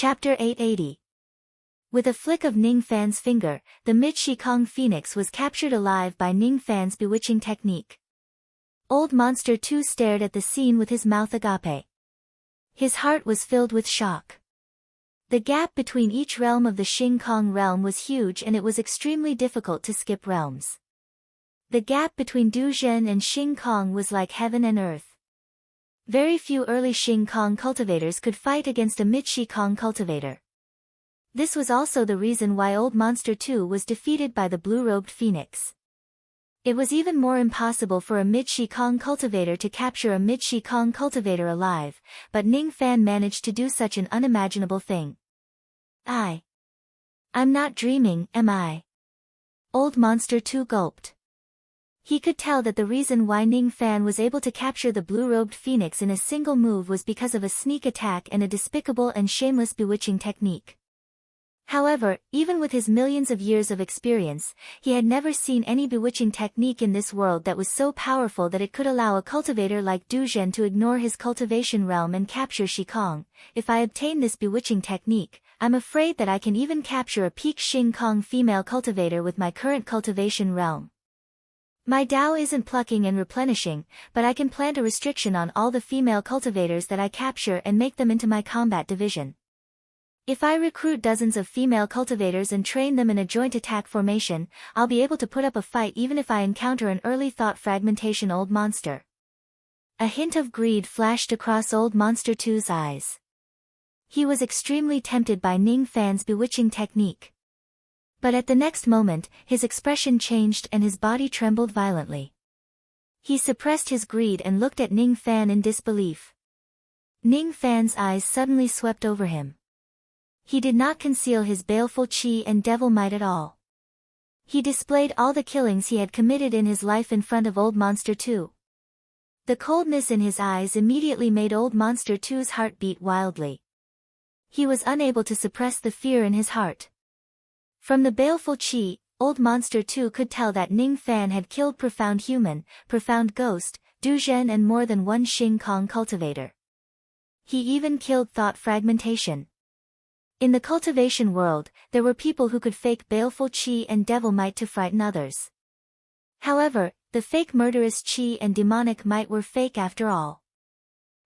Chapter 880. With a flick of Ning Fan's finger, the mid-Shikong phoenix was captured alive by Ning Fan's bewitching technique. Old Monster 2 stared at the scene with his mouth agape. His heart was filled with shock. The gap between each realm of the Shikong realm was huge, and it was extremely difficult to skip realms. The gap between Duzhen and Shikong was like heaven and earth. Very few early Shikong cultivators could fight against a mid-Shikong cultivator. This was also the reason why Old Monster 2 was defeated by the blue-robed phoenix. It was even more impossible for a mid-Shikong cultivator to capture a mid-Shikong cultivator alive, but Ning Fan managed to do such an unimaginable thing. I'm not dreaming, am I? Old Monster 2 gulped. He could tell that the reason why Ning Fan was able to capture the blue-robed phoenix in a single move was because of a sneak attack and a despicable and shameless bewitching technique. However, even with his millions of years of experience, he had never seen any bewitching technique in this world that was so powerful that it could allow a cultivator like Duzhen to ignore his cultivation realm and capture Shikong. If I obtain this bewitching technique, I'm afraid that I can even capture a peak Shikong female cultivator with my current cultivation realm. My Dao isn't plucking and replenishing, but I can plant a restriction on all the female cultivators that I capture and make them into my combat division. If I recruit dozens of female cultivators and train them in a joint attack formation, I'll be able to put up a fight even if I encounter an early thought fragmentation Old Monster. A hint of greed flashed across Old Monster 2's eyes. He was extremely tempted by Ning Fan's bewitching technique. But at the next moment, his expression changed and his body trembled violently. He suppressed his greed and looked at Ning Fan in disbelief. Ning Fan's eyes suddenly swept over him. He did not conceal his baleful chi and devil might at all. He displayed all the killings he had committed in his life in front of Old Monster 2. The coldness in his eyes immediately made Old Monster 2's heart beat wildly. He was unable to suppress the fear in his heart. From the baleful chi, Old Monster 2 could tell that Ning Fan had killed Profound Human, Profound Ghost, Duzhen and more than one Shikong cultivator. He even killed Thought Fragmentation. In the cultivation world, there were people who could fake baleful chi and devil might to frighten others. However, the fake murderous chi and demonic might were fake after all.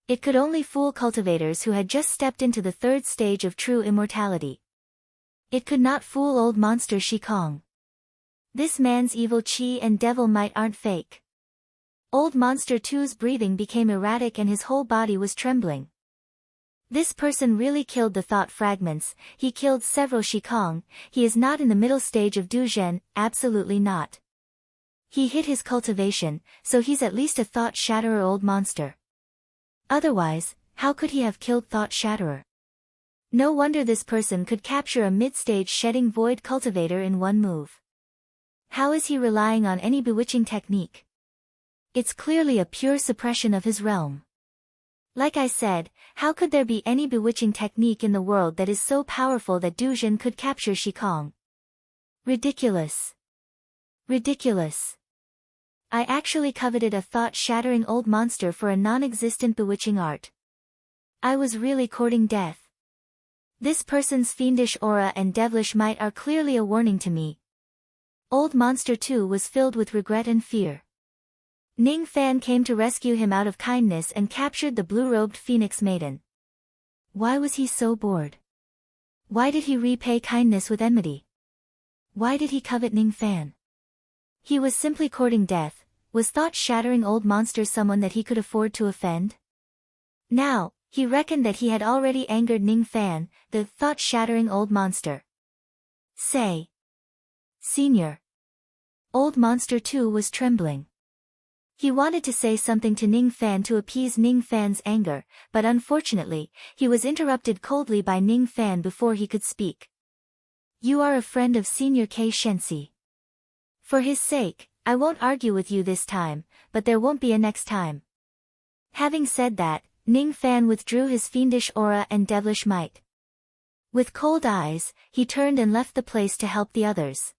It could only fool cultivators who had just stepped into the third stage of true immortality. It could not fool Old Monster Shikong. This man's evil chi and devil might aren't fake. Old Monster 2's breathing became erratic and his whole body was trembling. This person really killed the thought fragments, he killed several Shikong, he is not in the middle stage of Duzhen, absolutely not. He hit his cultivation, so he's at least a thought shatterer Old Monster. Otherwise, how could he have killed Thought Shatterer? No wonder this person could capture a mid-stage shedding void cultivator in one move. How is he relying on any bewitching technique? It's clearly a pure suppression of his realm. Like I said, how could there be any bewitching technique in the world that is so powerful that Duzhen could capture Shikong? Ridiculous. Ridiculous. I actually coveted a thought-shattering Old Monster for a non-existent bewitching art. I was really courting death. This person's fiendish aura and devilish might are clearly a warning to me. Old Monster 2 was filled with regret and fear. Ning Fan came to rescue him out of kindness and captured the blue-robed Phoenix Maiden. Why was he so bored? Why did he repay kindness with enmity? Why did he covet Ning Fan? He was simply courting death. Was thought-shattering Old Monster someone that he could afford to offend? Now, he reckoned that he had already angered Ning Fan, the thought-shattering Old Monster. Say. Senior. Old Monster 2 was trembling. He wanted to say something to Ning Fan to appease Ning Fan's anger, but unfortunately, he was interrupted coldly by Ning Fan before he could speak. You are a friend of Senior K. Shensi. For his sake, I won't argue with you this time, but there won't be a next time. Having said that, Ning Fan withdrew his fiendish aura and devilish might. With cold eyes, he turned and left the place to help the others.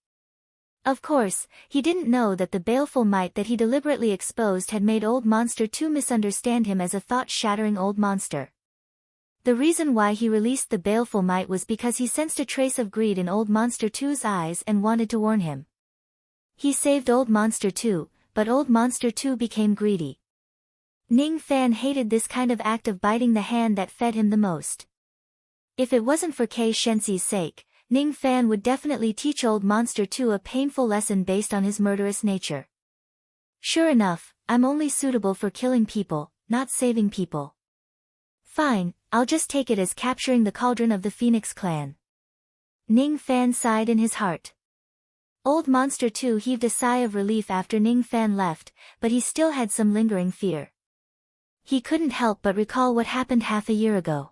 Of course, he didn't know that the baleful might that he deliberately exposed had made Old Monster 2 misunderstand him as a thought-shattering Old Monster. The reason why he released the baleful might was because he sensed a trace of greed in Old Monster 2's eyes and wanted to warn him. He saved Old Monster 2, but Old Monster 2 became greedy. Ning Fan hated this kind of act of biting the hand that fed him the most. If it wasn't for Kei Shenxi's sake, Ning Fan would definitely teach Old Monster 2 a painful lesson based on his murderous nature. Sure enough, I'm only suitable for killing people, not saving people. Fine, I'll just take it as capturing the cauldron of the Phoenix clan. Ning Fan sighed in his heart. Old Monster 2 heaved a sigh of relief after Ning Fan left, but he still had some lingering fear. He couldn't help but recall what happened half a year ago.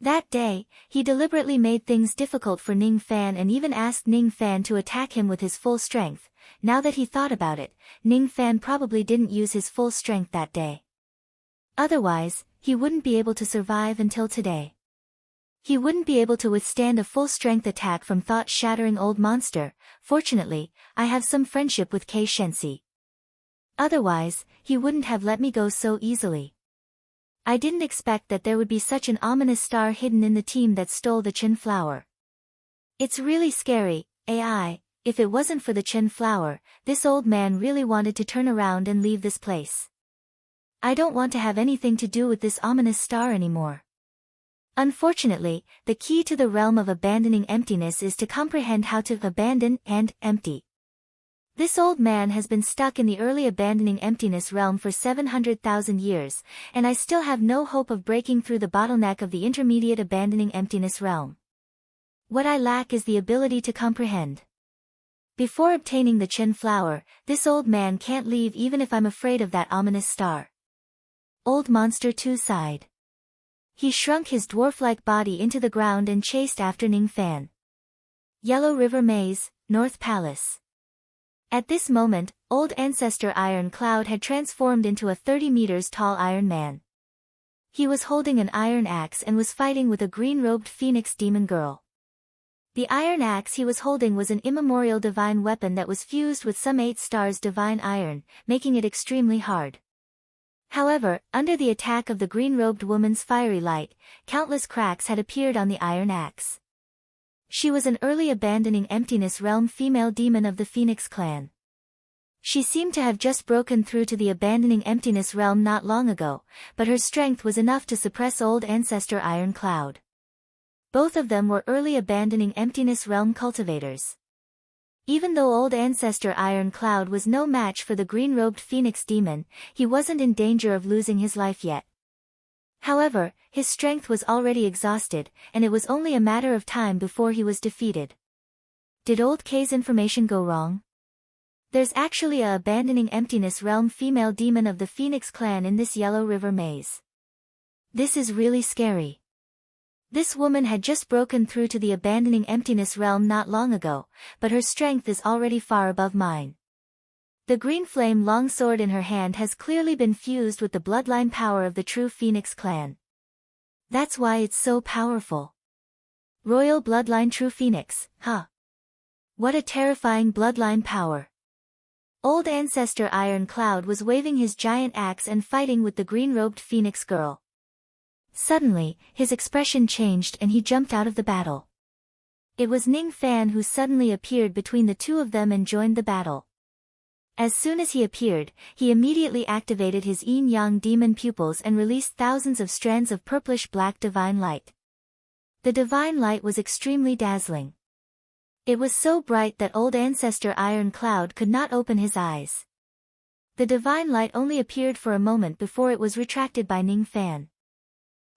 That day, he deliberately made things difficult for Ning Fan and even asked Ning Fan to attack him with his full strength. Now that he thought about it, Ning Fan probably didn't use his full strength that day. Otherwise, he wouldn't be able to survive until today. He wouldn't be able to withstand a full-strength attack from thought-shattering Old Monster. Fortunately, I have some friendship with Kei Shenxi. Otherwise, he wouldn't have let me go so easily. I didn't expect that there would be such an ominous star hidden in the team that stole the Chen flower. It's really scary, AI. If it wasn't for the Chen flower, this old man really wanted to turn around and leave this place. I don't want to have anything to do with this ominous star anymore. Unfortunately, the key to the realm of abandoning emptiness is to comprehend how to abandon and empty. This old man has been stuck in the early abandoning emptiness realm for 700,000 years, and I still have no hope of breaking through the bottleneck of the intermediate abandoning emptiness realm. What I lack is the ability to comprehend. Before obtaining the Chen flower, this old man can't leave even if I'm afraid of that ominous star. Old Monster 2 sighed. He shrunk his dwarf-like body into the ground and chased after Ning Fan. Yellow River Maze, North Palace. At this moment, old ancestor Iron Cloud had transformed into a 30 meters tall Iron Man. He was holding an iron axe and was fighting with a green-robed phoenix demon girl. The iron axe he was holding was an immemorial divine weapon that was fused with some 8 stars divine iron, making it extremely hard. However, under the attack of the green-robed woman's fiery light, countless cracks had appeared on the iron axe. She was an early abandoning emptiness realm female demon of the Phoenix clan. She seemed to have just broken through to the abandoning emptiness realm not long ago, but her strength was enough to suppress old ancestor Iron Cloud. Both of them were early abandoning emptiness realm cultivators. Even though old ancestor Iron Cloud was no match for the green-robed phoenix demon, he wasn't in danger of losing his life yet. However, his strength was already exhausted, and it was only a matter of time before he was defeated. Did old K's information go wrong? There's actually a abandoning emptiness realm female demon of the Phoenix clan in this Yellow River Maze. This is really scary. This woman had just broken through to the abandoning emptiness realm not long ago, but her strength is already far above mine. The green flame longsword in her hand has clearly been fused with the bloodline power of the true Phoenix clan. That's why it's so powerful. Royal bloodline true Phoenix, huh? What a terrifying bloodline power. Old ancestor Iron Cloud was waving his giant axe and fighting with the green-robed Phoenix girl. Suddenly, his expression changed and he jumped out of the battle. It was Ning Fan who suddenly appeared between the two of them and joined the battle. As soon as he appeared, he immediately activated his yin-yang demon pupils and released thousands of strands of purplish-black divine light. The divine light was extremely dazzling. It was so bright that old ancestor Iron Cloud could not open his eyes. The divine light only appeared for a moment before it was retracted by Ning Fan.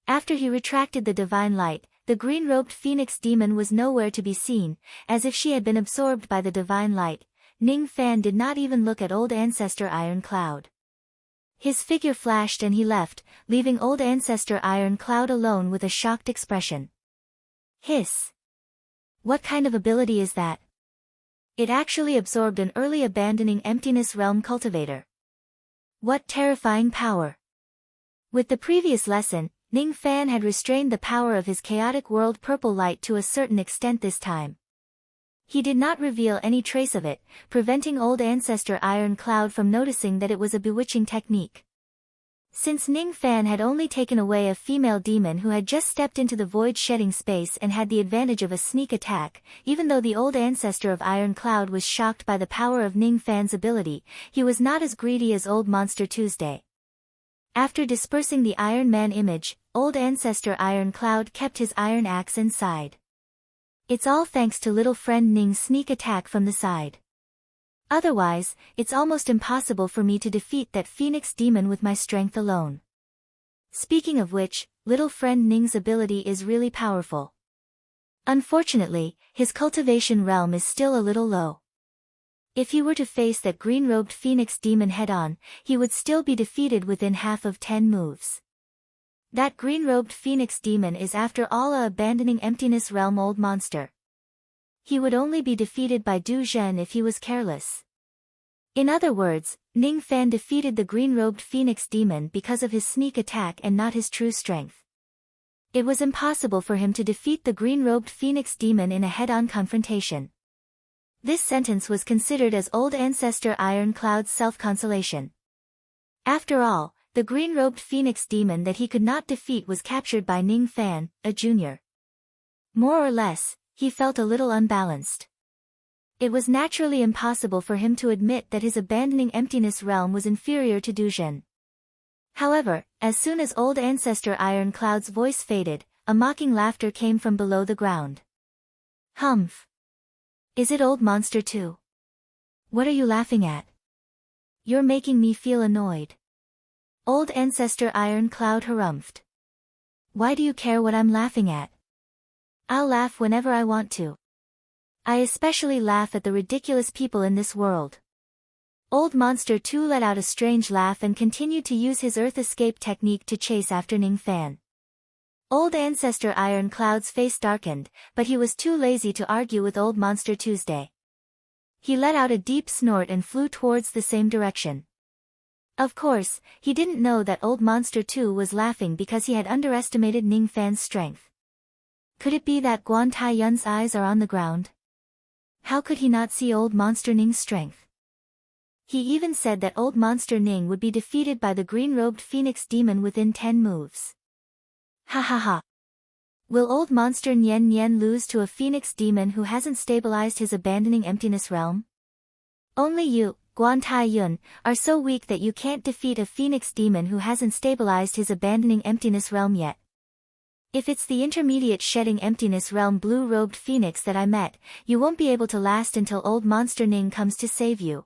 After he retracted the divine light, the green-robed phoenix demon was nowhere to be seen, as if she had been absorbed by the divine light. Ning Fan did not even look at old ancestor Iron Cloud. His figure flashed and he left, leaving old ancestor Iron Cloud alone with a shocked expression. Hiss! What kind of ability is that? It actually absorbed an early abandoning emptiness realm cultivator. What terrifying power! With the previous lesson, Ning Fan had restrained the power of his chaotic world purple light to a certain extent this time. He did not reveal any trace of it, preventing old ancestor Iron Cloud from noticing that it was a bewitching technique. Since Ning Fan had only taken away a female demon who had just stepped into the void shedding space and had the advantage of a sneak attack, even though the old ancestor of Iron Cloud was shocked by the power of Ning Fan's ability, he was not as greedy as Old Monster Tuesday. After dispersing the Iron Man image, old ancestor Iron Cloud kept his iron axe and sighed. It's all thanks to little friend Ning's sneak attack from the side. Otherwise, it's almost impossible for me to defeat that phoenix demon with my strength alone. Speaking of which, little friend Ning's ability is really powerful. Unfortunately, his cultivation realm is still a little low. If he were to face that green-robed phoenix demon head-on, he would still be defeated within half of 10 moves. That green-robed phoenix demon is after all a abandoning emptiness realm old monster. He would only be defeated by Du Zhen if he was careless. In other words, Ning Fan defeated the green-robed phoenix demon because of his sneak attack and not his true strength. It was impossible for him to defeat the green-robed phoenix demon in a head-on confrontation. This sentence was considered as old ancestor Iron Cloud's self-consolation. After all, the green-robed phoenix demon that he could not defeat was captured by Ning Fan, a junior. More or less, he felt a little unbalanced. It was naturally impossible for him to admit that his abandoning emptiness realm was inferior to Du Zhen. However, as soon as old ancestor Iron Cloud's voice faded, a mocking laughter came from below the ground. Humph! Is it old monster too? What are you laughing at? You're making me feel annoyed. Old ancestor Iron Cloud harumphed. Why do you care what I'm laughing at? I'll laugh whenever I want to. I especially laugh at the ridiculous people in this world. Old Monster 2 let out a strange laugh and continued to use his Earth Escape technique to chase after Ning Fan. Old ancestor Iron Cloud's face darkened, but he was too lazy to argue with Old Monster Tuesday. He let out a deep snort and flew towards the same direction. Of course, he didn't know that Old Monster 2 was laughing because he had underestimated Ning Fan's strength. Could it be that Guan Taiyun's eyes are on the ground? How could he not see Old Monster Ning's strength? He even said that Old Monster Ning would be defeated by the green-robed phoenix demon within 10 moves. Ha ha ha. Will Old Monster Nian Nian lose to a phoenix demon who hasn't stabilized his abandoning emptiness realm? Only you, Guan Taiyun, are so weak that you can't defeat a phoenix demon who hasn't stabilized his abandoning emptiness realm yet. If it's the intermediate shedding emptiness realm blue-robed phoenix that I met, you won't be able to last until Old Monster Ning comes to save you.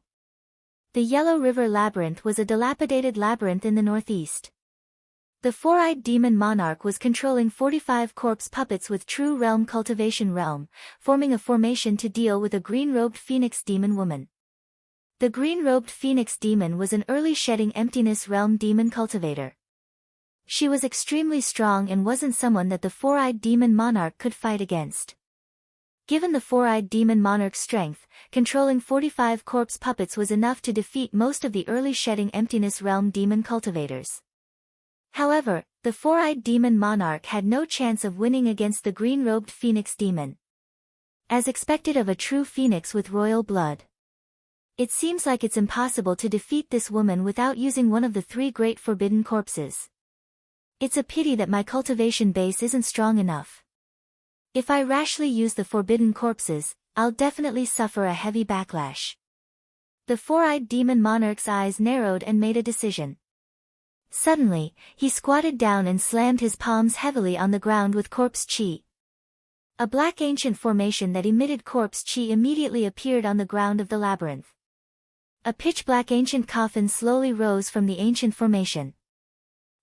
The Yellow River Labyrinth was a dilapidated labyrinth in the northeast. The four-eyed demon monarch was controlling 45 corpse puppets with true realm cultivation realm, forming a formation to deal with a green-robed phoenix demon woman. The green-robed phoenix demon was an early shedding emptiness realm demon cultivator. She was extremely strong and wasn't someone that the four-eyed demon monarch could fight against. Given the four-eyed demon monarch's strength, controlling 45 corpse puppets was enough to defeat most of the early shedding emptiness realm demon cultivators. However, the four-eyed demon monarch had no chance of winning against the green-robed phoenix demon. As expected of a true phoenix with royal blood. It seems like it's impossible to defeat this woman without using one of the 3 great forbidden corpses. It's a pity that my cultivation base isn't strong enough. If I rashly use the forbidden corpses, I'll definitely suffer a heavy backlash. The four-eyed demon monarch's eyes narrowed and made a decision. Suddenly, he squatted down and slammed his palms heavily on the ground with corpse chi. A black ancient formation that emitted corpse chi immediately appeared on the ground of the labyrinth. A pitch-black ancient coffin slowly rose from the ancient formation.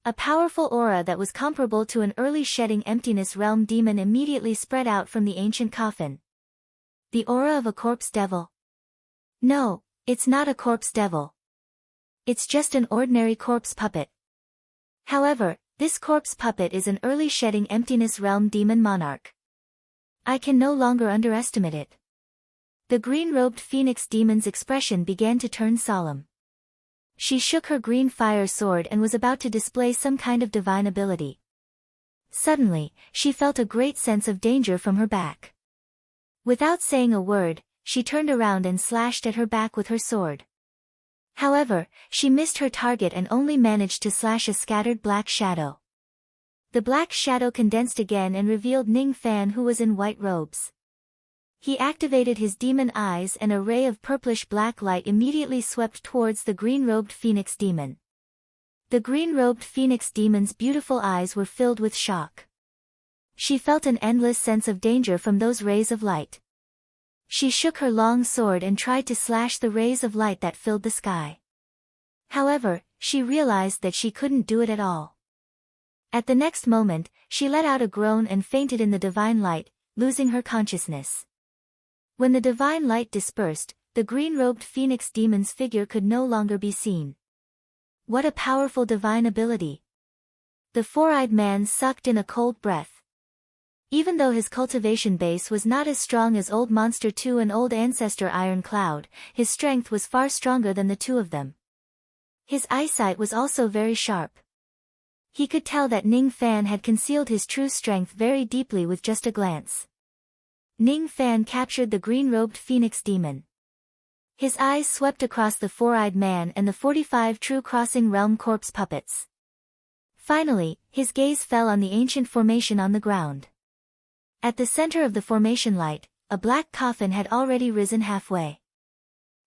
A powerful aura that was comparable to an early shedding emptiness realm demon immediately spread out from the ancient coffin. The aura of a corpse devil? No, it's not a corpse devil. It's just an ordinary corpse puppet. However, this corpse puppet is an early shedding emptiness realm demon monarch. I can no longer underestimate it. The green-robed phoenix demon's expression began to turn solemn. She shook her green fire sword and was about to display some kind of divine ability. Suddenly, she felt a great sense of danger from her back. Without saying a word, she turned around and slashed at her back with her sword. However, she missed her target and only managed to slash a scattered black shadow. The black shadow condensed again and revealed Ning Fan, who was in white robes. He activated his demon eyes and a ray of purplish-black light immediately swept towards the green-robed phoenix demon. The green-robed phoenix demon's beautiful eyes were filled with shock. She felt an endless sense of danger from those rays of light. She shook her long sword and tried to slash the rays of light that filled the sky. However, she realized that she couldn't do it at all. At the next moment, she let out a groan and fainted in the divine light, losing her consciousness. When the divine light dispersed, the green-robed phoenix demon's figure could no longer be seen. What a powerful divine ability! The four-eyed man sucked in a cold breath. Even though his cultivation base was not as strong as Old Monster 2 and Old Ancestor Iron Cloud, his strength was far stronger than the two of them. His eyesight was also very sharp. He could tell that Ning Fan had concealed his true strength very deeply with just a glance. Ning Fan captured the green-robed phoenix demon. His eyes swept across the four-eyed man and the 45 true crossing realm corpse puppets. Finally, his gaze fell on the ancient formation on the ground. At the center of the formation light, a black coffin had already risen halfway.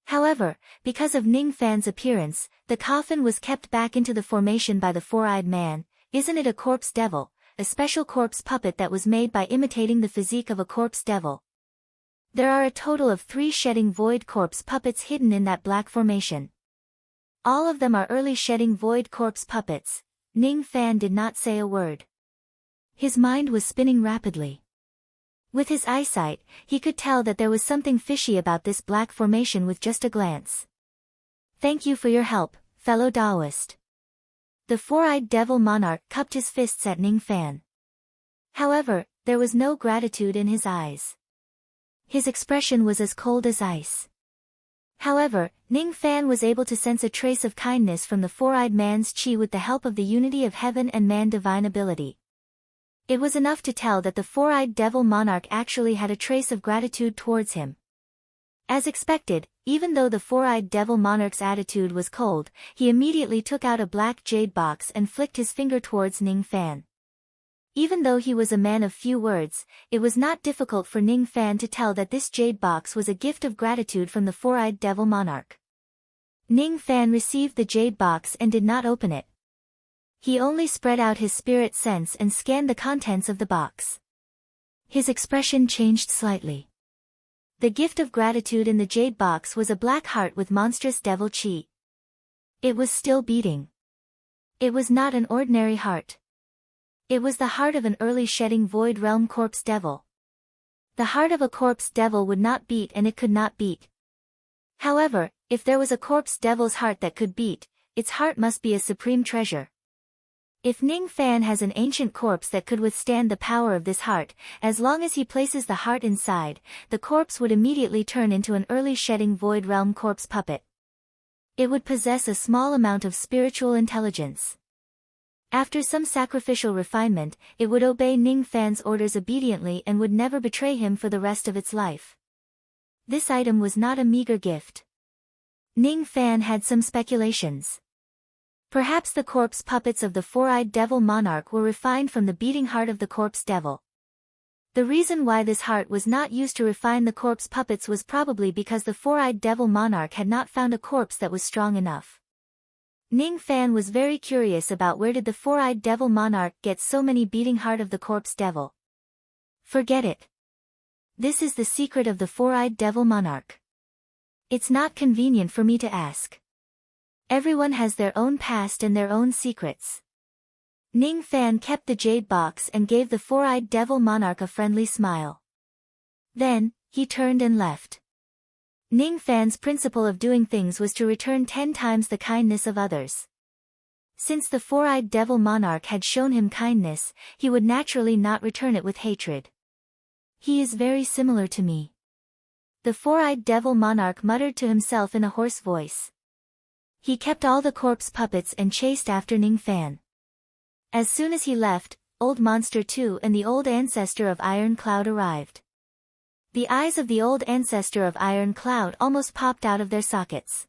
However, because of Ning Fan's appearance, the coffin was kept back into the formation by the four-eyed man. Isn't it a corpse devil? A special corpse puppet that was made by imitating the physique of a corpse devil. There are a total of 3 shedding void corpse puppets hidden in that black formation. All of them are early shedding void corpse puppets. Ning Fan did not say a word. His mind was spinning rapidly. With his eyesight, he could tell that there was something fishy about this black formation with just a glance. Thank you for your help, fellow Taoist. The four-eyed devil monarch cupped his fists at Ning Fan. However, there was no gratitude in his eyes. His expression was as cold as ice. However, Ning Fan was able to sense a trace of kindness from the four-eyed man's chi with the help of the unity of heaven and man divine ability. It was enough to tell that the four-eyed devil monarch actually had a trace of gratitude towards him. As expected, even though the four-eyed devil monarch's attitude was cold, he immediately took out a black jade box and flicked his finger towards Ning Fan. Even though he was a man of few words, it was not difficult for Ning Fan to tell that this jade box was a gift of gratitude from the four-eyed devil monarch. Ning Fan received the jade box and did not open it. He only spread out his spirit sense and scanned the contents of the box. His expression changed slightly. The gift of gratitude in the jade box was a black heart with monstrous devil chi. It was still beating. It was not an ordinary heart. It was the heart of an early shedding void realm corpse devil. The heart of a corpse devil would not beat and it could not beat. However, if there was a corpse devil's heart that could beat, its heart must be a supreme treasure. If Ning Fan has an ancient corpse that could withstand the power of this heart, as long as he places the heart inside, the corpse would immediately turn into an early shedding void realm corpse puppet. It would possess a small amount of spiritual intelligence. After some sacrificial refinement, it would obey Ning Fan's orders obediently and would never betray him for the rest of its life. This item was not a meager gift. Ning Fan had some speculations. Perhaps the corpse puppets of the four-eyed devil monarch were refined from the beating heart of the corpse devil. The reason why this heart was not used to refine the corpse puppets was probably because the four-eyed devil monarch had not found a corpse that was strong enough. Ning Fan was very curious about where did the four-eyed devil monarch get so many beating heart of the corpse devil. Forget it. This is the secret of the four-eyed devil monarch. It's not convenient for me to ask. Everyone has their own past and their own secrets. Ning Fan kept the jade box and gave the four-eyed devil monarch a friendly smile. Then, he turned and left. Ning Fan's principle of doing things was to return 10 times the kindness of others. Since the four-eyed devil monarch had shown him kindness, he would naturally not return it with hatred. He is very similar to me. The four-eyed devil monarch muttered to himself in a hoarse voice. He kept all the corpse puppets and chased after Ning Fan. As soon as he left, Old Monster 2 and the Old Ancestor of Iron Cloud arrived. The eyes of the Old Ancestor of Iron Cloud almost popped out of their sockets.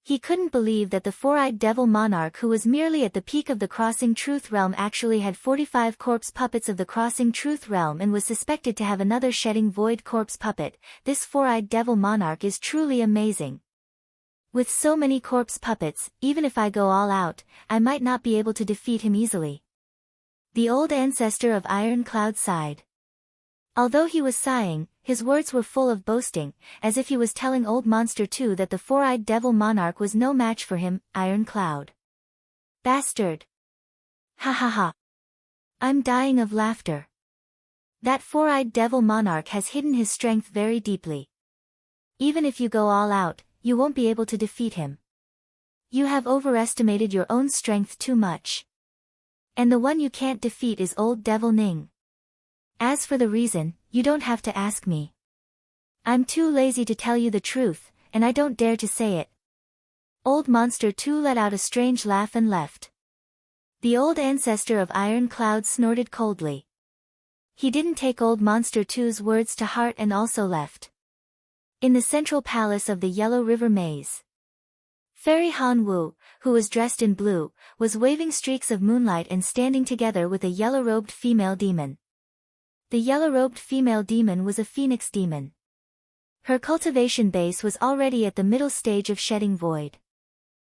He couldn't believe that the four-eyed devil monarch who was merely at the peak of the Crossing Truth realm actually had 45 corpse puppets of the Crossing Truth realm and was suspected to have another Shedding Void corpse puppet. This four-eyed devil monarch is truly amazing. With so many corpse puppets, even if I go all out, I might not be able to defeat him easily. The old ancestor of Iron Cloud sighed. Although he was sighing, his words were full of boasting, as if he was telling Old Monster 2 that the four-eyed devil monarch was no match for him. Iron Cloud. Bastard! Ha ha ha! I'm dying of laughter. That four-eyed devil monarch has hidden his strength very deeply. Even if you go all out, you won't be able to defeat him. You have overestimated your own strength too much. And the one you can't defeat is Old Devil Ning. As for the reason, you don't have to ask me. I'm too lazy to tell you the truth, and I don't dare to say it. Old Monster 2 let out a strange laugh and left. The old ancestor of Iron Cloud snorted coldly. He didn't take Old Monster 2's words to heart and also left. In the central palace of the Yellow River Maze, Fairy Han Wu, who was dressed in blue, was waving streaks of moonlight and standing together with a yellow-robed female demon. The yellow-robed female demon was a phoenix demon. Her cultivation base was already at the middle stage of Shedding Void.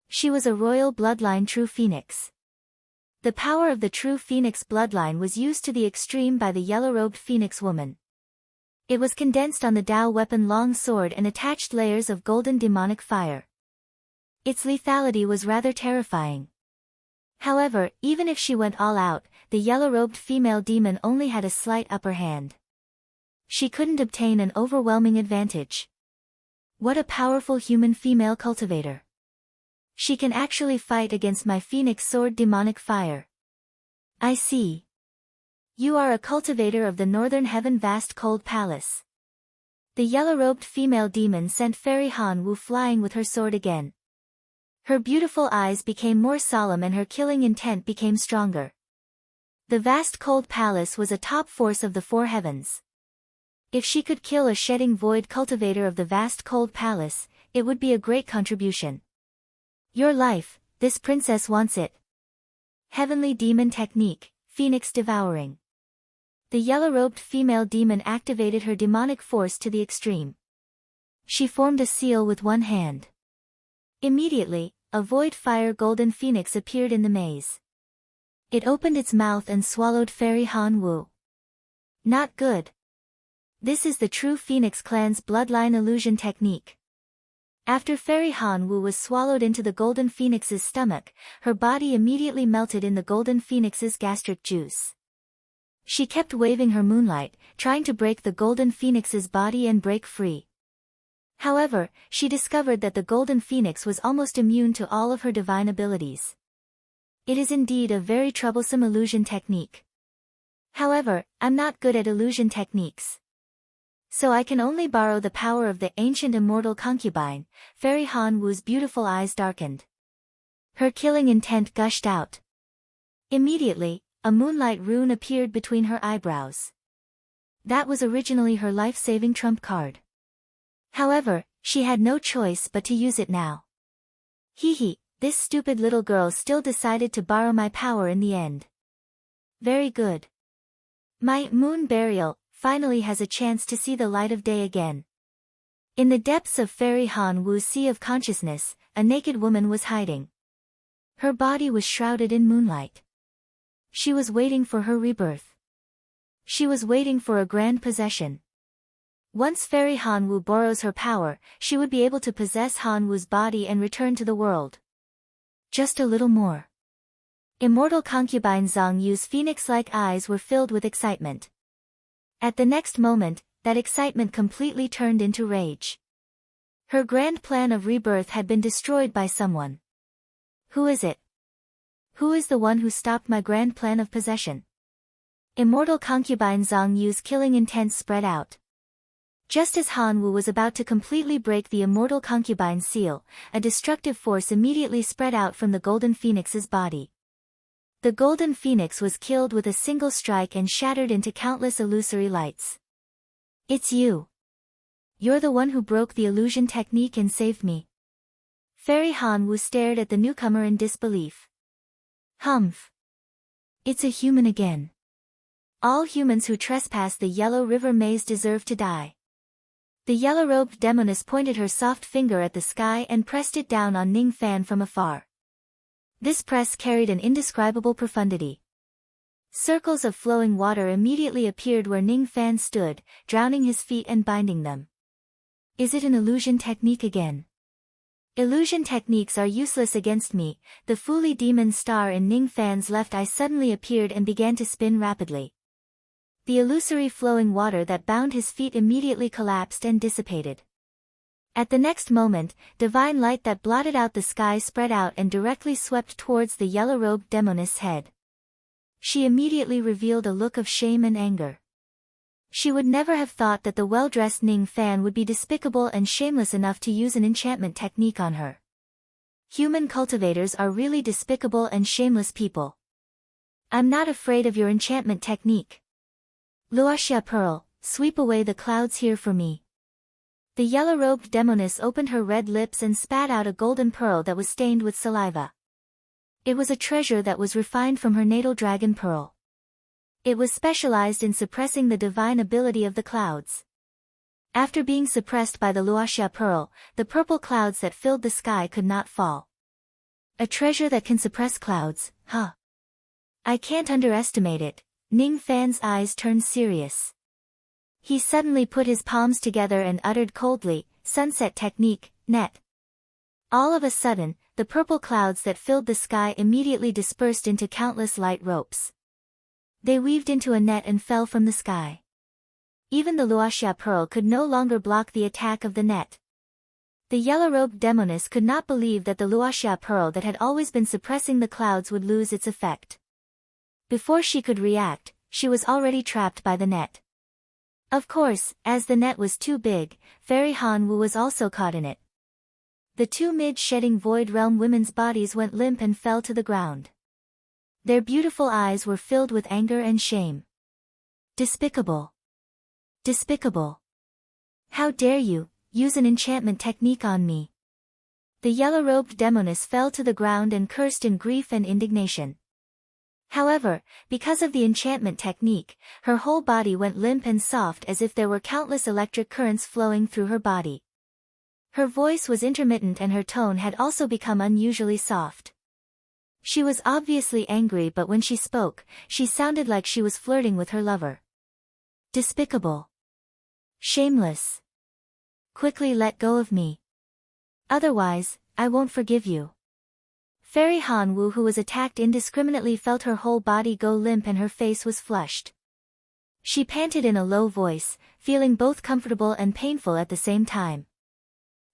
She was a royal bloodline true phoenix. The power of the true phoenix bloodline was used to the extreme by the yellow-robed phoenix woman. It was condensed on the Dao weapon long sword and attached layers of golden demonic fire. Its lethality was rather terrifying. However, even if she went all out, the yellow-robed female demon only had a slight upper hand. She couldn't obtain an overwhelming advantage. What a powerful human female cultivator. She can actually fight against my phoenix sword demonic fire. I see. You are a cultivator of the Northern Heaven Vast Cold Palace. The yellow-robed female demon sent Fairy Han Wu flying with her sword again. Her beautiful eyes became more solemn and her killing intent became stronger. The Vast Cold Palace was a top force of the four heavens. If she could kill a Shedding Void cultivator of the Vast Cold Palace, it would be a great contribution. Your life, this princess wants it. Heavenly Demon Technique, Phoenix Devouring. The yellow-robed female demon activated her demonic force to the extreme. She formed a seal with one hand. Immediately, a void fire golden phoenix appeared in the maze. It opened its mouth and swallowed Fairy Han Wu. Not good. This is the true Phoenix clan's bloodline illusion technique. After Fairy Han Wu was swallowed into the golden phoenix's stomach, her body immediately melted in the golden phoenix's gastric juice. She kept waving her moonlight, trying to break the golden phoenix's body and break free. However, she discovered that the golden phoenix was almost immune to all of her divine abilities. It is indeed a very troublesome illusion technique. However, I'm not good at illusion techniques. So I can only borrow the power of the ancient immortal concubine. Fairy Han Wu's beautiful eyes darkened. Her killing intent gushed out. Immediately, a moonlight rune appeared between her eyebrows. That was originally her life-saving trump card. However, she had no choice but to use it now. Hee, this stupid little girl still decided to borrow my power in the end. Very good. My moon burial finally has a chance to see the light of day again. In the depths of Fairy Han Wu's sea of consciousness, a naked woman was hiding. Her body was shrouded in moonlight. She was waiting for her rebirth. She was waiting for a grand possession. Once Fairy Han Wu borrows her power, she would be able to possess Han Wu's body and return to the world. Just a little more. Immortal concubine Zhang Yu's phoenix-like eyes were filled with excitement. At the next moment, that excitement completely turned into rage. Her grand plan of rebirth had been destroyed by someone. Who is it? Who is the one who stopped my grand plan of possession? Immortal concubine Zhang Yu's killing intent spread out. Just as Han Wu was about to completely break the immortal concubine's seal, a destructive force immediately spread out from the golden phoenix's body. The golden phoenix was killed with a single strike and shattered into countless illusory lights. It's you. You're the one who broke the illusion technique and saved me. Fairy Han Wu stared at the newcomer in disbelief. Humph. It's a human again. All humans who trespass the Yellow River Maze deserve to die. The yellow-robed demoness pointed her soft finger at the sky and pressed it down on Ning Fan from afar. This press carried an indescribable profundity. Circles of flowing water immediately appeared where Ning Fan stood, drowning his feet and binding them. Is it an illusion technique again? Illusion techniques are useless against me. The Fuli demon star in Ning Fan's left eye suddenly appeared and began to spin rapidly. The illusory flowing water that bound his feet immediately collapsed and dissipated. At the next moment, divine light that blotted out the sky spread out and directly swept towards the yellow-robed demoness' head. She immediately revealed a look of shame and anger. She would never have thought that the well-dressed Ning Fan would be despicable and shameless enough to use an enchantment technique on her. Human cultivators are really despicable and shameless people. I'm not afraid of your enchantment technique. Luoxia Pearl, sweep away the clouds here for me. The yellow-robed demoness opened her red lips and spat out a golden pearl that was stained with saliva. It was a treasure that was refined from her natal dragon pearl. It was specialized in suppressing the divine ability of the clouds. After being suppressed by the Luoxia Pearl, the purple clouds that filled the sky could not fall. A treasure that can suppress clouds, huh? I can't underestimate it. Ning Fan's eyes turned serious. He suddenly put his palms together and uttered coldly, "Sunset technique, net." All of a sudden, the purple clouds that filled the sky immediately dispersed into countless light ropes. They weaved into a net and fell from the sky. Even the Luoxia Pearl could no longer block the attack of the net. The yellow-robed demoness could not believe that the Luoxia Pearl that had always been suppressing the clouds would lose its effect. Before she could react, she was already trapped by the net. Of course, as the net was too big, Fairy Han Wu was also caught in it. The two mid-shedding Void Realm women's bodies went limp and fell to the ground. Their beautiful eyes were filled with anger and shame. Despicable. Despicable. How dare you, use an enchantment technique on me. The yellow-robed demoness fell to the ground and cursed in grief and indignation. However, because of the enchantment technique, her whole body went limp and soft as if there were countless electric currents flowing through her body. Her voice was intermittent and her tone had also become unusually soft. She was obviously angry, but when she spoke, she sounded like she was flirting with her lover. Despicable. Shameless. Quickly let go of me. Otherwise, I won't forgive you. Fairy Han Wu, who was attacked indiscriminately, felt her whole body go limp and her face was flushed. She panted in a low voice, feeling both comfortable and painful at the same time.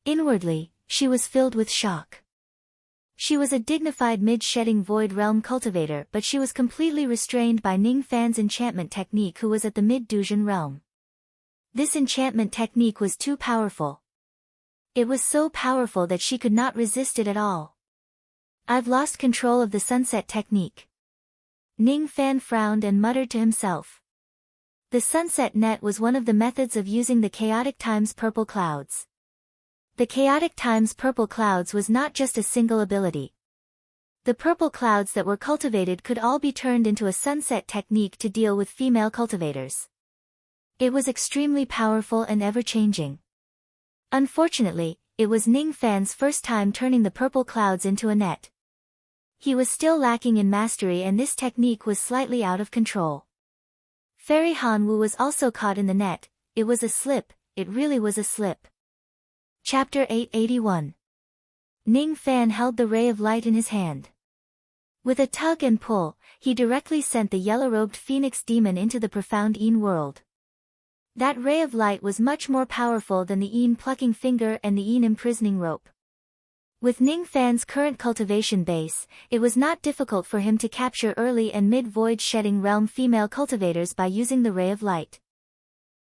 Inwardly, she was filled with shock. She was a dignified mid-shedding Void Realm cultivator, but she was completely restrained by Ning Fan's enchantment technique, who was at the mid-Dujin realm. This enchantment technique was too powerful. It was so powerful that she could not resist it at all. I've lost control of the sunset technique. Ning Fan frowned and muttered to himself. The sunset net was one of the methods of using the chaotic times purple clouds. The chaotic times purple clouds was not just a single ability. The purple clouds that were cultivated could all be turned into a sunset technique to deal with female cultivators. It was extremely powerful and ever-changing. Unfortunately, it was Ning Fan's first time turning the purple clouds into a net. He was still lacking in mastery and this technique was slightly out of control. Fairy Han Wu was also caught in the net. It was a slip, it really was a slip. Chapter 881. Ning Fan held the ray of light in his hand. With a tug and pull, he directly sent the yellow-robed phoenix demon into the profound Een world. That ray of light was much more powerful than the Een plucking finger and the Een imprisoning rope. With Ning Fan's current cultivation base, it was not difficult for him to capture early and mid-void shedding realm female cultivators by using the ray of light.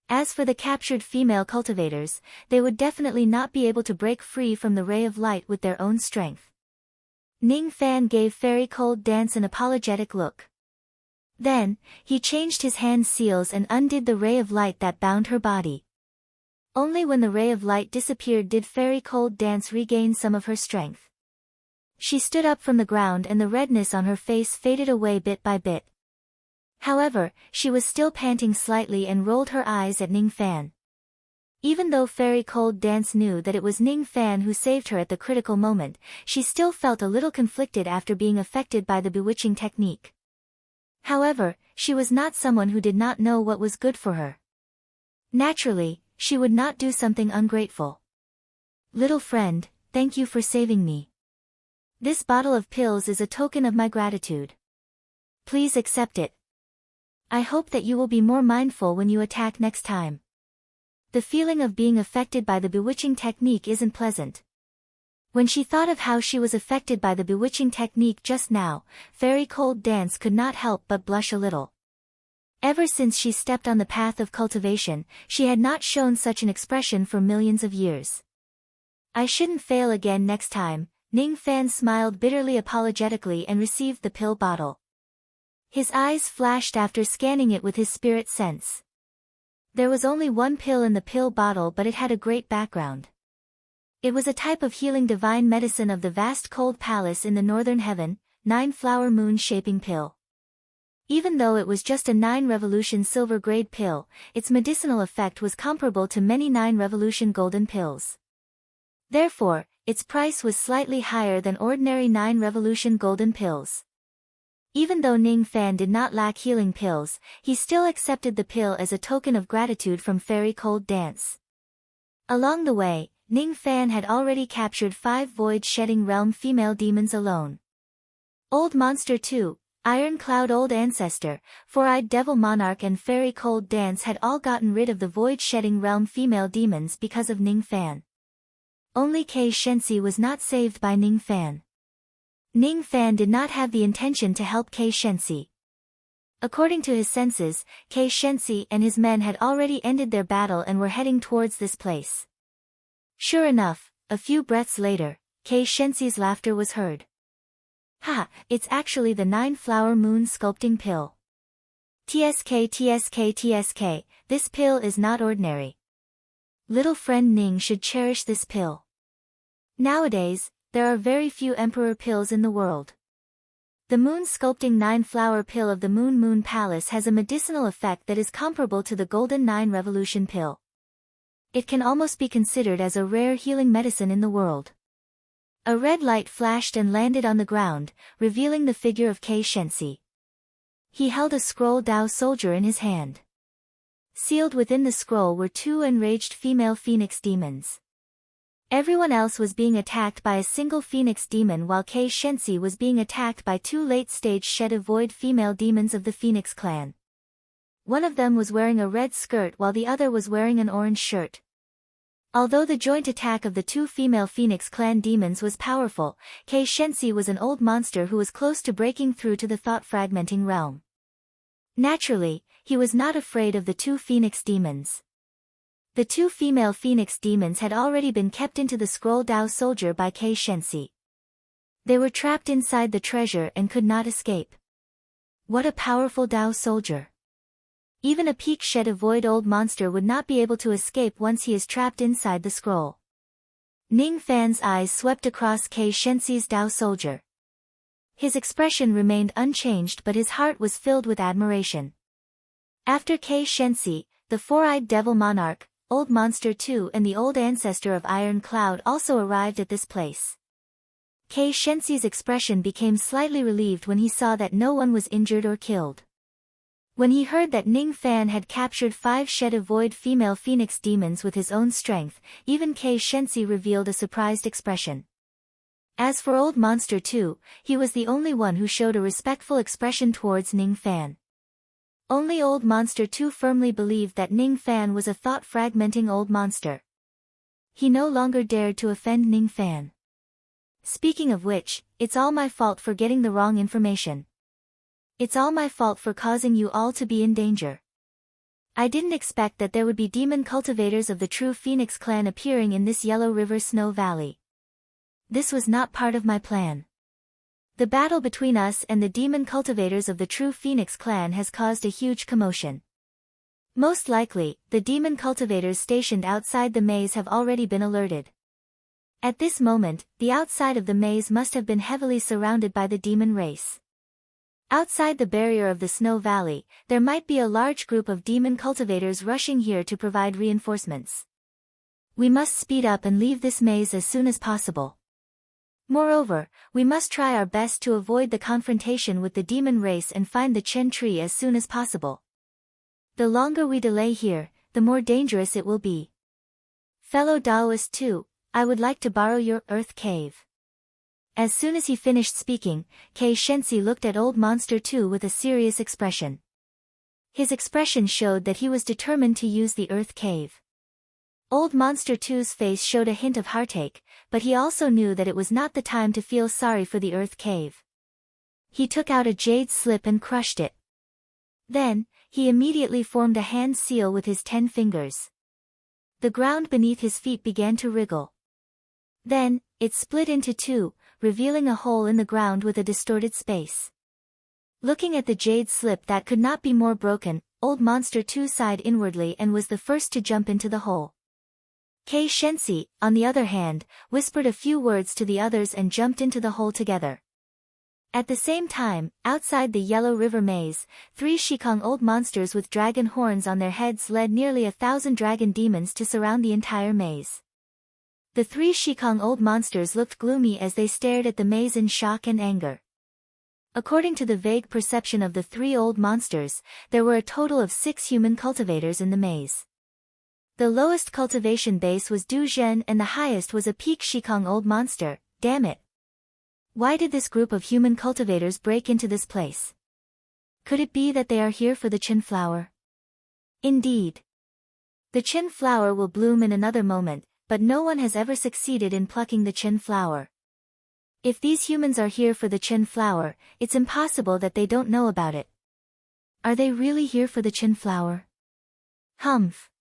As for the captured female cultivators, they would definitely not be able to break free from the ray of light with their own strength. Ning Fan gave Fairy Cold Dance an apologetic look. Then, he changed his hand seals and undid the ray of light that bound her body. Only when the ray of light disappeared did Fairy Cold Dance regain some of her strength. She stood up from the ground and the redness on her face faded away bit by bit. However, she was still panting slightly and rolled her eyes at Ning Fan. Even though Fairy Cold Dance knew that it was Ning Fan who saved her at the critical moment, she still felt a little conflicted after being affected by the bewitching technique. However, she was not someone who did not know what was good for her. Naturally, she would not do something ungrateful. Little friend, thank you for saving me. This bottle of pills is a token of my gratitude. Please accept it. I hope that you will be more mindful when you attack next time. The feeling of being affected by the bewitching technique isn't pleasant. When she thought of how she was affected by the bewitching technique just now, Fairy Cold Dance could not help but blush a little. Ever since she stepped on the path of cultivation, she had not shown such an expression for millions of years. I shouldn't fail again next time. Ning Fan smiled bitterly apologetically and received the pill bottle. His eyes flashed after scanning it with his spirit sense. There was only one pill in the pill bottle, but it had a great background. It was a type of healing divine medicine of the vast cold palace in the northern heaven, 9-flower moon-shaping pill. Even though it was just a 9-revolution silver-grade pill, its medicinal effect was comparable to many 9-revolution golden pills. Therefore, its price was slightly higher than ordinary 9-revolution golden pills. Even though Ning Fan did not lack healing pills, he still accepted the pill as a token of gratitude from Fairy Cold Dance. Along the way, Ning Fan had already captured 5 void-shedding realm female demons alone. Old Monster 2, Iron Cloud Old Ancestor, Four-Eyed Devil Monarch and Fairy Cold Dance had all gotten rid of the void-shedding realm female demons because of Ning Fan. Only Kei Shensi was not saved by Ning Fan. Ning Fan did not have the intention to help Kei Shensi. According to his senses, Kei Shensi and his men had already ended their battle and were heading towards this place. Sure enough, a few breaths later, Kei Shensi's laughter was heard. Ha, it's actually the 9-flower moon sculpting pill. TSK TSK TSK, this pill is not ordinary. Little friend Ning should cherish this pill. Nowadays, there are very few emperor pills in the world. The moon sculpting 9-flower pill of the Moon Palace has a medicinal effect that is comparable to the golden 9-revolution pill. It can almost be considered as a rare healing medicine in the world. A red light flashed and landed on the ground, revealing the figure of Kei Shensi. He held a scroll Dao soldier in his hand. Sealed within the scroll were 2 enraged female phoenix demons. Everyone else was being attacked by a single phoenix demon while Kei Shensi was being attacked by 2 late-stage shed of void female demons of the Phoenix clan. One of them was wearing a red skirt while the other was wearing an orange shirt. Although the joint attack of the 2 female Phoenix clan demons was powerful, Kei Shensi was an old monster who was close to breaking through to the thought-fragmenting realm. Naturally, he was not afraid of the 2 Phoenix demons. The 2 female Phoenix demons had already been kept into the scroll Dao soldier by Kei Shensi. They were trapped inside the treasure and could not escape. What a powerful Dao soldier! Even a peak shed of void old monster would not be able to escape once he is trapped inside the scroll. Ning Fan's eyes swept across Kei Shensi's Dao soldier. His expression remained unchanged, but his heart was filled with admiration. After Kei Shensi, the Four-Eyed Devil Monarch, Old Monster 2 and the Old Ancestor of Iron Cloud also arrived at this place. Kei Shensi's expression became slightly relieved when he saw that no one was injured or killed. When he heard that Ning Fan had captured 5 shed of void female phoenix demons with his own strength, even Kei Shensi revealed a surprised expression. As for Old Monster 2, he was the only one who showed a respectful expression towards Ning Fan. Only Old Monster 2 firmly believed that Ning Fan was a thought-fragmenting old monster. He no longer dared to offend Ning Fan. Speaking of which, it's all my fault for getting the wrong information. It's all my fault for causing you all to be in danger. I didn't expect that there would be demon cultivators of the true Phoenix clan appearing in this Yellow River Snow Valley. This was not part of my plan. The battle between us and the demon cultivators of the true Phoenix clan has caused a huge commotion. Most likely, the demon cultivators stationed outside the maze have already been alerted. At this moment, the outside of the maze must have been heavily surrounded by the demon race. Outside the barrier of the Snow Valley, there might be a large group of demon cultivators rushing here to provide reinforcements. We must speed up and leave this maze as soon as possible. Moreover, we must try our best to avoid the confrontation with the demon race and find the Chen tree as soon as possible. The longer we delay here, the more dangerous it will be. Fellow Taoist too, I would like to borrow your earth cave. As soon as he finished speaking, Kei Shensi looked at Old Monster 2 with a serious expression. His expression showed that he was determined to use the earth cave. Old Monster 2's face showed a hint of heartache, but he also knew that it was not the time to feel sorry for the earth cave. He took out a jade slip and crushed it. Then, he immediately formed a hand seal with his 10 fingers. The ground beneath his feet began to wriggle. Then, it split into two, revealing a hole in the ground with a distorted space. Looking at the jade slip that could not be more broken, Old Monster 2 sighed inwardly and was the first to jump into the hole. Kei Shensi, on the other hand, whispered a few words to the others and jumped into the hole together. At the same time, outside the Yellow River Maze, 3 Shikong old monsters with dragon horns on their heads led nearly 1,000 dragon demons to surround the entire maze. The 3 Shikong old monsters looked gloomy as they stared at the maze in shock and anger. According to the vague perception of the 3 old monsters, there were a total of 6 human cultivators in the maze. The lowest cultivation base was Du Zhen and the highest was a peak Shikong old monster. Damn it! Why did this group of human cultivators break into this place? Could it be that they are here for the Qin flower? Indeed. The Qin flower will bloom in another moment, but no one has ever succeeded in plucking the Qin flower. If these humans are here for the Qin flower, it's impossible that they don't know about it. Are they really here for the Qin flower? Humph.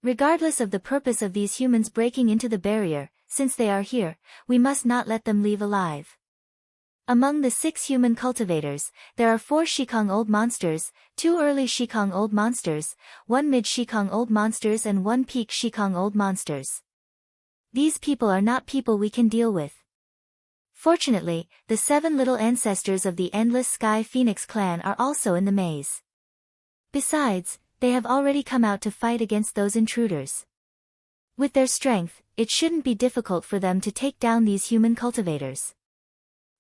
Regardless of the purpose of these humans breaking into the barrier, since they are here, we must not let them leave alive. Among the 6 human cultivators, there are 4 Shikong old monsters, 2 early Shikong old monsters, 1 mid Shikong old monsters and 1 peak Shikong old monsters. These people are not people we can deal with. Fortunately, the 7 little ancestors of the Endless Sky Phoenix clan are also in the maze. Besides, they have already come out to fight against those intruders. With their strength, it shouldn't be difficult for them to take down these human cultivators.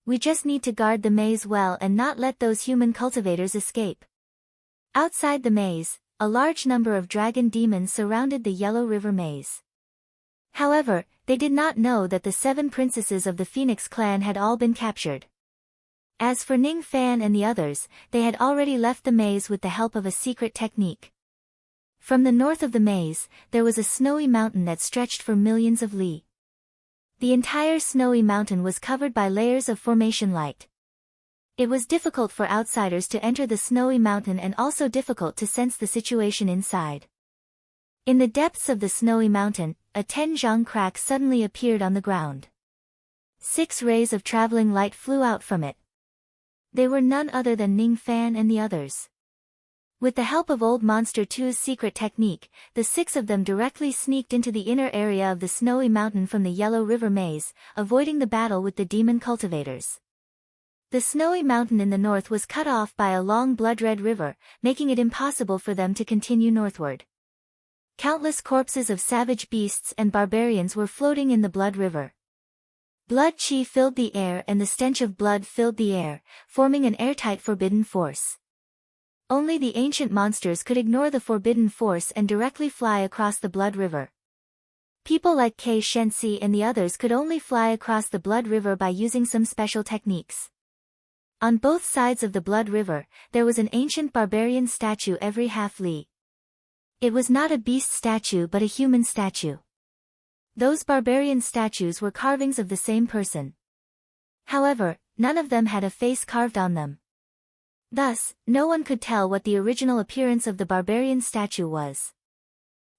We just need to guard the maze well and not let those human cultivators escape. Outside the maze, a large number of dragon demons surrounded the Yellow River Maze. However, they did not know that the 7 princesses of the Phoenix clan had all been captured. As for Ning Fan and the others, they had already left the maze with the help of a secret technique. From the north of the maze, there was a snowy mountain that stretched for millions of li. The entire snowy mountain was covered by layers of formation light. It was difficult for outsiders to enter the snowy mountain and also difficult to sense the situation inside. In the depths of the snowy mountain, a 10-zhang crack suddenly appeared on the ground. 6 rays of traveling light flew out from it. They were none other than Ning Fan and the others. With the help of Old Monster 2's secret technique, the 6 of them directly sneaked into the inner area of the snowy mountain from the Yellow River Maze, avoiding the battle with the demon cultivators. The snowy mountain in the north was cut off by a long blood-red river, making it impossible for them to continue northward. Countless corpses of savage beasts and barbarians were floating in the blood river. Blood qi filled the air and the stench of blood filled the air, forming an airtight forbidden force. Only the ancient monsters could ignore the forbidden force and directly fly across the blood river. People like Kei Shensi and the others could only fly across the blood river by using some special techniques. On both sides of the blood river, there was an ancient barbarian statue every half li. It was not a beast statue but a human statue. Those barbarian statues were carvings of the same person. However, none of them had a face carved on them. Thus, no one could tell what the original appearance of the barbarian statue was.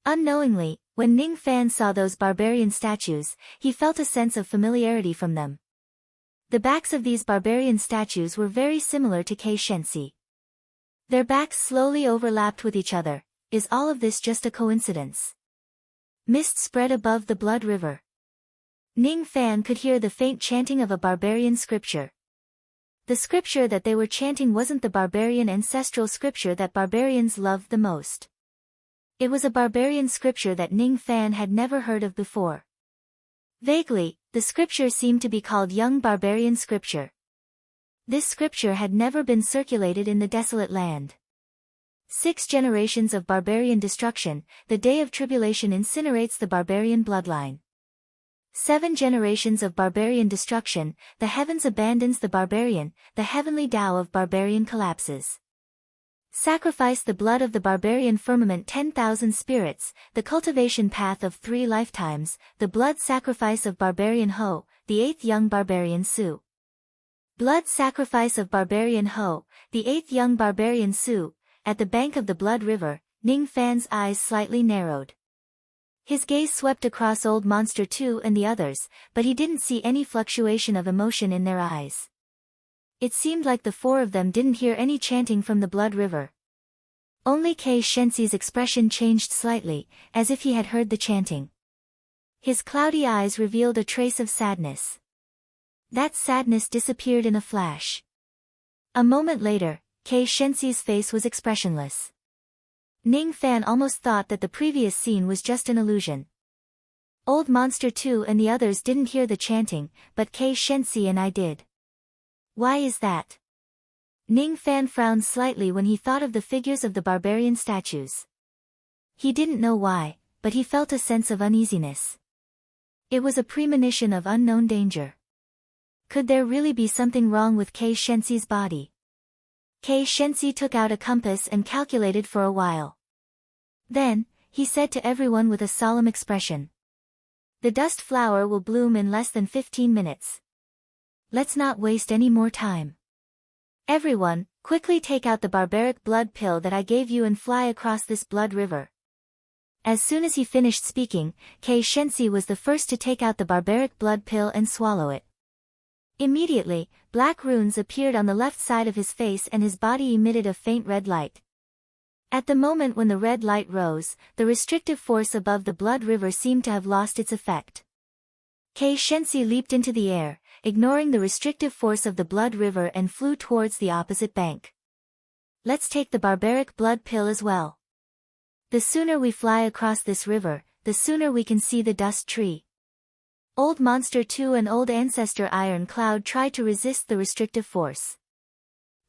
Unknowingly, when Ning Fan saw those barbarian statues, he felt a sense of familiarity from them. The backs of these barbarian statues were very similar to Kei Shensi. Their backs slowly overlapped with each other, is all of this just a coincidence? Mist spread above the blood river. Ning Fan could hear the faint chanting of a barbarian scripture. The scripture that they were chanting wasn't the barbarian ancestral scripture that barbarians loved the most. It was a barbarian scripture that Ning Fan had never heard of before. Vaguely, the scripture seemed to be called Young Barbarian Scripture. This scripture had never been circulated in the desolate land. 6 generations of barbarian destruction, the day of tribulation incinerates the barbarian bloodline. 7 generations of barbarian destruction, the heavens abandons the barbarian, the heavenly Tao of barbarian collapses. Sacrifice the blood of the barbarian firmament 10,000 spirits, the cultivation path of 3 lifetimes, the blood sacrifice of barbarian Ho, the 8th young barbarian Su. Blood sacrifice of barbarian Ho, the 8th young barbarian Su. At the bank of the blood river, Ning Fan's eyes slightly narrowed. His gaze swept across Old Monster 2 and the others, but he didn't see any fluctuation of emotion in their eyes. It seemed like the 4 of them didn't hear any chanting from the blood river. Only Kei Shenxi's expression changed slightly, as if he had heard the chanting. His cloudy eyes revealed a trace of sadness. That sadness disappeared in a flash. A moment later, Kei Shenxi's face was expressionless. Ning Fan almost thought that the previous scene was just an illusion. Old Monster 2 and the others didn't hear the chanting, but Kei Shenxi and I did. Why is that? Ning Fan frowned slightly when he thought of the figures of the barbarian statues. He didn't know why, but he felt a sense of uneasiness. It was a premonition of unknown danger. Could there really be something wrong with Kei Shenxi's body? Kei Shenxi took out a compass and calculated for a while. Then, he said to everyone with a solemn expression. The dust flower will bloom in less than 15 minutes. Let's not waste any more time. Everyone, quickly take out the barbaric blood pill that I gave you and fly across this blood river. As soon as he finished speaking, Kei Shenxi was the first to take out the barbaric blood pill and swallow it. Immediately, black runes appeared on the left side of his face and his body emitted a faint red light. At the moment when the red light rose, the restrictive force above the blood river seemed to have lost its effect. Kei Shenxi leaped into the air, ignoring the restrictive force of the blood river and flew towards the opposite bank. Let's take the barbaric blood pill as well. The sooner we fly across this river, the sooner we can see the dust tree. Old Monster 2 and Old Ancestor Iron Cloud tried to resist the restrictive force.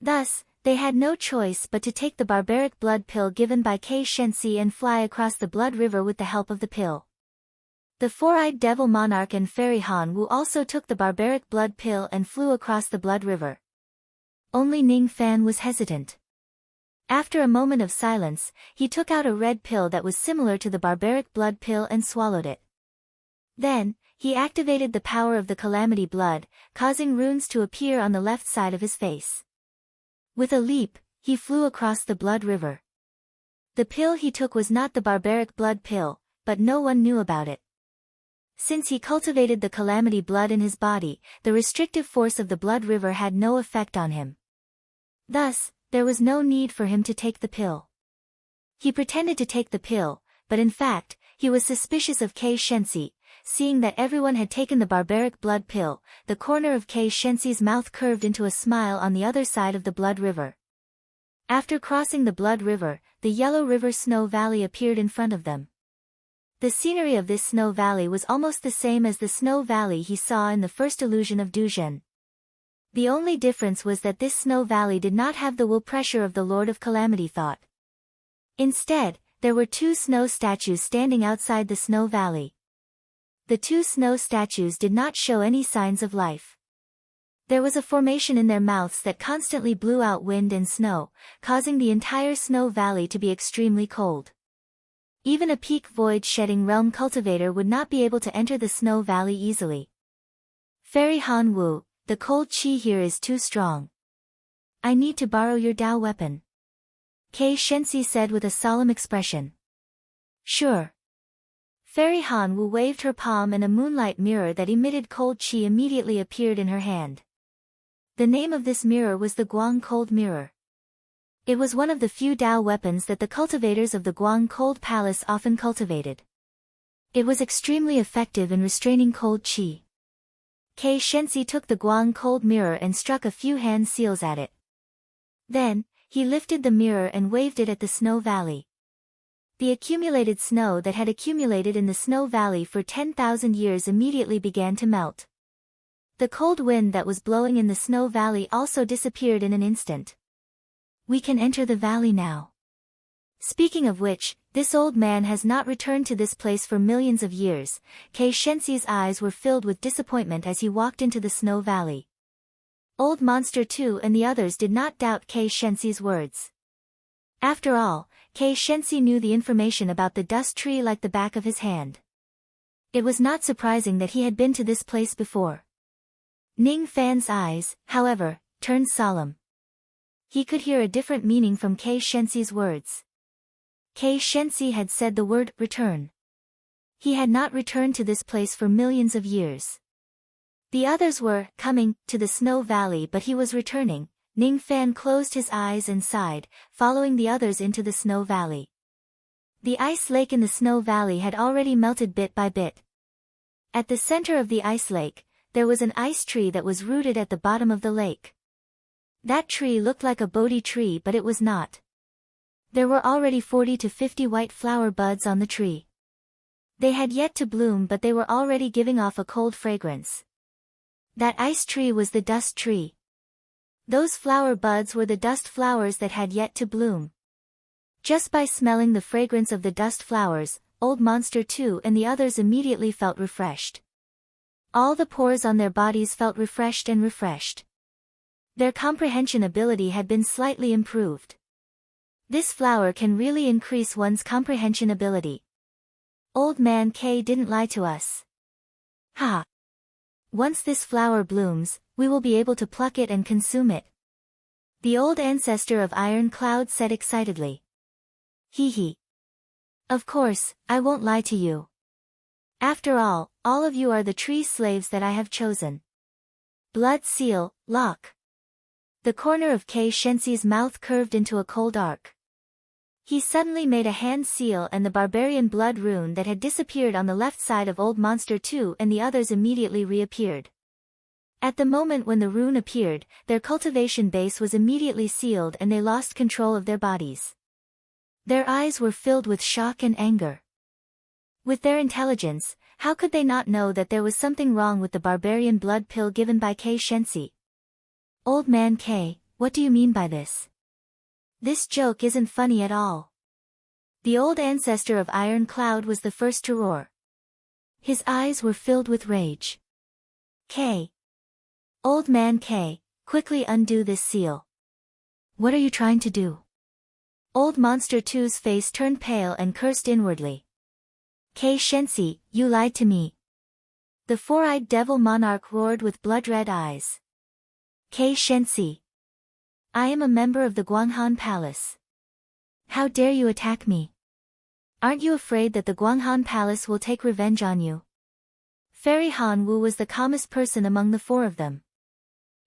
Thus, they had no choice but to take the barbaric blood pill given by Kei Shenxi and fly across the blood river with the help of the pill. The 4-eyed devil monarch and fairy Han Wu also took the barbaric blood pill and flew across the blood river. Only Ning Fan was hesitant. After a moment of silence, he took out a red pill that was similar to the barbaric blood pill and swallowed it. Then, he activated the power of the calamity blood, causing runes to appear on the left side of his face. With a leap, he flew across the blood river. The pill he took was not the barbaric blood pill, but no one knew about it. Since he cultivated the calamity blood in his body, the restrictive force of the blood river had no effect on him. Thus, there was no need for him to take the pill. He pretended to take the pill, but in fact, he was suspicious of Kei Shenxi. Seeing that everyone had taken the barbaric blood pill, the corner of Kei Shenxi's mouth curved into a smile on the other side of the blood river. After crossing the blood river, the Yellow River Snow Valley appeared in front of them. The scenery of this snow valley was almost the same as the snow valley he saw in the first illusion of Duzhen. The only difference was that this snow valley did not have the will pressure of the Lord of Calamity thought. Instead, there were 2 snow statues standing outside the snow valley. The 2 snow statues did not show any signs of life. There was a formation in their mouths that constantly blew out wind and snow, causing the entire snow valley to be extremely cold. Even a peak void-shedding realm cultivator would not be able to enter the snow valley easily. Fairy Han Wu, the cold chi here is too strong. I need to borrow your Dao weapon. Kei Shenxi said with a solemn expression. Sure. Fairy Han Wu waved her palm and a moonlight mirror that emitted cold chi immediately appeared in her hand. The name of this mirror was the Guang Cold Mirror. It was one of the few Dao weapons that the cultivators of the Guang Cold Palace often cultivated. It was extremely effective in restraining cold qi. Kei Shensi took the Guang Cold Mirror and struck a few hand seals at it. Then, he lifted the mirror and waved it at the snow valley. The accumulated snow that had accumulated in the snow valley for 10,000 years immediately began to melt. The cold wind that was blowing in the snow valley also disappeared in an instant. We can enter the valley now. Speaking of which, this old man has not returned to this place for millions of years. Kei Shensi's eyes were filled with disappointment as he walked into the snow valley. Old Monster 2 and the others did not doubt Kei Shensi's words. After all, Kei Shensi knew the information about the dust tree like the back of his hand. It was not surprising that he had been to this place before. Ning Fan's eyes, however, turned solemn. He could hear a different meaning from Kei Shensi's words. Kei Shensi had said the word return. He had not returned to this place for millions of years. The others were coming to the snow valley, but he was returning. Ning Fan closed his eyes and sighed, following the others into the snow valley. The ice lake in the snow valley had already melted bit by bit. At the center of the ice lake, there was an ice tree that was rooted at the bottom of the lake. That tree looked like a Bodhi tree, but it was not. There were already 40 to 50 white flower buds on the tree. They had yet to bloom, but they were already giving off a cold fragrance. That ice tree was the dust tree. Those flower buds were the dust flowers that had yet to bloom. Just by smelling the fragrance of the dust flowers, Old Monster 2 and the others immediately felt refreshed. All the pores on their bodies felt refreshed and refreshed. Their comprehension ability had been slightly improved. This flower can really increase one's comprehension ability. Old Man K didn't lie to us. Ha! Once this flower blooms, we will be able to pluck it and consume it. The old ancestor of Iron Cloud said excitedly. Hee hee. Of course, I won't lie to you. After all of you are the tree slaves that I have chosen. Blood seal, lock. The corner of Kei Shensi's mouth curved into a cold arc. He suddenly made a hand seal, and the barbarian blood rune that had disappeared on the left side of Old Monster 2 and the others immediately reappeared. At the moment when the rune appeared, their cultivation base was immediately sealed and they lost control of their bodies. Their eyes were filled with shock and anger. With their intelligence, how could they not know that there was something wrong with the barbarian blood pill given by Kei Shensi? Old Man K, what do you mean by this? This joke isn't funny at all. The old ancestor of Iron Cloud was the first to roar. His eyes were filled with rage. K. Old Man K, quickly undo this seal. What are you trying to do? Old Monster 2's face turned pale and cursed inwardly. Kei Shensi, you lied to me. The four-eyed devil monarch roared with blood-red eyes. Kei Shensi. I am a member of the Guanghan Palace. How dare you attack me? Aren't you afraid that the Guanghan Palace will take revenge on you? Fairy Han Wu was the calmest person among the four of them.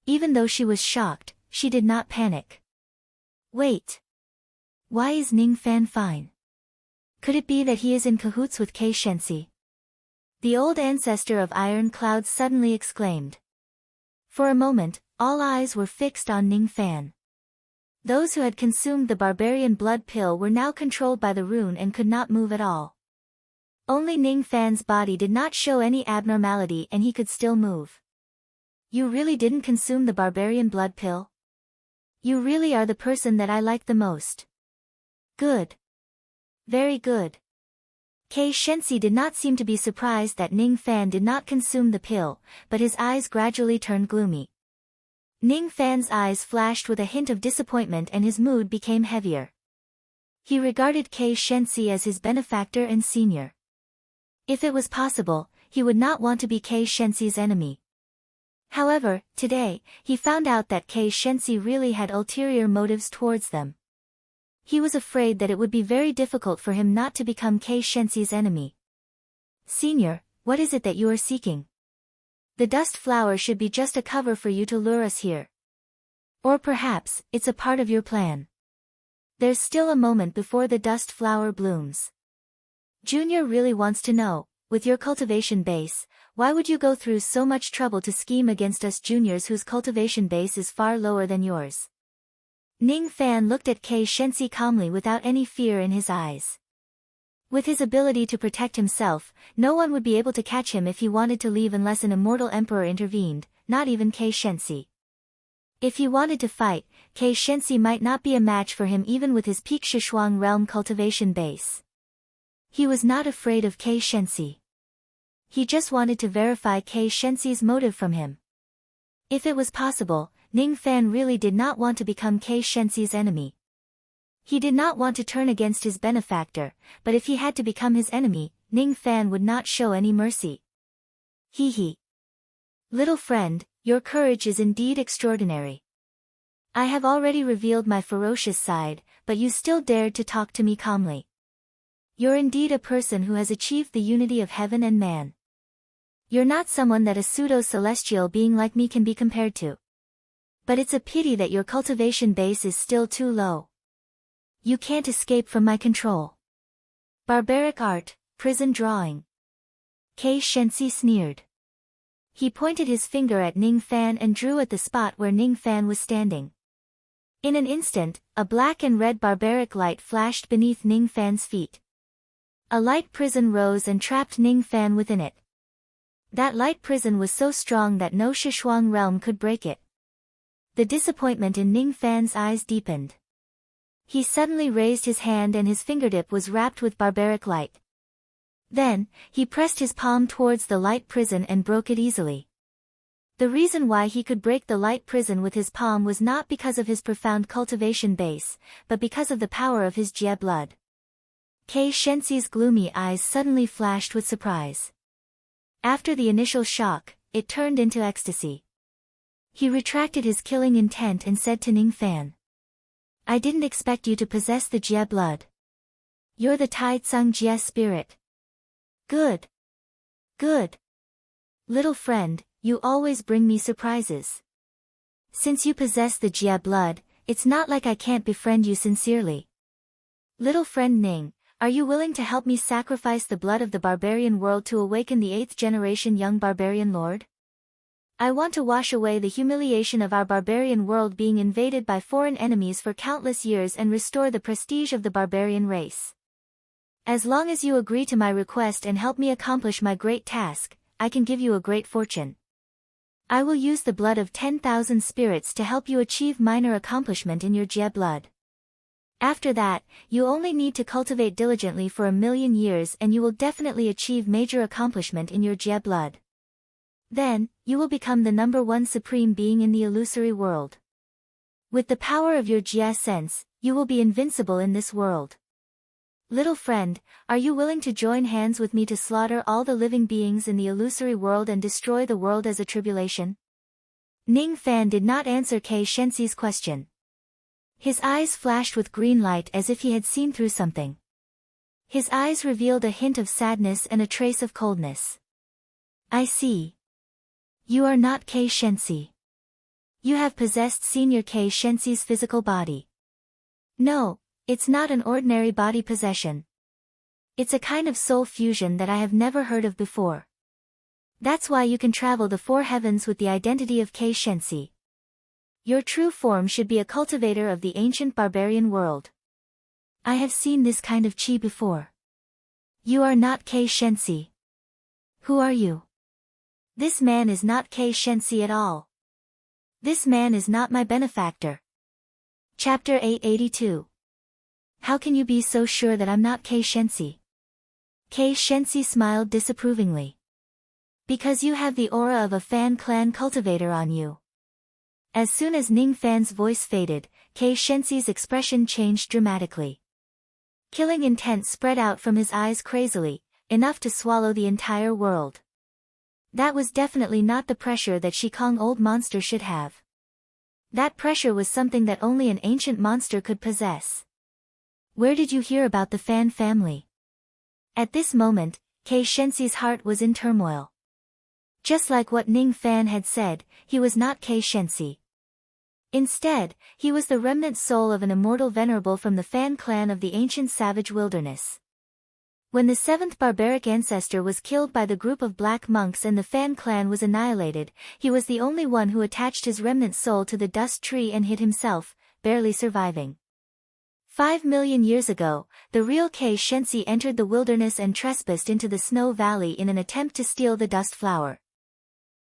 Even though she was shocked, she did not panic. Wait. Why is Ning Fan fine? Could it be that he is in cahoots with Kei Shensi? The old ancestor of Iron Cloud suddenly exclaimed. For a moment, all eyes were fixed on Ning Fan. Those who had consumed the barbarian blood pill were now controlled by the rune and could not move at all. Only Ning Fan's body did not show any abnormality and he could still move. You really didn't consume the barbarian blood pill? You really are the person that I like the most. Good. Very good. Kei Shensi did not seem to be surprised that Ning Fan did not consume the pill, but his eyes gradually turned gloomy. Ning Fan's eyes flashed with a hint of disappointment and his mood became heavier. He regarded Kei Shensi as his benefactor and senior. If it was possible, he would not want to be Kei Shensi's enemy. However, today, he found out that Kei Shensi really had ulterior motives towards them. He was afraid that it would be very difficult for him not to become Kei Shensi's enemy. Senior, what is it that you are seeking? The dust flower should be just a cover for you to lure us here. Or perhaps, it's a part of your plan. There's still a moment before the dust flower blooms. Junior really wants to know, with your cultivation base, why would you go through so much trouble to scheme against us juniors whose cultivation base is far lower than yours? Ning Fan looked at Kei Shensi calmly without any fear in his eyes. With his ability to protect himself, no one would be able to catch him if he wanted to leave unless an immortal emperor intervened, not even Kei Shensi. If he wanted to fight, Kei Shensi might not be a match for him even with his peak Shishuang realm cultivation base. He was not afraid of Kei Shensi. He just wanted to verify Kei Shensi's motive from him. If it was possible, Ning Fan really did not want to become Kei Shensi's enemy. He did not want to turn against his benefactor, but if he had to become his enemy, Ning Fan would not show any mercy. Hee hee. Little friend, your courage is indeed extraordinary. I have already revealed my ferocious side, but you still dared to talk to me calmly. You're indeed a person who has achieved the unity of heaven and man. You're not someone that a pseudo-celestial being like me can be compared to. But it's a pity that your cultivation base is still too low. You can't escape from my control. Barbaric art, prison drawing. Kei Shensi sneered. He pointed his finger at Ning Fan and drew at the spot where Ning Fan was standing. In an instant, a black and red barbaric light flashed beneath Ning Fan's feet. A light prison rose and trapped Ning Fan within it. That light prison was so strong that no Shishuang realm could break it. The disappointment in Ning Fan's eyes deepened. He suddenly raised his hand and his fingertip was wrapped with barbaric light. Then, he pressed his palm towards the light prison and broke it easily. The reason why he could break the light prison with his palm was not because of his profound cultivation base, but because of the power of his Jie blood. Kei Shensi's gloomy eyes suddenly flashed with surprise. After the initial shock, it turned into ecstasy. He retracted his killing intent and said to Ning Fan, I didn't expect you to possess the Jie blood. You're the Tai Tsung Jie spirit. Good. Good. Little friend, you always bring me surprises. Since you possess the Jie blood, it's not like I can't befriend you sincerely. Little friend Ning, are you willing to help me sacrifice the blood of the barbarian world to awaken the 8th generation young barbarian lord? I want to wash away the humiliation of our barbarian world being invaded by foreign enemies for countless years and restore the prestige of the barbarian race. As long as you agree to my request and help me accomplish my great task, I can give you a great fortune. I will use the blood of 10,000 spirits to help you achieve minor accomplishment in your Jie blood. After that, you only need to cultivate diligently for 1,000,000 years and you will definitely achieve major accomplishment in your Jie blood. Then, you will become the #1 supreme being in the illusory world. With the power of your Jie sense, you will be invincible in this world. Little friend, are you willing to join hands with me to slaughter all the living beings in the illusory world and destroy the world as a tribulation? Ning Fan did not answer Kei Shensi's question. His eyes flashed with green light as if he had seen through something. His eyes revealed a hint of sadness and a trace of coldness. I see. You are not Kei Shensi. You have possessed Senior Kei Shensi's physical body. No, it's not an ordinary body possession. It's a kind of soul fusion that I have never heard of before. That's why you can travel the 4 heavens with the identity of Kei Shensi. Your true form should be a cultivator of the ancient barbarian world. I have seen this kind of chi before. You are not Kei Shensi. Who are you? This man is not Kei Shensi at all. This man is not my benefactor. Chapter 882. How can you be so sure that I'm not Kei Shensi? Kei Shensi smiled disapprovingly. Because you have the aura of a Fan clan cultivator on you. As soon as Ning Fan's voice faded, Kei Shensi's expression changed dramatically. Killing intent spread out from his eyes crazily, enough to swallow the entire world. That was definitely not the pressure that Shikong old monster should have. That pressure was something that only an ancient monster could possess. Where did you hear about the Fan family? At this moment, Kei Shensi's heart was in turmoil. Just like what Ning Fan had said, he was not Kei Shensi. Instead, he was the remnant soul of an immortal venerable from the Fan clan of the ancient savage wilderness. When the seventh barbaric ancestor was killed by the group of black monks and the Fan clan was annihilated, he was the only one who attached his remnant soul to the dust tree and hid himself, barely surviving. 5 million years ago, the real Kei Shensi entered the wilderness and trespassed into the Snow Valley in an attempt to steal the dust flower.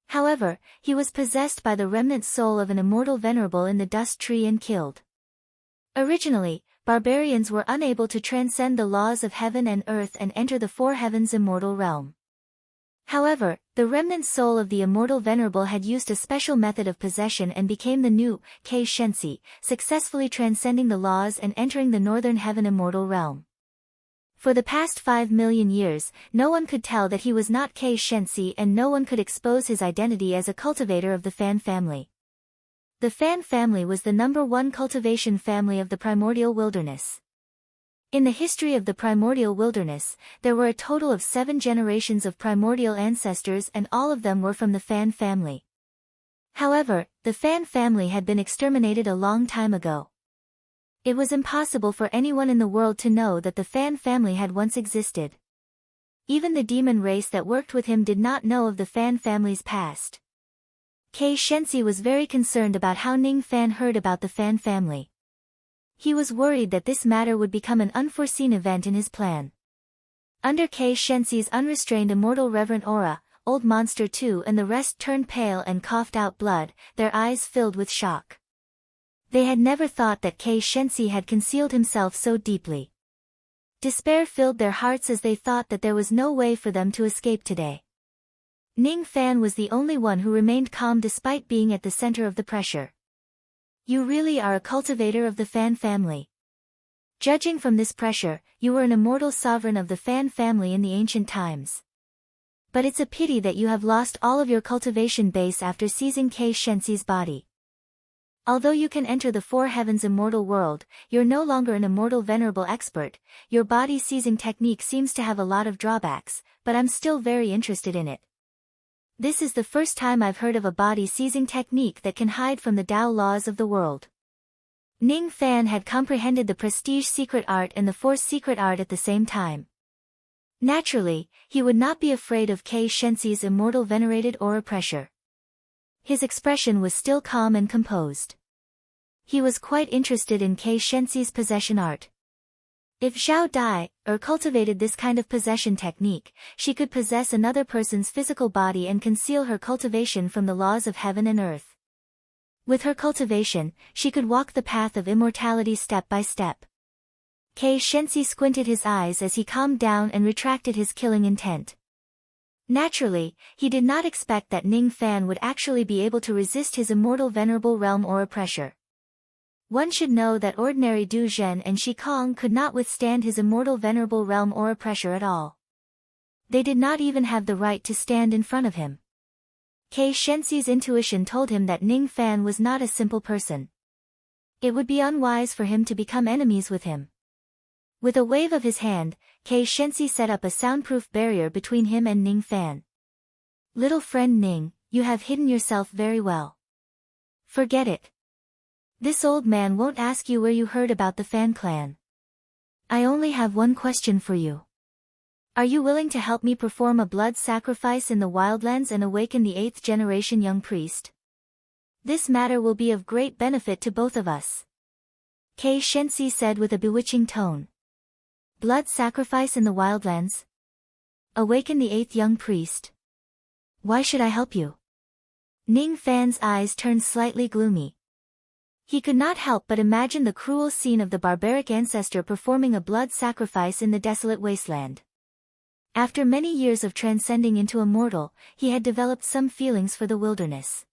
However, he was possessed by the remnant soul of an immortal venerable in the dust tree and killed. Originally, barbarians were unable to transcend the laws of heaven and earth and enter the four heavens' immortal realm. However, the remnant soul of the immortal venerable had used a special method of possession and became the new Kei Shensi, successfully transcending the laws and entering the northern heaven immortal realm. For the past 5 million years, no one could tell that he was not Kei Shensi and no one could expose his identity as a cultivator of the Fan family. The Fan family was the #1 cultivation family of the primordial wilderness. In the history of the primordial wilderness, there were a total of 7 generations of primordial ancestors and all of them were from the Fan family. However, the Fan family had been exterminated a long time ago. It was impossible for anyone in the world to know that the Fan family had once existed. Even the demon race that worked with him did not know of the Fan family's past. Kei Shensi was very concerned about how Ning Fan heard about the Fan family. He was worried that this matter would become an unforeseen event in his plan. Under Kei Shensi's unrestrained immortal reverent aura, Old Monster 2 and the rest turned pale and coughed out blood, their eyes filled with shock. They had never thought that Kei Shensi had concealed himself so deeply. Despair filled their hearts as they thought that there was no way for them to escape today. Ning Fan was the only one who remained calm despite being at the center of the pressure. You really are a cultivator of the Fan family. Judging from this pressure, you were an immortal sovereign of the Fan family in the ancient times. But it's a pity that you have lost all of your cultivation base after seizing Kei Shensi's body. Although you can enter the four heavens immortal world, you're no longer an immortal venerable expert. Your body seizing technique seems to have a lot of drawbacks, but I'm still very interested in it. This is the first time I've heard of a body seizing technique that can hide from the Tao laws of the world. Ning Fan had comprehended the prestige secret art and the force secret art at the same time. Naturally, he would not be afraid of Kei Shensi's immortal venerated aura pressure. His expression was still calm and composed. He was quite interested in Kei Shensi's possession art. If Zhao Dai, cultivated this kind of possession technique, she could possess another person's physical body and conceal her cultivation from the laws of heaven and earth. With her cultivation, she could walk the path of immortality step by step. Kei Shensi squinted his eyes as he calmed down and retracted his killing intent. Naturally, he did not expect that Ning Fan would actually be able to resist his immortal venerable realm aura pressure. One should know that ordinary Du Zhen and Shi Kong could not withstand his immortal venerable realm aura pressure at all. They did not even have the right to stand in front of him. Kei Shensi's intuition told him that Ning Fan was not a simple person. It would be unwise for him to become enemies with him. With a wave of his hand, Kei Shensi set up a soundproof barrier between him and Ning Fan. Little friend Ning, you have hidden yourself very well. Forget it. This old man won't ask you where you heard about the Fan clan. I only have one question for you. Are you willing to help me perform a blood sacrifice in the wildlands and awaken the 8th generation young priest? This matter will be of great benefit to both of us. Kei Shensi said with a bewitching tone. Blood sacrifice in the wildlands? Awaken the 8th young priest? Why should I help you? Ning Fan's eyes turned slightly gloomy. He could not help but imagine the cruel scene of the barbaric ancestor performing a blood sacrifice in the desolate wasteland. After many years of transcending into immortal, he had developed some feelings for the wilderness.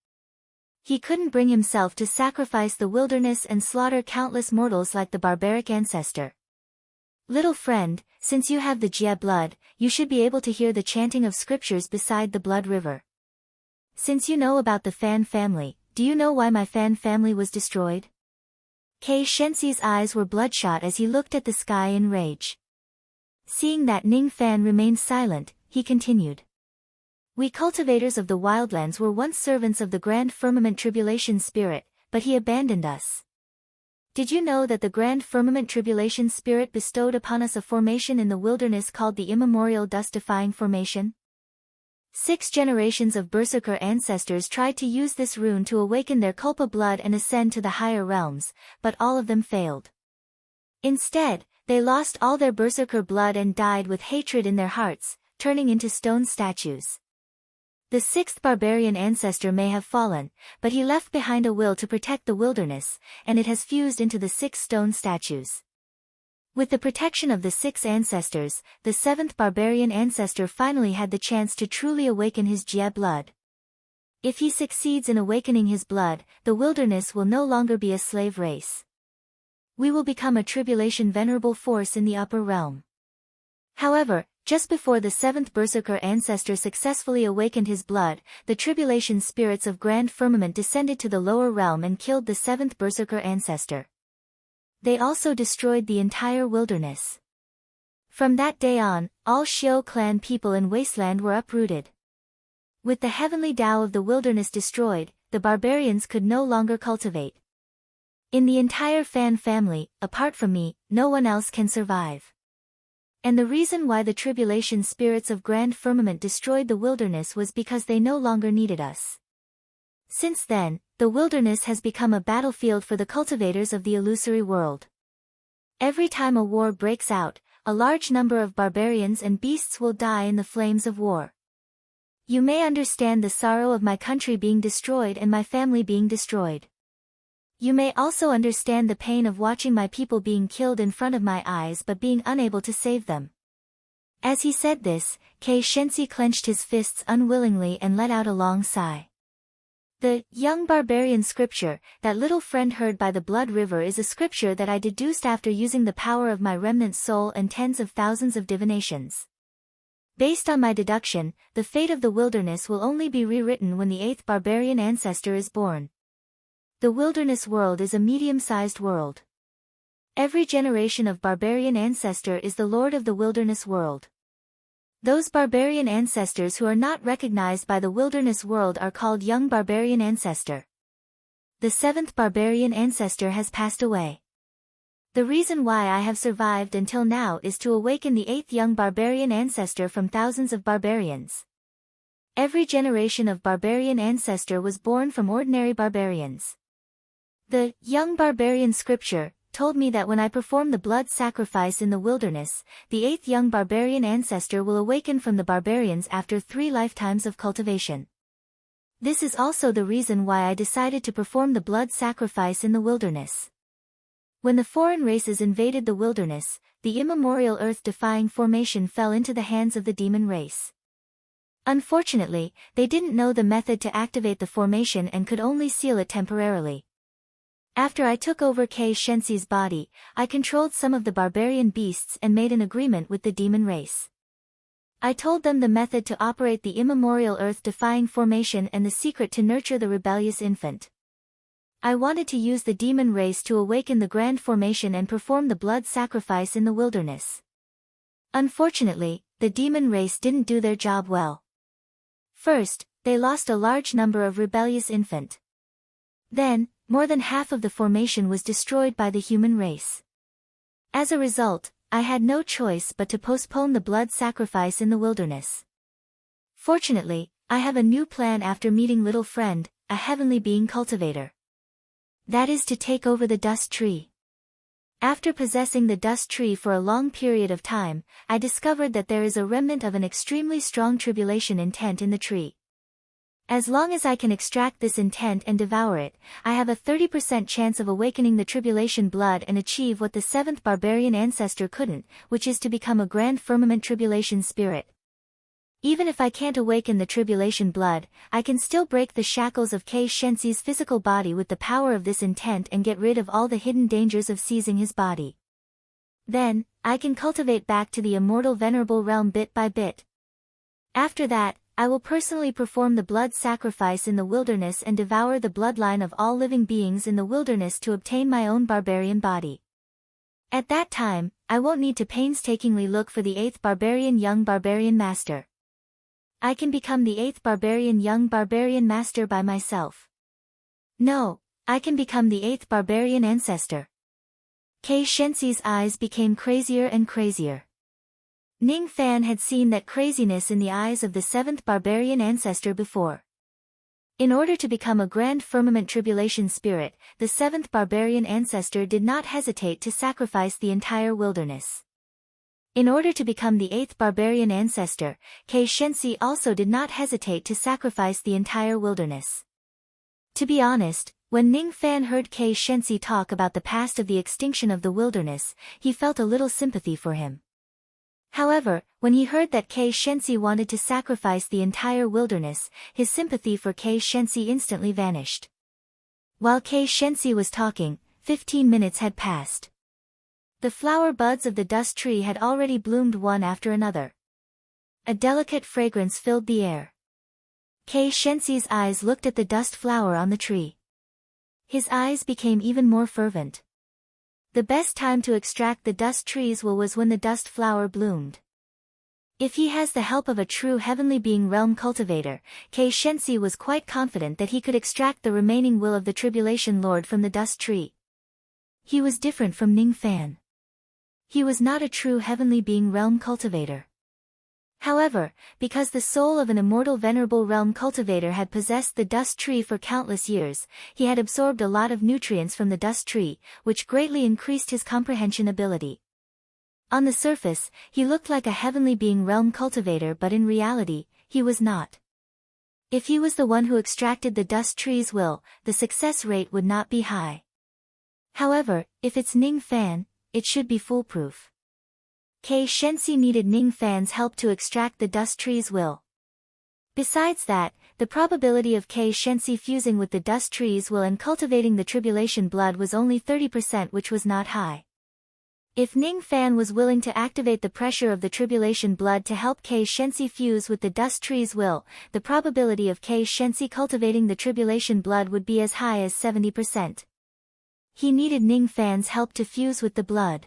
He couldn't bring himself to sacrifice the wilderness and slaughter countless mortals like the barbaric ancestor. Little friend, since you have the Jie blood, you should be able to hear the chanting of scriptures beside the blood river. Since you know about the Fan family, do you know why my Fan family was destroyed? Kei Shensi's eyes were bloodshot as he looked at the sky in rage. Seeing that Ning Fan remained silent, he continued. We cultivators of the wildlands were once servants of the grand firmament tribulation spirit, but he abandoned us. Did you know that the Grand Firmament Tribulation Spirit bestowed upon us a formation in the wilderness called the immemorial dust-defying formation? 6 generations of Berserker ancestors tried to use this rune to awaken their Culpa blood and ascend to the higher realms, but all of them failed. Instead, they lost all their Berserker blood and died with hatred in their hearts, turning into stone statues. The 6th barbarian ancestor may have fallen, but he left behind a will to protect the wilderness, and it has fused into the 6 stone statues. With the protection of the 6 ancestors, the 7th barbarian ancestor finally had the chance to truly awaken his Jia blood. If he succeeds in awakening his blood, the wilderness will no longer be a slave race. We will become a tribulation venerable force in the upper realm. However, just before the 7th Berserker ancestor successfully awakened his blood, the tribulation spirits of Grand Firmament descended to the lower realm and killed the 7th Berserker ancestor. They also destroyed the entire wilderness. From that day on, all Xiao clan people in Wasteland were uprooted. With the heavenly Tao of the wilderness destroyed, the barbarians could no longer cultivate. In the entire Fan family, apart from me, no one else can survive. And the reason why the tribulation spirits of Grand Firmament destroyed the wilderness was because they no longer needed us. Since then, the wilderness has become a battlefield for the cultivators of the illusory world. Every time a war breaks out, a large number of barbarians and beasts will die in the flames of war. You may understand the sorrow of my country being destroyed and my family being destroyed. You may also understand the pain of watching my people being killed in front of my eyes but being unable to save them. As he said this, Kei Shensi clenched his fists unwillingly and let out a long sigh. The young barbarian scripture, that little friend heard by the blood river, is a scripture that I deduced after using the power of my remnant soul and tens of thousands of divinations. Based on my deduction, the fate of the wilderness will only be rewritten when the 8th barbarian ancestor is born. The wilderness world is a medium-sized world. Every generation of barbarian ancestor is the lord of the wilderness world. Those barbarian ancestors who are not recognized by the wilderness world are called young barbarian ancestor. The 7th barbarian ancestor has passed away. The reason why I have survived until now is to awaken the 8th young barbarian ancestor from thousands of barbarians. Every generation of barbarian ancestor was born from ordinary barbarians. The young barbarian scripture told me that when I perform the blood sacrifice in the wilderness, the 8th young barbarian ancestor will awaken from the barbarians after 3 lifetimes of cultivation. This is also the reason why I decided to perform the blood sacrifice in the wilderness. When the foreign races invaded the wilderness, the immemorial earth-defying formation fell into the hands of the demon race. Unfortunately, they didn't know the method to activate the formation and could only seal it temporarily. After I took over Kei Shensi's body, I controlled some of the barbarian beasts and made an agreement with the demon race. I told them the method to operate the immemorial earth-defying formation and the secret to nurture the rebellious infant. I wanted to use the demon race to awaken the grand formation and perform the blood sacrifice in the wilderness. Unfortunately, the demon race didn't do their job well. First, they lost a large number of rebellious infant. Then, more than half of the formation was destroyed by the human race. As a result, I had no choice but to postpone the blood sacrifice in the wilderness. Fortunately, I have a new plan after meeting Little Friend, a heavenly being cultivator. That is to take over the dust tree. After possessing the dust tree for a long period of time, I discovered that there is a remnant of an extremely strong tribulation intent in the tree. As long as I can extract this intent and devour it, I have a 30% chance of awakening the tribulation blood and achieve what the 7th barbarian ancestor couldn't, which is to become a grand firmament tribulation spirit. Even if I can't awaken the tribulation blood, I can still break the shackles of Kei Shensi's physical body with the power of this intent and get rid of all the hidden dangers of seizing his body. Then, I can cultivate back to the immortal venerable realm bit by bit. After that, I will personally perform the blood sacrifice in the wilderness and devour the bloodline of all living beings in the wilderness to obtain my own barbarian body. At that time, I won't need to painstakingly look for the 8th barbarian young barbarian master. I can become the 8th barbarian young barbarian master by myself. No, I can become the 8th barbarian ancestor. Kei Shenxi's eyes became crazier and crazier. Ning Fan had seen that craziness in the eyes of the 7th barbarian ancestor before. In order to become a grand firmament tribulation spirit, the 7th barbarian ancestor did not hesitate to sacrifice the entire wilderness. In order to become the 8th barbarian ancestor, Kei Shenxi also did not hesitate to sacrifice the entire wilderness. To be honest, when Ning Fan heard Kei Shenxi talk about the past of the extinction of the wilderness, he felt a little sympathy for him. However, when he heard that Kei Shenxi wanted to sacrifice the entire wilderness, his sympathy for Kei Shenxi instantly vanished. While Kei Shenxi was talking, 15 minutes had passed. The flower buds of the dust tree had already bloomed one after another. A delicate fragrance filled the air. Kei Shenxi's eyes looked at the dust flower on the tree. His eyes became even more fervent. The best time to extract the dust tree's will was when the dust flower bloomed. If he has the help of a true heavenly being realm cultivator, Kei Shenxi was quite confident that he could extract the remaining will of the Tribulation Lord from the dust tree. He was different from Ning Fan. He was not a true heavenly being realm cultivator. However, because the soul of an immortal venerable realm cultivator had possessed the dust tree for countless years, he had absorbed a lot of nutrients from the dust tree, which greatly increased his comprehension ability. On the surface, he looked like a heavenly being realm cultivator, but in reality, he was not. If he was the one who extracted the dust tree's will, the success rate would not be high. However, if it's Ning Fan, it should be foolproof. Kei Shenxi needed Ning Fan's help to extract the dust tree's will. Besides that, the probability of Kei Shenxi fusing with the dust tree's will and cultivating the tribulation blood was only 30%, which was not high. If Ning Fan was willing to activate the pressure of the tribulation blood to help Kei Shenxi fuse with the dust tree's will, the probability of Kei Shenxi cultivating the tribulation blood would be as high as 70%. He needed Ning Fan's help to fuse with the blood.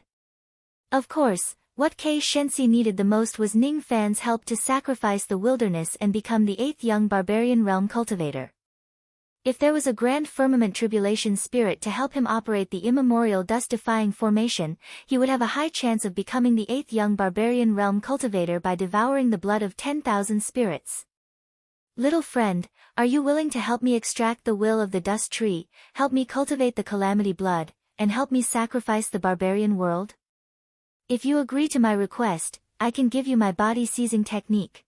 Of course, what Kei Shenxi needed the most was Ning Fan's help to sacrifice the wilderness and become the 8th young barbarian realm cultivator. If there was a grand firmament tribulation spirit to help him operate the immemorial dust-defying formation, he would have a high chance of becoming the 8th young barbarian realm cultivator by devouring the blood of 10,000 spirits. Little friend, are you willing to help me extract the will of the dust tree, help me cultivate the calamity blood, and help me sacrifice the barbarian world? If you agree to my request, I can give you my body seizing technique.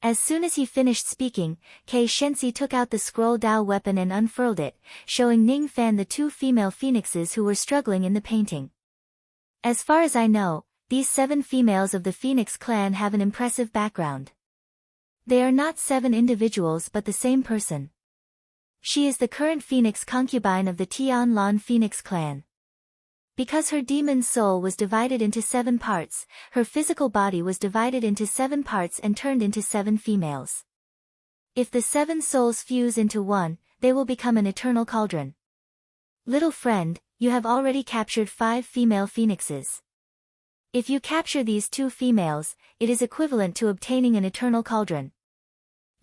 As soon as he finished speaking, Kei Shenxi took out the scroll Dao weapon and unfurled it, showing Ning Fan the 2 female phoenixes who were struggling in the painting. As far as I know, these 7 females of the Phoenix clan have an impressive background. They are not 7 individuals but the same person. She is the current Phoenix concubine of the Tian Lan Phoenix clan. Because her demon soul was divided into 7 parts, her physical body was divided into 7 parts and turned into 7 females. If the 7 souls fuse into one, they will become an eternal cauldron. Little friend, you have already captured 5 female phoenixes. If you capture these 2 females, it is equivalent to obtaining an eternal cauldron.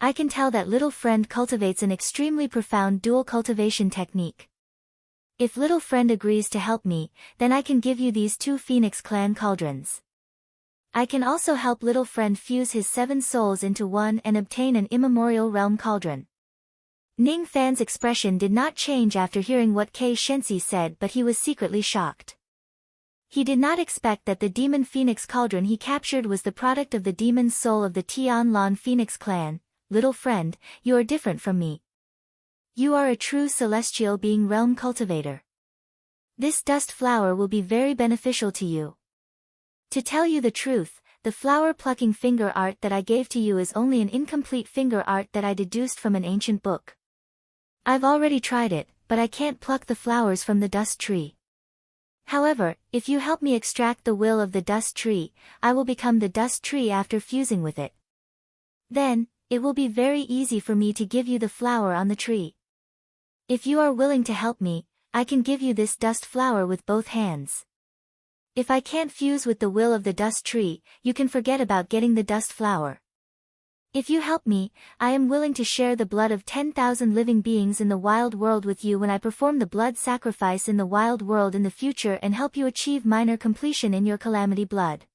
I can tell that little friend cultivates an extremely profound dual cultivation technique. If little friend agrees to help me, then I can give you these 2 Phoenix clan cauldrons. I can also help little friend fuse his 7 souls into one and obtain an immemorial realm cauldron. Ning Fan's expression did not change after hearing what Kei Shenxi said, but he was secretly shocked. He did not expect that the demon Phoenix cauldron he captured was the product of the demon soul of the Tian Lan Phoenix clan. Little friend, you are different from me. You are a true celestial being realm cultivator. This dust flower will be very beneficial to you. To tell you the truth, the flower plucking finger art that I gave to you is only an incomplete finger art that I deduced from an ancient book. I've already tried it, but I can't pluck the flowers from the dust tree. However, if you help me extract the will of the dust tree, I will become the dust tree after fusing with it. Then, it will be very easy for me to give you the flower on the tree. If you are willing to help me, I can give you this dust flower with both hands. If I can't fuse with the will of the dust tree, you can forget about getting the dust flower. If you help me, I am willing to share the blood of 10,000 living beings in the wild world with you when I perform the blood sacrifice in the wild world in the future and help you achieve minor completion in your calamity blood.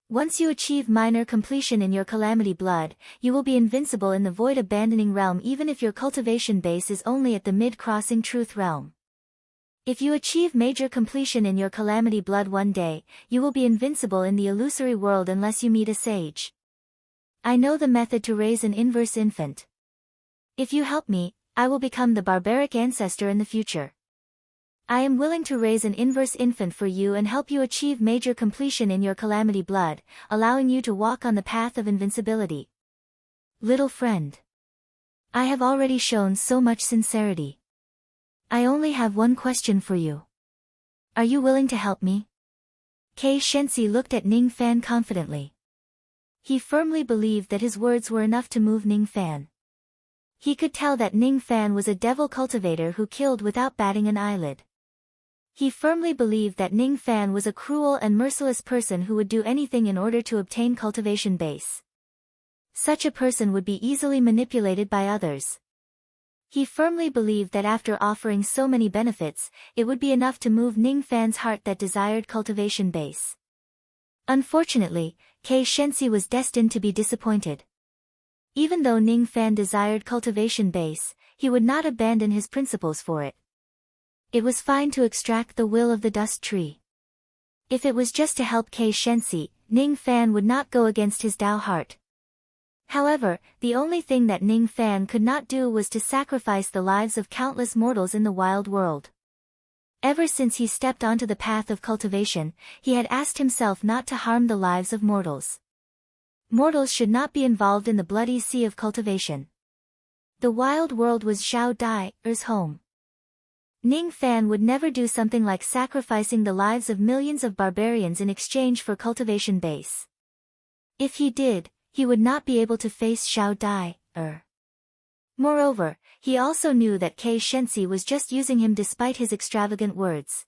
Once you achieve minor completion in your calamity blood, you will be invincible in the void abandoning realm even if your cultivation base is only at the mid-crossing truth realm. If you achieve major completion in your calamity blood one day, you will be invincible in the illusory world unless you meet a sage. I know the method to raise an inverse infant. If you help me, I will become the barbaric ancestor in the future. I am willing to raise an inverse infant for you and help you achieve major completion in your calamity blood, allowing you to walk on the path of invincibility. Little friend. I have already shown so much sincerity. I only have one question for you. Are you willing to help me? Kei Shensi looked at Ning Fan confidently. He firmly believed that his words were enough to move Ning Fan. He could tell that Ning Fan was a devil cultivator who killed without batting an eyelid. He firmly believed that Ning Fan was a cruel and merciless person who would do anything in order to obtain cultivation base. Such a person would be easily manipulated by others. He firmly believed that after offering so many benefits, it would be enough to move Ning Fan's heart that desired cultivation base. Unfortunately, Kei Shensi was destined to be disappointed. Even though Ning Fan desired cultivation base, he would not abandon his principles for it. It was fine to extract the will of the dust tree. If it was just to help Kei Shensi, Ning Fan would not go against his Tao heart. However, the only thing that Ning Fan could not do was to sacrifice the lives of countless mortals in the wild world. Ever since he stepped onto the path of cultivation, he had asked himself not to harm the lives of mortals. Mortals should not be involved in the bloody sea of cultivation. The wild world was Zhao Dai's home. Ning Fan would never do something like sacrificing the lives of millions of barbarians in exchange for cultivation base. If he did, he would not be able to face Zhao Dai. Moreover, he also knew that Kei Shensi was just using him despite his extravagant words.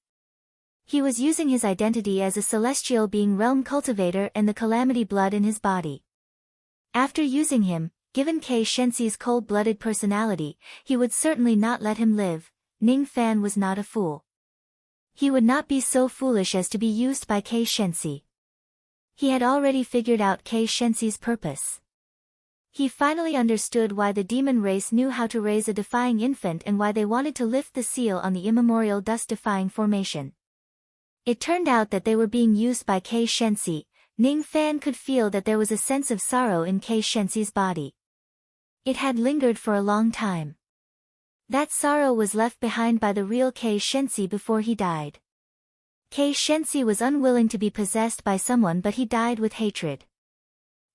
He was using his identity as a celestial being realm cultivator and the calamity blood in his body. After using him, given Kei Shensi's cold-blooded personality, he would certainly not let him live. Ning Fan was not a fool. He would not be so foolish as to be used by Kei Shensi. He had already figured out Kei Shensi's purpose. He finally understood why the demon race knew how to raise a defying infant and why they wanted to lift the seal on the immemorial dust-defying formation. It turned out that they were being used by Kei Shensi. Ning Fan could feel that there was a sense of sorrow in Kei Shensi's body. It had lingered for a long time. That sorrow was left behind by the real Kei Shensi before he died. Kei Shensi was unwilling to be possessed by someone, but he died with hatred.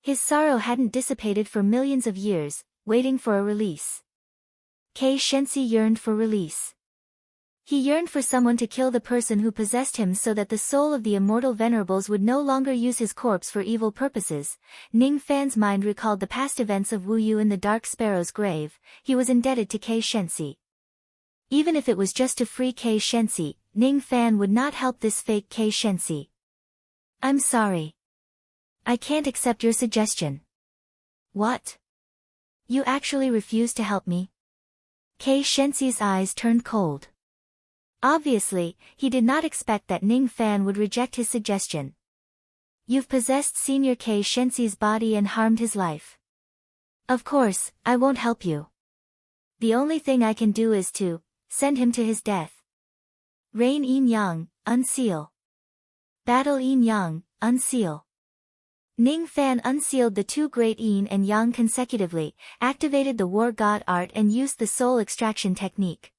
His sorrow hadn't dissipated for millions of years, waiting for a release. Kei Shensi yearned for release. He yearned for someone to kill the person who possessed him so that the soul of the immortal venerables would no longer use his corpse for evil purposes. Ning Fan's mind recalled the past events of Wu Yu in the Dark Sparrow's grave. He was indebted to Kei Shensi. Even if it was just to free Kei Shensi, Ning Fan would not help this fake Kei Shensi. I'm sorry. I can't accept your suggestion. What? You actually refuse to help me? Kei Shensi's eyes turned cold. Obviously, he did not expect that Ning Fan would reject his suggestion. You've possessed Senior Kei Shensi's body and harmed his life. Of course, I won't help you. The only thing I can do is to send him to his death. Rain Yin Yang, unseal. Battle Yin Yang, unseal. Ning Fan unsealed the two great Yin and Yang consecutively, activated the war god art and used the soul extraction technique.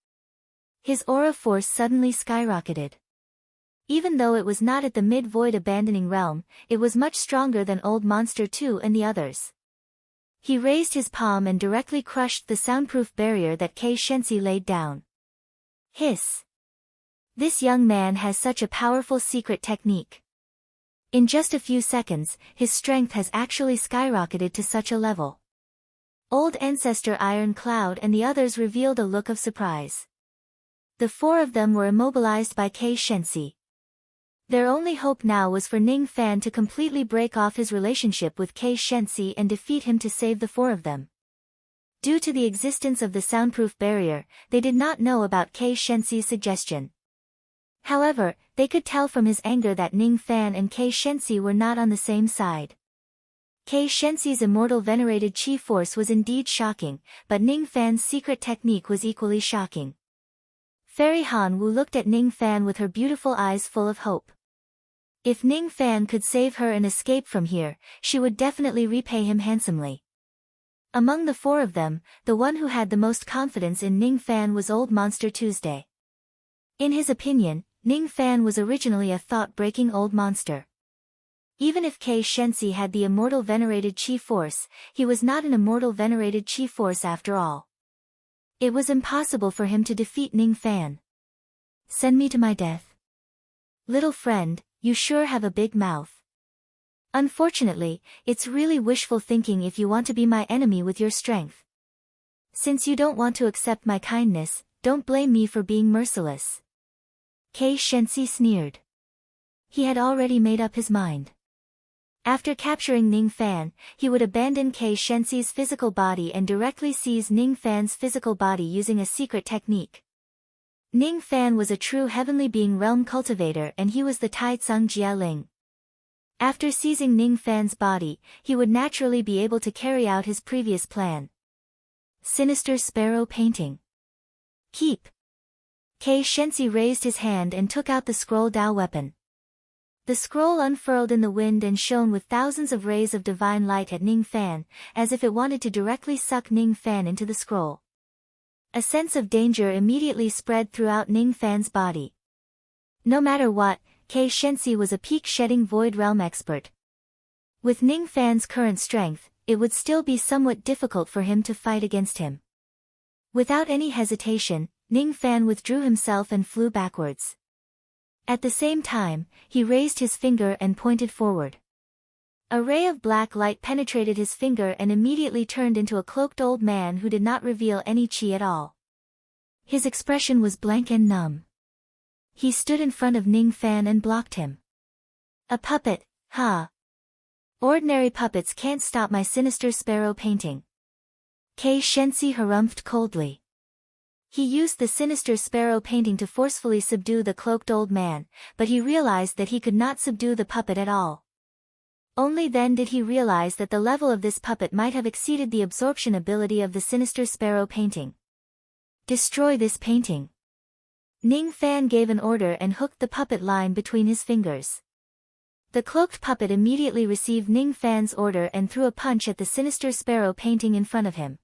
His aura force suddenly skyrocketed. Even though it was not at the mid-void abandoning realm, it was much stronger than Old Monster 2 and the others. He raised his palm and directly crushed the soundproof barrier that Kei Shensi laid down. Hiss. This young man has such a powerful secret technique. In just a few seconds, his strength has actually skyrocketed to such a level. Old Ancestor Iron Cloud and the others revealed a look of surprise. The four of them were immobilized by Kei Shensi. Their only hope now was for Ning Fan to completely break off his relationship with Kei Shensi and defeat him to save the four of them. Due to the existence of the soundproof barrier, they did not know about Kei Shensi's suggestion. However, they could tell from his anger that Ning Fan and Kei Shensi were not on the same side. Kei Shensi's immortal venerated chi force was indeed shocking, but Ning Fan's secret technique was equally shocking. Fairy Han Wu looked at Ning Fan with her beautiful eyes full of hope. If Ning Fan could save her and escape from here, she would definitely repay him handsomely. Among the four of them, the one who had the most confidence in Ning Fan was Old Monster Tuesday. In his opinion, Ning Fan was originally a thought-breaking old monster. Even if Kei Shensi had the immortal venerated chi force, he was not an immortal venerated chi force after all. It was impossible for him to defeat Ning Fan. Send me to my death. Little friend, you sure have a big mouth. Unfortunately, it's really wishful thinking if you want to be my enemy with your strength. Since you don't want to accept my kindness, don't blame me for being merciless. Kei Shensi sneered. He had already made up his mind. After capturing Ning Fan, he would abandon Kei Shensi's physical body and directly seize Ning Fan's physical body using a secret technique. Ning Fan was a true heavenly being realm cultivator and he was the Tai Tsung Jialing. After seizing Ning Fan's body, he would naturally be able to carry out his previous plan. Sinister Sparrow Painting. Keep. Kei Shensi raised his hand and took out the scroll Dao weapon. The scroll unfurled in the wind and shone with thousands of rays of divine light at Ning Fan, as if it wanted to directly suck Ning Fan into the scroll. A sense of danger immediately spread throughout Ning Fan's body. No matter what, Kei Shensi was a peak-shedding void realm expert. With Ning Fan's current strength, it would still be somewhat difficult for him to fight against him. Without any hesitation, Ning Fan withdrew himself and flew backwards. At the same time, he raised his finger and pointed forward. A ray of black light penetrated his finger and immediately turned into a cloaked old man who did not reveal any chi at all. His expression was blank and numb. He stood in front of Ning Fan and blocked him. A puppet, huh? Ordinary puppets can't stop my sinister sparrow painting. Kei Shensi harumphed coldly. He used the sinister sparrow painting to forcefully subdue the cloaked old man, but he realized that he could not subdue the puppet at all. Only then did he realize that the level of this puppet might have exceeded the absorption ability of the sinister sparrow painting. Destroy this painting. Ning Fan gave an order and hooked the puppet line between his fingers. The cloaked puppet immediately received Ning Fan's order and threw a punch at the sinister sparrow painting in front of him.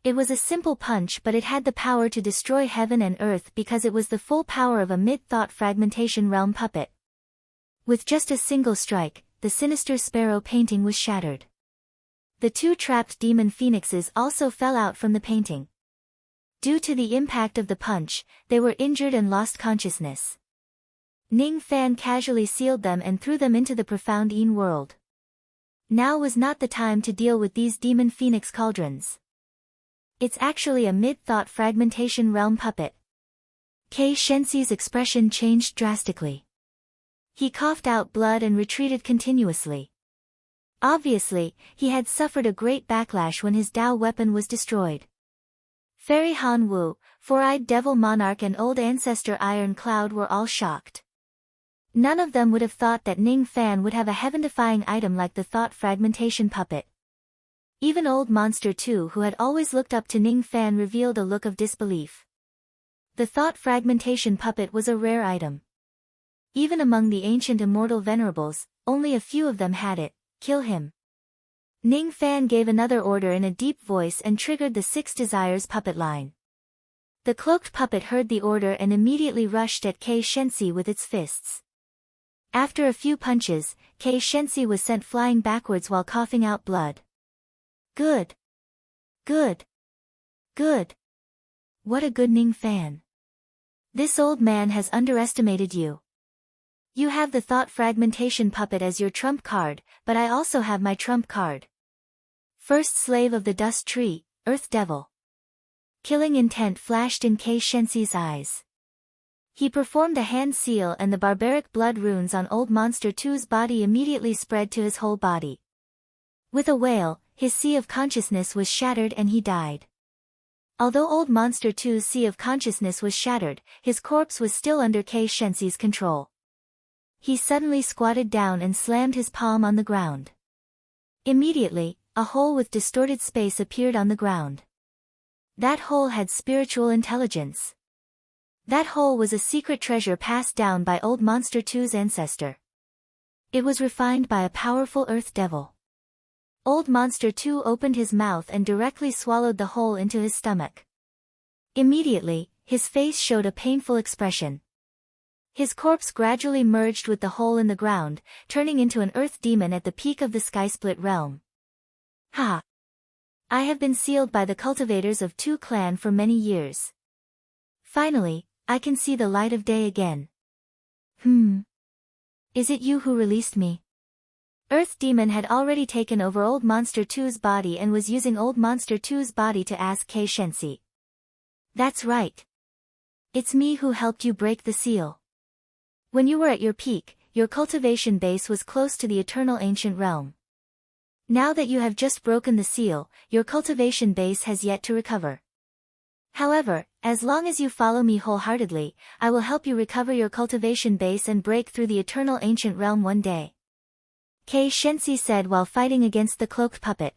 It was a simple punch, but it had the power to destroy heaven and earth because it was the full power of a mid-thought fragmentation realm puppet. With just a single strike, the sinister sparrow painting was shattered. The two trapped demon phoenixes also fell out from the painting. Due to the impact of the punch, they were injured and lost consciousness. Ning Fan casually sealed them and threw them into the profound Yin world. Now was not the time to deal with these demon phoenix cauldrons. It's actually a mid-thought fragmentation realm puppet. Kei Shensi's expression changed drastically. He coughed out blood and retreated continuously. Obviously, he had suffered a great backlash when his Dao weapon was destroyed. Fairy Han Wu, Four-Eyed Devil Monarch and Old Ancestor Iron Cloud were all shocked. None of them would have thought that Ning Fan would have a heaven-defying item like the thought fragmentation puppet. Even Old Monster 2, who had always looked up to Ning Fan, revealed a look of disbelief. The thought fragmentation puppet was a rare item. Even among the ancient immortal venerables, only a few of them had it. Kill him. Ning Fan gave another order in a deep voice and triggered the 6 Desires puppet line. The cloaked puppet heard the order and immediately rushed at Kei Shensi with its fists. After a few punches, Kei Shensi was sent flying backwards while coughing out blood. Good. Good. Good. What a good Ning Fan. This old man has underestimated you. You have the thought fragmentation puppet as your trump card, but I also have my trump card. First slave of the dust tree, Earth Devil. Killing intent flashed in Kei Shensi's eyes. He performed a hand seal and the barbaric blood runes on Old Monster 2's body immediately spread to his whole body. With a wail, his sea of consciousness was shattered and he died. Although Old Monster 2's sea of consciousness was shattered, his corpse was still under Kei Shensi's control. He suddenly squatted down and slammed his palm on the ground. Immediately, a hole with distorted space appeared on the ground. That hole had spiritual intelligence. That hole was a secret treasure passed down by Old Monster 2's ancestor. It was refined by a powerful earth devil. Old Monster 2 opened his mouth and directly swallowed the hole into his stomach. Immediately, his face showed a painful expression. His corpse gradually merged with the hole in the ground, turning into an earth demon at the peak of the Skysplit realm. Ha! I have been sealed by the cultivators of 2 clan for many years. Finally, I can see the light of day again. Is it you who released me? Earth Demon had already taken over Old Monster 2's body and was using Old Monster 2's body to ask Kei Shensi. That's right. It's me who helped you break the seal. When you were at your peak, your cultivation base was close to the eternal ancient realm. Now that you have just broken the seal, your cultivation base has yet to recover. However, as long as you follow me wholeheartedly, I will help you recover your cultivation base and break through the eternal ancient realm one day. Kei Shensi said while fighting against the cloaked puppet.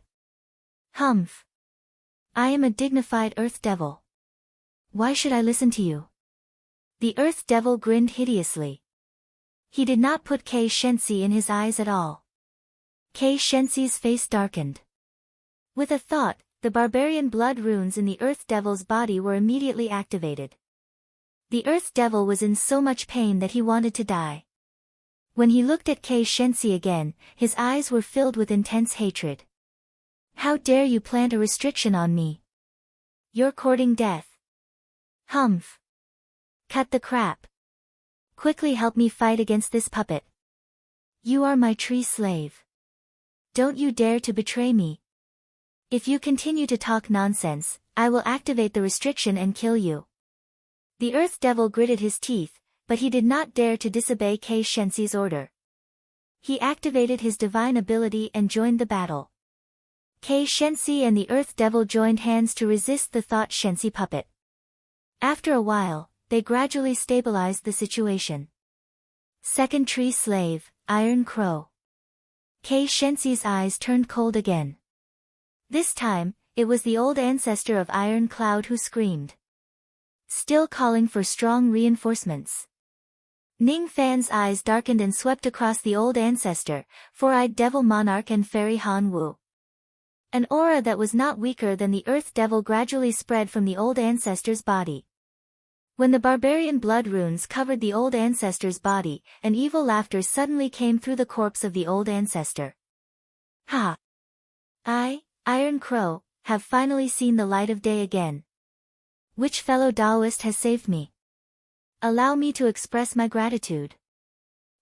Humph. I am a dignified earth devil. Why should I listen to you? The earth devil grinned hideously. He did not put Kei Shensi in his eyes at all. Kei Shensi's face darkened. With a thought, the barbarian blood runes in the earth devil's body were immediately activated. The earth devil was in so much pain that he wanted to die. When he looked at Kei Shensi again, his eyes were filled with intense hatred. How dare you plant a restriction on me? You're courting death. Humph. Cut the crap. Quickly help me fight against this puppet. You are my tree slave. Don't you dare to betray me. If you continue to talk nonsense, I will activate the restriction and kill you. The earth devil gritted his teeth, but he did not dare to disobey Kei Shensi's order. He activated his divine ability and joined the battle. Kei Shensi and the earth devil joined hands to resist the thought Shensi puppet. After a while, they gradually stabilized the situation. Second tree slave, Iron Crow. Kei Shensi's eyes turned cold again. This time, it was the old ancestor of Iron Cloud who screamed. Still calling for strong reinforcements. Ning Fan's eyes darkened and swept across the old ancestor, four-eyed devil monarch and fairy Han Wu. An aura that was not weaker than the earth devil gradually spread from the old ancestor's body. When the barbarian blood runes covered the old ancestor's body, an evil laughter suddenly came through the corpse of the old ancestor. Ha! I, Iron Crow, have finally seen the light of day again. Which fellow Taoist has saved me? Allow me to express my gratitude.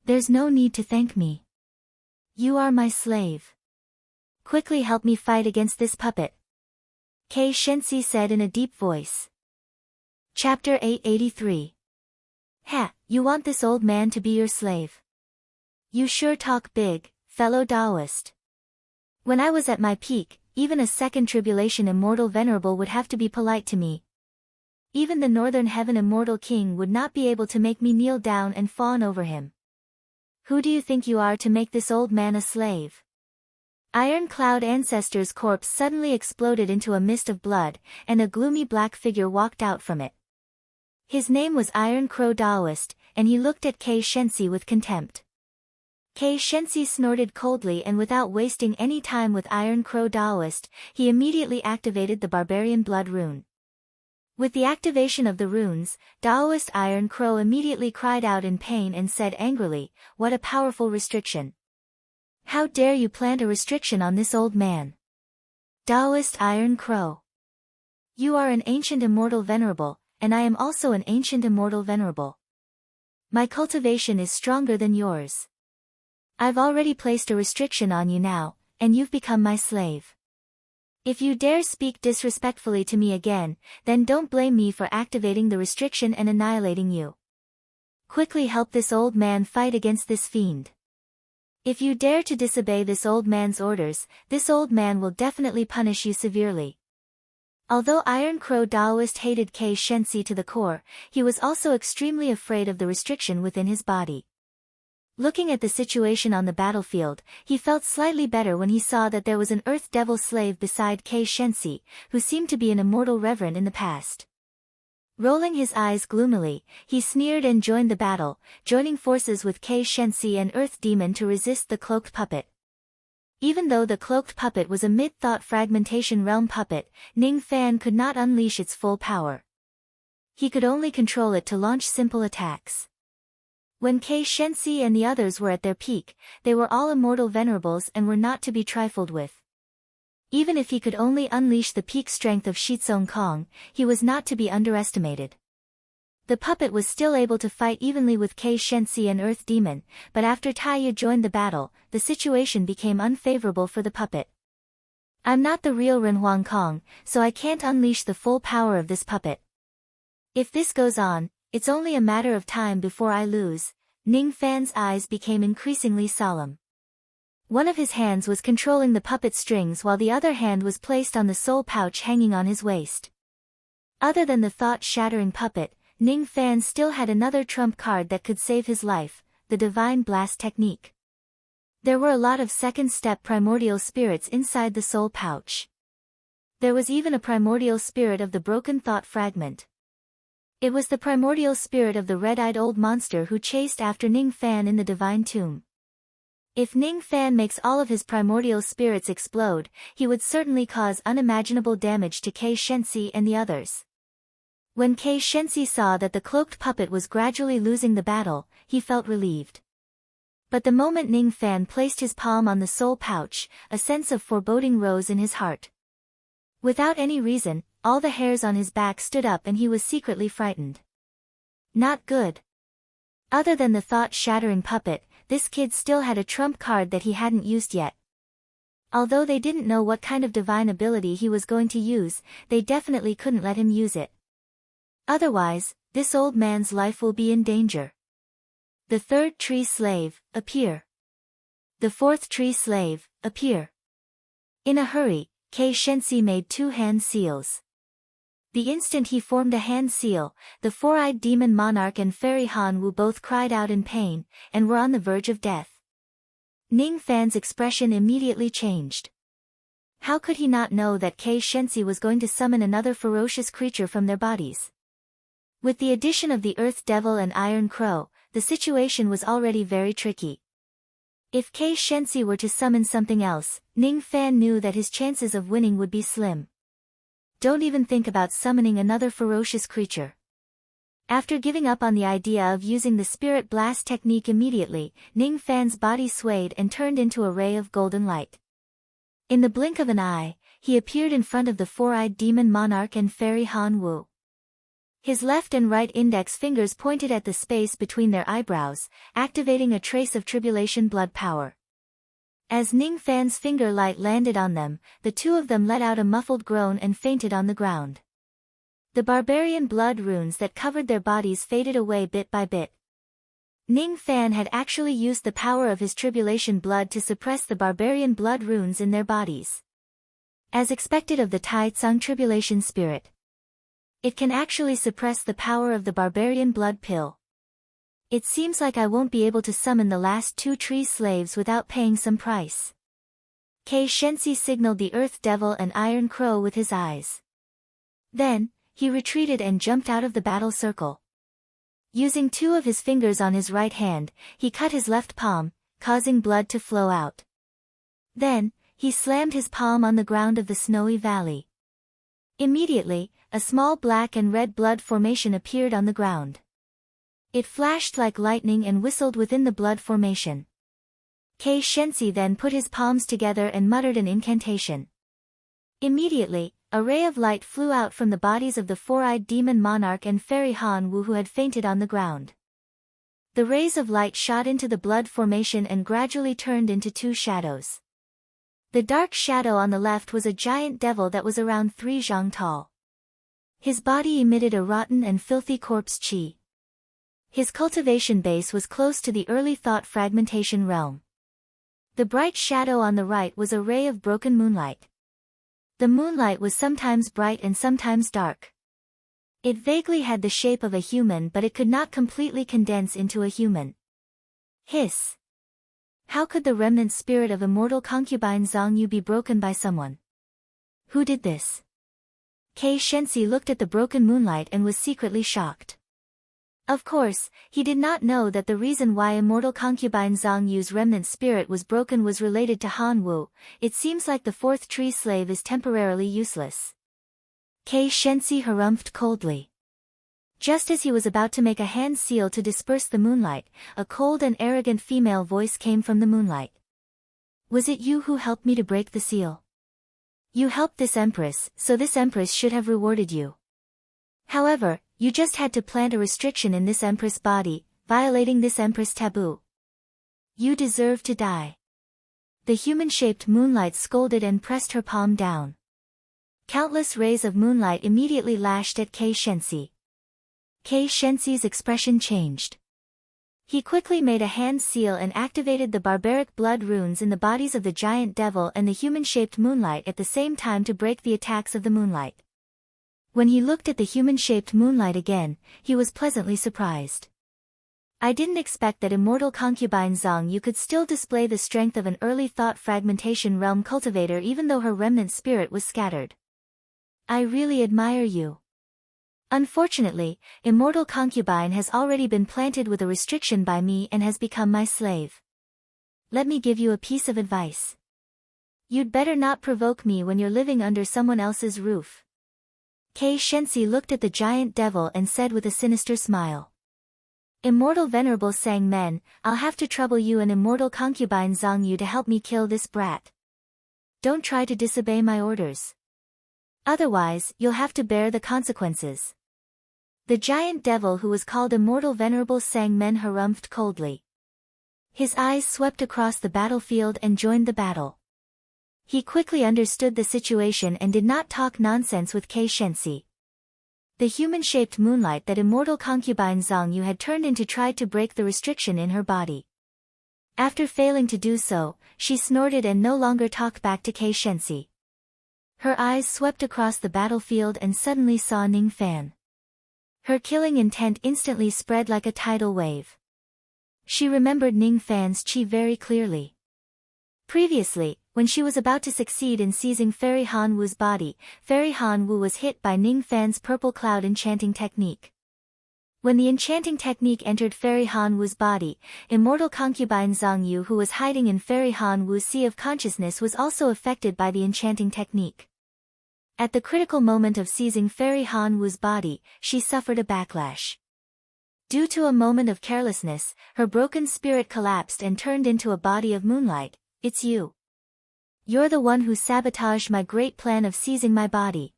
There's no need to thank me. You are my slave. Quickly help me fight against this puppet. Kei Shensi said in a deep voice. Chapter 883. Ha, you want this old man to be your slave? You sure talk big, fellow Taoist. When I was at my peak, even a second tribulation immortal venerable would have to be polite to me. Even the northern heaven immortal king would not be able to make me kneel down and fawn over him. Who do you think you are to make this old man a slave? Iron Cloud Ancestor's corpse suddenly exploded into a mist of blood, and a gloomy black figure walked out from it. His name was Iron Crow Taoist, and he looked at Kei Shensi with contempt. Kei Shensi snorted coldly and without wasting any time with Iron Crow Taoist, he immediately activated the barbarian blood rune. With the activation of the runes, Taoist Iron Crow immediately cried out in pain and said angrily, "What a powerful restriction! How dare you plant a restriction on this old man? Taoist Iron Crow! You are an ancient immortal venerable, and I am also an ancient immortal venerable. My cultivation is stronger than yours. I've already placed a restriction on you now, and you've become my slave. If you dare speak disrespectfully to me again, then don't blame me for activating the restriction and annihilating you. Quickly help this old man fight against this fiend. If you dare to disobey this old man's orders, this old man will definitely punish you severely. Although Iron Crow Daoist hated Kei Shensi to the core, he was also extremely afraid of the restriction within his body. Looking at the situation on the battlefield, he felt slightly better when he saw that there was an Earth Devil slave beside Kei Shensi, who seemed to be an immortal reverend in the past. Rolling his eyes gloomily, he sneered and joined the battle, joining forces with Kei Shensi and Earth Demon to resist the cloaked puppet. Even though the cloaked puppet was a mid-thought fragmentation realm puppet, Ning Fan could not unleash its full power. He could only control it to launch simple attacks. When Kei Shensi and the others were at their peak, they were all immortal venerables and were not to be trifled with. Even if he could only unleash the peak strength of Shitsong Kong, he was not to be underestimated. The puppet was still able to fight evenly with Kei Shensi and Earth Demon, but after Taiya joined the battle, the situation became unfavorable for the puppet. I'm not the real Ren Huang Kong, so I can't unleash the full power of this puppet. If this goes on, it's only a matter of time before I lose. Ning Fan's eyes became increasingly solemn. One of his hands was controlling the puppet strings while the other hand was placed on the soul pouch hanging on his waist. Other than the thought-shattering puppet, Ning Fan still had another trump card that could save his life, the Divine Blast technique. There were a lot of second-step primordial spirits inside the soul pouch. There was even a primordial spirit of the broken thought fragment. It was the primordial spirit of the red-eyed old monster who chased after Ning Fan in the Divine Tomb. If Ning Fan makes all of his primordial spirits explode, he would certainly cause unimaginable damage to Kei Shensi and the others. When Kei Shensi saw that the cloaked puppet was gradually losing the battle, he felt relieved. But the moment Ning Fan placed his palm on the soul pouch, a sense of foreboding rose in his heart. Without any reason, all the hairs on his back stood up and he was secretly frightened. Not good. Other than the thought-shattering puppet, this kid still had a trump card that he hadn't used yet. Although they didn't know what kind of divine ability he was going to use, they definitely couldn't let him use it. Otherwise, this old man's life will be in danger. The third tree slave, appear. The fourth tree slave, appear. In a hurry, Kei Shensi made 2 hand seals. The instant he formed a hand seal, the four-eyed demon monarch and fairy Han Wu both cried out in pain, and were on the verge of death. Ning Fan's expression immediately changed. How could he not know that Kei Shensi was going to summon another ferocious creature from their bodies? With the addition of the Earth Devil and Iron Crow, the situation was already very tricky. If Kei Shensi were to summon something else, Ning Fan knew that his chances of winning would be slim. Don't even think about summoning another ferocious creature. After giving up on the idea of using the Spirit Blast technique immediately, Ning Fan's body swayed and turned into a ray of golden light. In the blink of an eye, he appeared in front of the four-eyed demon monarch and fairy Han Wu. His left and right index fingers pointed at the space between their eyebrows, activating a trace of tribulation blood power. As Ning Fan's finger light landed on them, the two of them let out a muffled groan and fainted on the ground. The barbarian blood runes that covered their bodies faded away bit by bit. Ning Fan had actually used the power of his tribulation blood to suppress the barbarian blood runes in their bodies. As expected of the Tai Tsung tribulation spirit, it can actually suppress the power of the barbarian blood pill. It seems like I won't be able to summon the last 2 tree slaves without paying some price. Kei Shensi signaled the Earth Devil and Iron Crow with his eyes. Then, he retreated and jumped out of the battle circle. Using 2 of his fingers on his right hand, he cut his left palm, causing blood to flow out. Then, he slammed his palm on the ground of the snowy valley. Immediately, a small black and red blood formation appeared on the ground. It flashed like lightning and whistled within the blood formation. Kei Shensi then put his palms together and muttered an incantation. Immediately, a ray of light flew out from the bodies of the four-eyed demon monarch and fairy Han Wu who had fainted on the ground. The rays of light shot into the blood formation and gradually turned into 2 shadows. The dark shadow on the left was a giant devil that was around 3 zhang tall. His body emitted a rotten and filthy corpse qi. His cultivation base was close to the early thought fragmentation realm. The bright shadow on the right was a ray of broken moonlight. The moonlight was sometimes bright and sometimes dark. It vaguely had the shape of a human, but it could not completely condense into a human. Hiss. How could the remnant spirit of immortal concubine Zhang Yu be broken by someone? Who did this? Kei Shensi looked at the broken moonlight and was secretly shocked. Of course, he did not know that the reason why immortal concubine Zhang Yu's remnant spirit was broken was related to Han Wu. It seems like the fourth tree slave is temporarily useless. Kei Shensi harumphed coldly. Just as he was about to make a hand seal to disperse the moonlight, a cold and arrogant female voice came from the moonlight. Was it you who helped me to break the seal? You helped this empress, so this empress should have rewarded you. However, you just had to plant a restriction in this empress' body, violating this empress taboo. You deserve to die. The human-shaped moonlight scolded and pressed her palm down. Countless rays of moonlight immediately lashed at Kei Shensi. Kei Shensi's expression changed. He quickly made a hand seal and activated the barbaric blood runes in the bodies of the giant devil and the human-shaped moonlight at the same time to break the attacks of the moonlight. When he looked at the human-shaped moonlight again, he was pleasantly surprised. I didn't expect that immortal concubine Zhang Yu could still display the strength of an early thought fragmentation realm cultivator even though her remnant spirit was scattered. I really admire you. Unfortunately, immortal concubine has already been planted with a restriction by me and has become my slave. Let me give you a piece of advice. You'd better not provoke me when you're living under someone else's roof. Kei Shensi looked at the giant devil and said with a sinister smile. Immortal Venerable Sang Men, I'll have to trouble you and immortal concubine Zhang Yu to help me kill this brat. Don't try to disobey my orders. Otherwise, you'll have to bear the consequences. The giant devil who was called Immortal Venerable Sang Men harumphed coldly. His eyes swept across the battlefield and joined the battle. He quickly understood the situation and did not talk nonsense with Kei Shensi. The human-shaped moonlight that immortal concubine Zhang Yu had turned into tried to break the restriction in her body. After failing to do so, she snorted and no longer talked back to Kei Shensi. Her eyes swept across the battlefield and suddenly saw Ning Fan. Her killing intent instantly spread like a tidal wave. She remembered Ning Fan's chi very clearly. Previously, when she was about to succeed in seizing Fairy Han Wu's body, Fairy Han Wu was hit by Ning Fan's purple cloud enchanting technique. When the enchanting technique entered Fairy Han Wu's body, immortal concubine Zhang Yu who was hiding in Fairy Han Wu's sea of consciousness was also affected by the enchanting technique. At the critical moment of seizing Fairy Han Wu's body, she suffered a backlash. Due to a moment of carelessness, her broken spirit collapsed and turned into a body of moonlight. It's you. You're the one who sabotaged my great plan of seizing my body.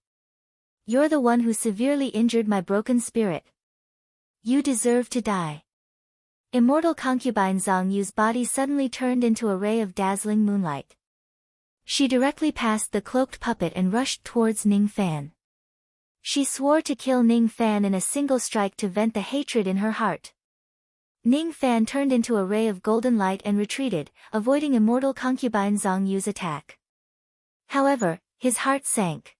You're the one who severely injured my broken spirit. You deserve to die. Immortal concubine Zhang Yu's body suddenly turned into a ray of dazzling moonlight. She directly passed the cloaked puppet and rushed towards Ning Fan. She swore to kill Ning Fan in a single strike to vent the hatred in her heart. Ning Fan turned into a ray of golden light and retreated, avoiding immortal concubine Zhang Yu's attack. However, his heart sank.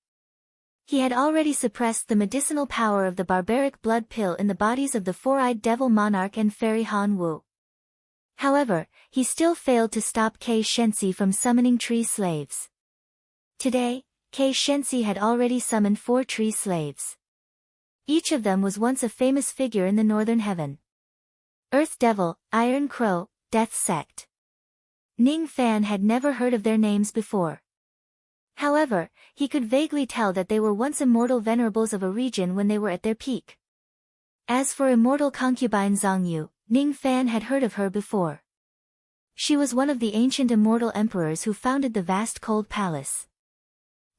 He had already suppressed the medicinal power of the barbaric blood pill in the bodies of the four-eyed devil monarch and Fairy Han Wu. However, he still failed to stop Kei Shensi from summoning tree slaves. Today, Kei Shensi had already summoned 4 tree slaves. Each of them was once a famous figure in the northern heaven. Earth Devil, Iron Crow, Death Sect. Ning Fan had never heard of their names before. However, he could vaguely tell that they were once immortal venerables of a region when they were at their peak. As for immortal concubine Zhang Yu, Ning Fan had heard of her before. She was one of the ancient immortal emperors who founded the vast cold palace.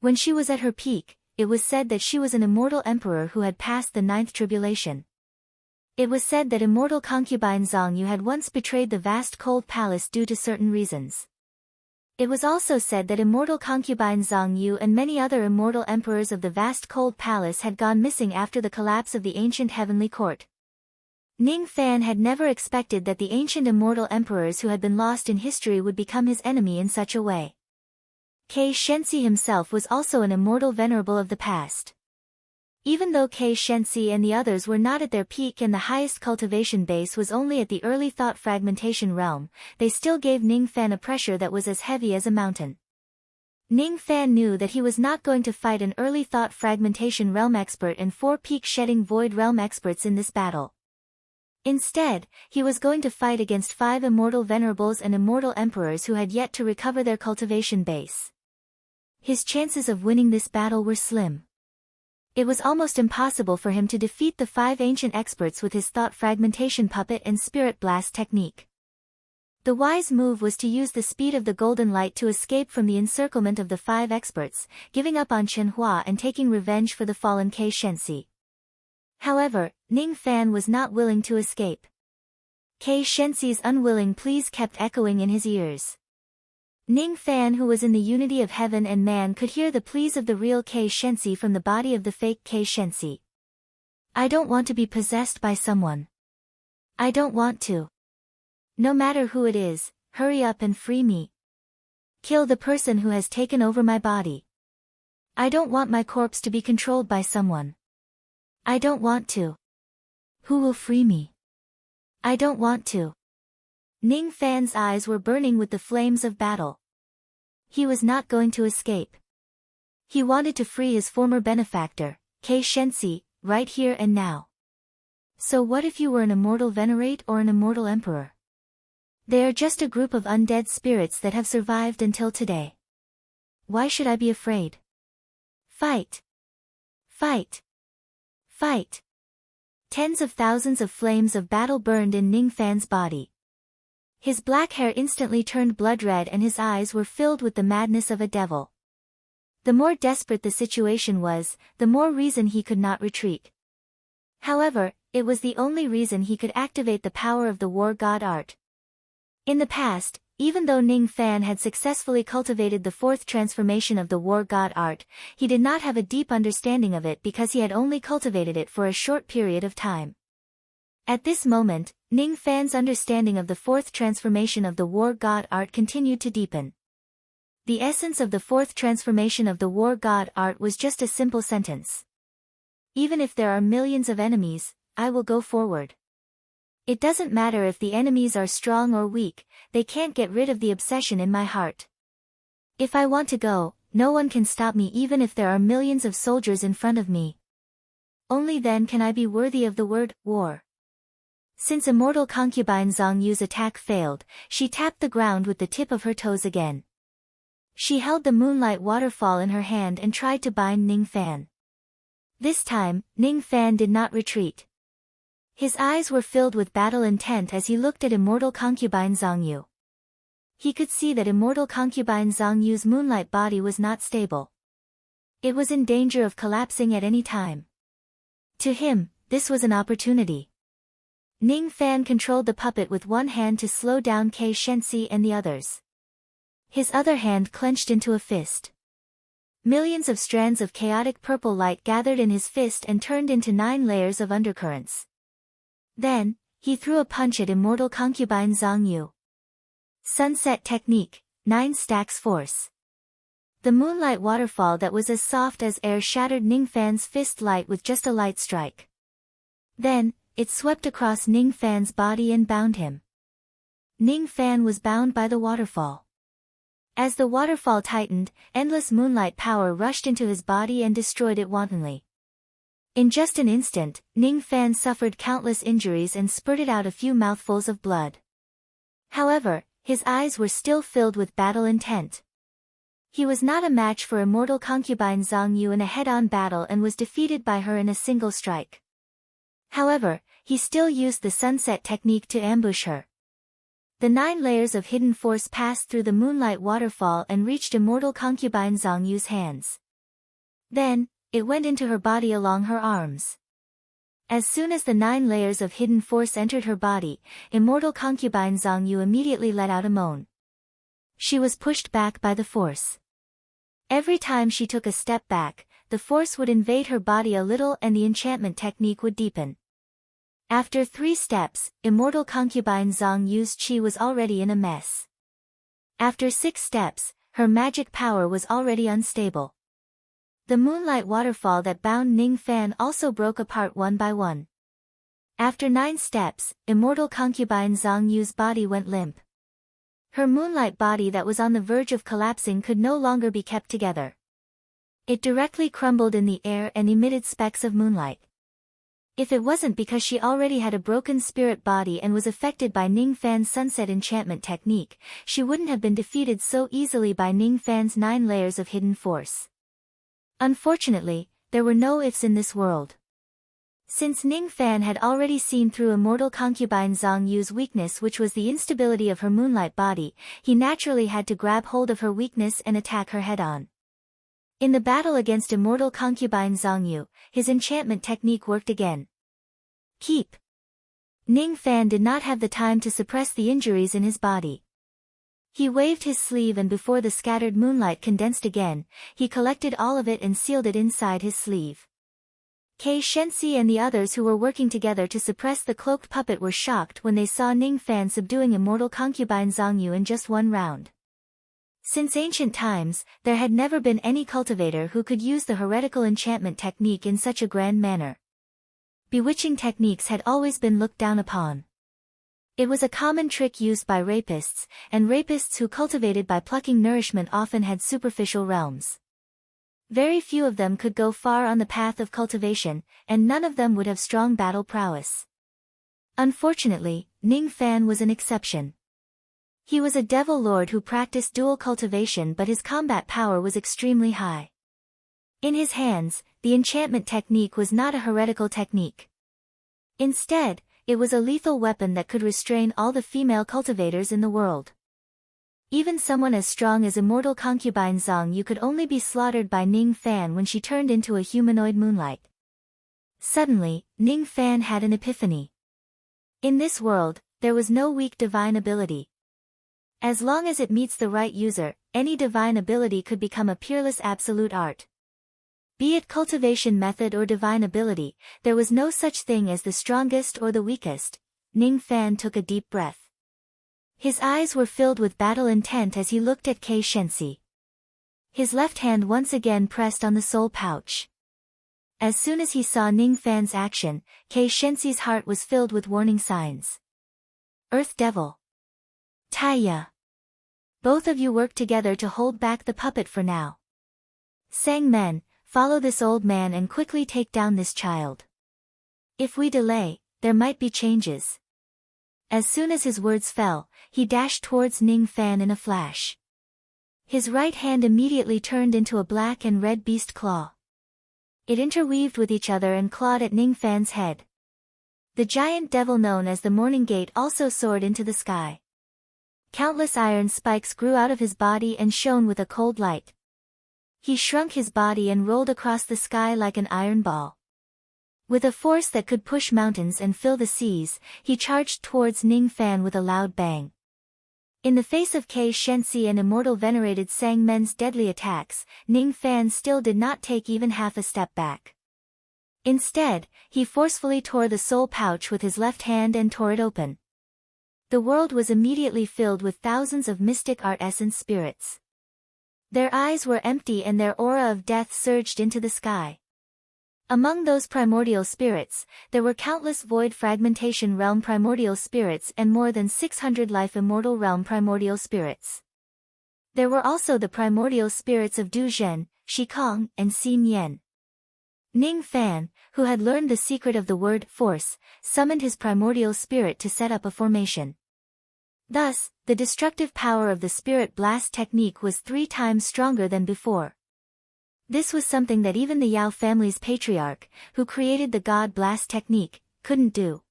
When she was at her peak, it was said that she was an immortal emperor who had passed the 9th tribulation. It was said that immortal concubine Zhang Yu had once betrayed the vast cold palace due to certain reasons. It was also said that immortal concubine Zhang Yu and many other immortal emperors of the vast cold palace had gone missing after the collapse of the ancient heavenly court. Ning Fan had never expected that the ancient immortal emperors who had been lost in history would become his enemy in such a way. Kei Shenxi himself was also an immortal venerable of the past. Even though Kei Shenxi and the others were not at their peak and the highest cultivation base was only at the early thought fragmentation realm, they still gave Ning Fan a pressure that was as heavy as a mountain. Ning Fan knew that he was not going to fight an early thought fragmentation realm expert and 4 peak shedding void realm experts in this battle. Instead, he was going to fight against 5 immortal venerables and immortal emperors who had yet to recover their cultivation base. His chances of winning this battle were slim. It was almost impossible for him to defeat the 5 ancient experts with his thought fragmentation puppet and spirit blast technique. The wise move was to use the speed of the golden light to escape from the encirclement of the 5 experts, giving up on Chen Hua and taking revenge for the fallen Kei Shenxi. However, Ning Fan was not willing to escape. Kei Shenxi's unwilling pleas kept echoing in his ears. Ning Fan, who was in the unity of heaven and man, could hear the pleas of the real Kei Shenxi from the body of the fake Kei Shenxi. I don't want to be possessed by someone. I don't want to. No matter who it is, hurry up and free me. Kill the person who has taken over my body. I don't want my corpse to be controlled by someone. I don't want to. Who will free me? I don't want to. Ning Fan's eyes were burning with the flames of battle. He was not going to escape. He wanted to free his former benefactor, Kei Shenxi, right here and now. So what if you were an immortal venerate or an immortal emperor? They are just a group of undead spirits that have survived until today. Why should I be afraid? Fight! Fight! Fight! Tens of thousands of flames of battle burned in Ning Fan's body. His black hair instantly turned blood red and his eyes were filled with the madness of a devil. The more desperate the situation was, the more reason he could not retreat. However, it was the only reason he could activate the power of the war god art. In the past, even though Ning Fan had successfully cultivated the 4th transformation of the war god art, he did not have a deep understanding of it because he had only cultivated it for a short period of time. At this moment, Ning Fan's understanding of the 4th transformation of the war god art continued to deepen. The essence of the 4th transformation of the war god art was just a simple sentence. Even if there are millions of enemies, I will go forward. It doesn't matter if the enemies are strong or weak, they can't get rid of the obsession in my heart. If I want to go, no one can stop me even if there are millions of soldiers in front of me. Only then can I be worthy of the word, war. Since immortal concubine Zhang Yu's attack failed, she tapped the ground with the tip of her toes again. She held the moonlight waterfall in her hand and tried to bind Ning Fan. This time, Ning Fan did not retreat. His eyes were filled with battle intent as he looked at immortal concubine Zhang Yu. He could see that immortal concubine Zhang Yu's moonlight body was not stable. It was in danger of collapsing at any time. To him, this was an opportunity. Ning Fan controlled the puppet with one hand to slow down Kei Shenxi and the others. His other hand clenched into a fist. Millions of strands of chaotic purple light gathered in his fist and turned into 9 layers of undercurrents. Then, he threw a punch at immortal concubine Zhang Yu. Sunset technique, 9 stacks force. The moonlight waterfall that was as soft as air shattered Ning Fan's fist light with just a light strike. Then, it swept across Ning Fan's body and bound him. Ning Fan was bound by the waterfall. As the waterfall tightened, endless moonlight power rushed into his body and destroyed it wantonly. In just an instant, Ning Fan suffered countless injuries and spurted out a few mouthfuls of blood. However, his eyes were still filled with battle intent. He was not a match for immortal concubine Zhang Yu in a head-on battle and was defeated by her in a single strike. However, he still used the sunset technique to ambush her. The 9 layers of hidden force passed through the moonlight waterfall and reached immortal concubine Zhang Yu's hands. Then, it went into her body along her arms. As soon as the 9 layers of hidden force entered her body, immortal concubine Zhang Yu immediately let out a moan. She was pushed back by the force. Every time she took a step back, the force would invade her body a little and the enchantment technique would deepen. After 3 steps, immortal concubine Zhang Yu's qi was already in a mess. After 6 steps, her magic power was already unstable. The moonlight waterfall that bound Ning Fan also broke apart one by one. After 9 steps, immortal concubine Zhang Yu's body went limp. Her moonlight body that was on the verge of collapsing could no longer be kept together. It directly crumbled in the air and emitted specks of moonlight. If it wasn't because she already had a broken spirit body and was affected by Ning Fan's sunset enchantment technique, she wouldn't have been defeated so easily by Ning Fan's 9 layers of hidden force. Unfortunately, there were no ifs in this world. Since Ning Fan had already seen through immortal concubine Zhang Yu's weakness, which was the instability of her moonlight body, he naturally had to grab hold of her weakness and attack her head-on. In the battle against immortal concubine Zhang Yu, his enchantment technique worked again. Keep. Ning Fan did not have the time to suppress the injuries in his body. He waved his sleeve, and before the scattered moonlight condensed again, he collected all of it and sealed it inside his sleeve. Kei Shenxi and the others who were working together to suppress the cloaked puppet were shocked when they saw Ning Fan subduing immortal concubine Zhang Yu in just 1 round. Since ancient times, there had never been any cultivator who could use the heretical enchantment technique in such a grand manner. Bewitching techniques had always been looked down upon. It was a common trick used by rapists, and rapists who cultivated by plucking nourishment often had superficial realms. Very few of them could go far on the path of cultivation, and none of them would have strong battle prowess. Unfortunately, Ning Fan was an exception. He was a devil lord who practiced dual cultivation, but his combat power was extremely high. In his hands, the enchantment technique was not a heretical technique. Instead, it was a lethal weapon that could restrain all the female cultivators in the world. Even someone as strong as immortal concubine Zhang Yu could only be slaughtered by Ning Fan when she turned into a humanoid moonlight. Suddenly, Ning Fan had an epiphany. In this world, there was no weak divine ability. As long as it meets the right user, any divine ability could become a peerless absolute art. Be it cultivation method or divine ability, there was no such thing as the strongest or the weakest. Ning Fan took a deep breath. His eyes were filled with battle intent as he looked at Kei Shenxi. His left hand once again pressed on the soul pouch. As soon as he saw Ning Fan's action, Kei Shenxi's heart was filled with warning signs. Earth Devil. Taiya. Both of you work together to hold back the puppet for now. Sang Men, follow this old man and quickly take down this child. If we delay, there might be changes. As soon as his words fell, he dashed towards Ning Fan in a flash. His right hand immediately turned into a black and red beast claw. It interweaved with each other and clawed at Ning Fan's head. The giant devil known as the Morning Gate also soared into the sky. Countless iron spikes grew out of his body and shone with a cold light. He shrunk his body and rolled across the sky like an iron ball. With a force that could push mountains and fill the seas, he charged towards Ning Fan with a loud bang. In the face of Kei Shenxi and immortal venerated Sang Men's deadly attacks, Ning Fan still did not take even half a step back. Instead, he forcefully tore the soul pouch with his left hand and tore it open. The world was immediately filled with thousands of mystic art essence spirits. Their eyes were empty and their aura of death surged into the sky. Among those primordial spirits, there were countless void fragmentation realm primordial spirits and more than 600 life immortal realm primordial spirits. There were also the primordial spirits of Du Zhen, Shikong, and Xin Yan. Ning Fan, who had learned the secret of the word force, summoned his primordial spirit to set up a formation. Thus, the destructive power of the Spirit Blast technique was 3 times stronger than before. This was something that even the Yao family's patriarch, who created the God Blast technique, couldn't do.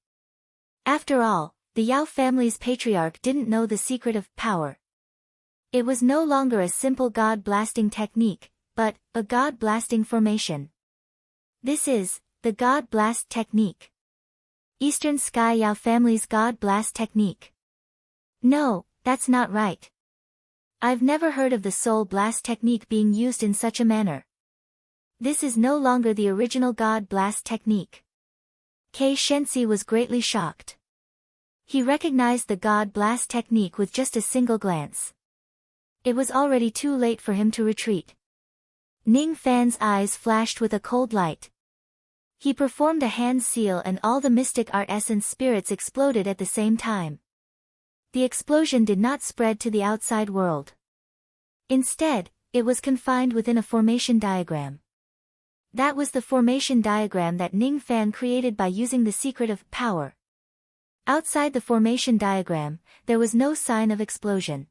After all, the Yao family's patriarch didn't know the secret of power. It was no longer a simple God Blasting technique, but a God Blasting formation. This is the God Blast technique. Eastern Sky Yao family's God Blast technique. No, that's not right. I've never heard of the Soul Blast technique being used in such a manner. This is no longer the original God Blast technique. Kei Shensi was greatly shocked. He recognized the God Blast technique with just a single glance. It was already too late for him to retreat. Ning Fan's eyes flashed with a cold light. He performed a hand seal and all the mystic art essence spirits exploded at the same time. The explosion did not spread to the outside world. Instead, it was confined within a formation diagram. That was the formation diagram that Ning Fan created by using the secret of power. Outside the formation diagram, there was no sign of explosion.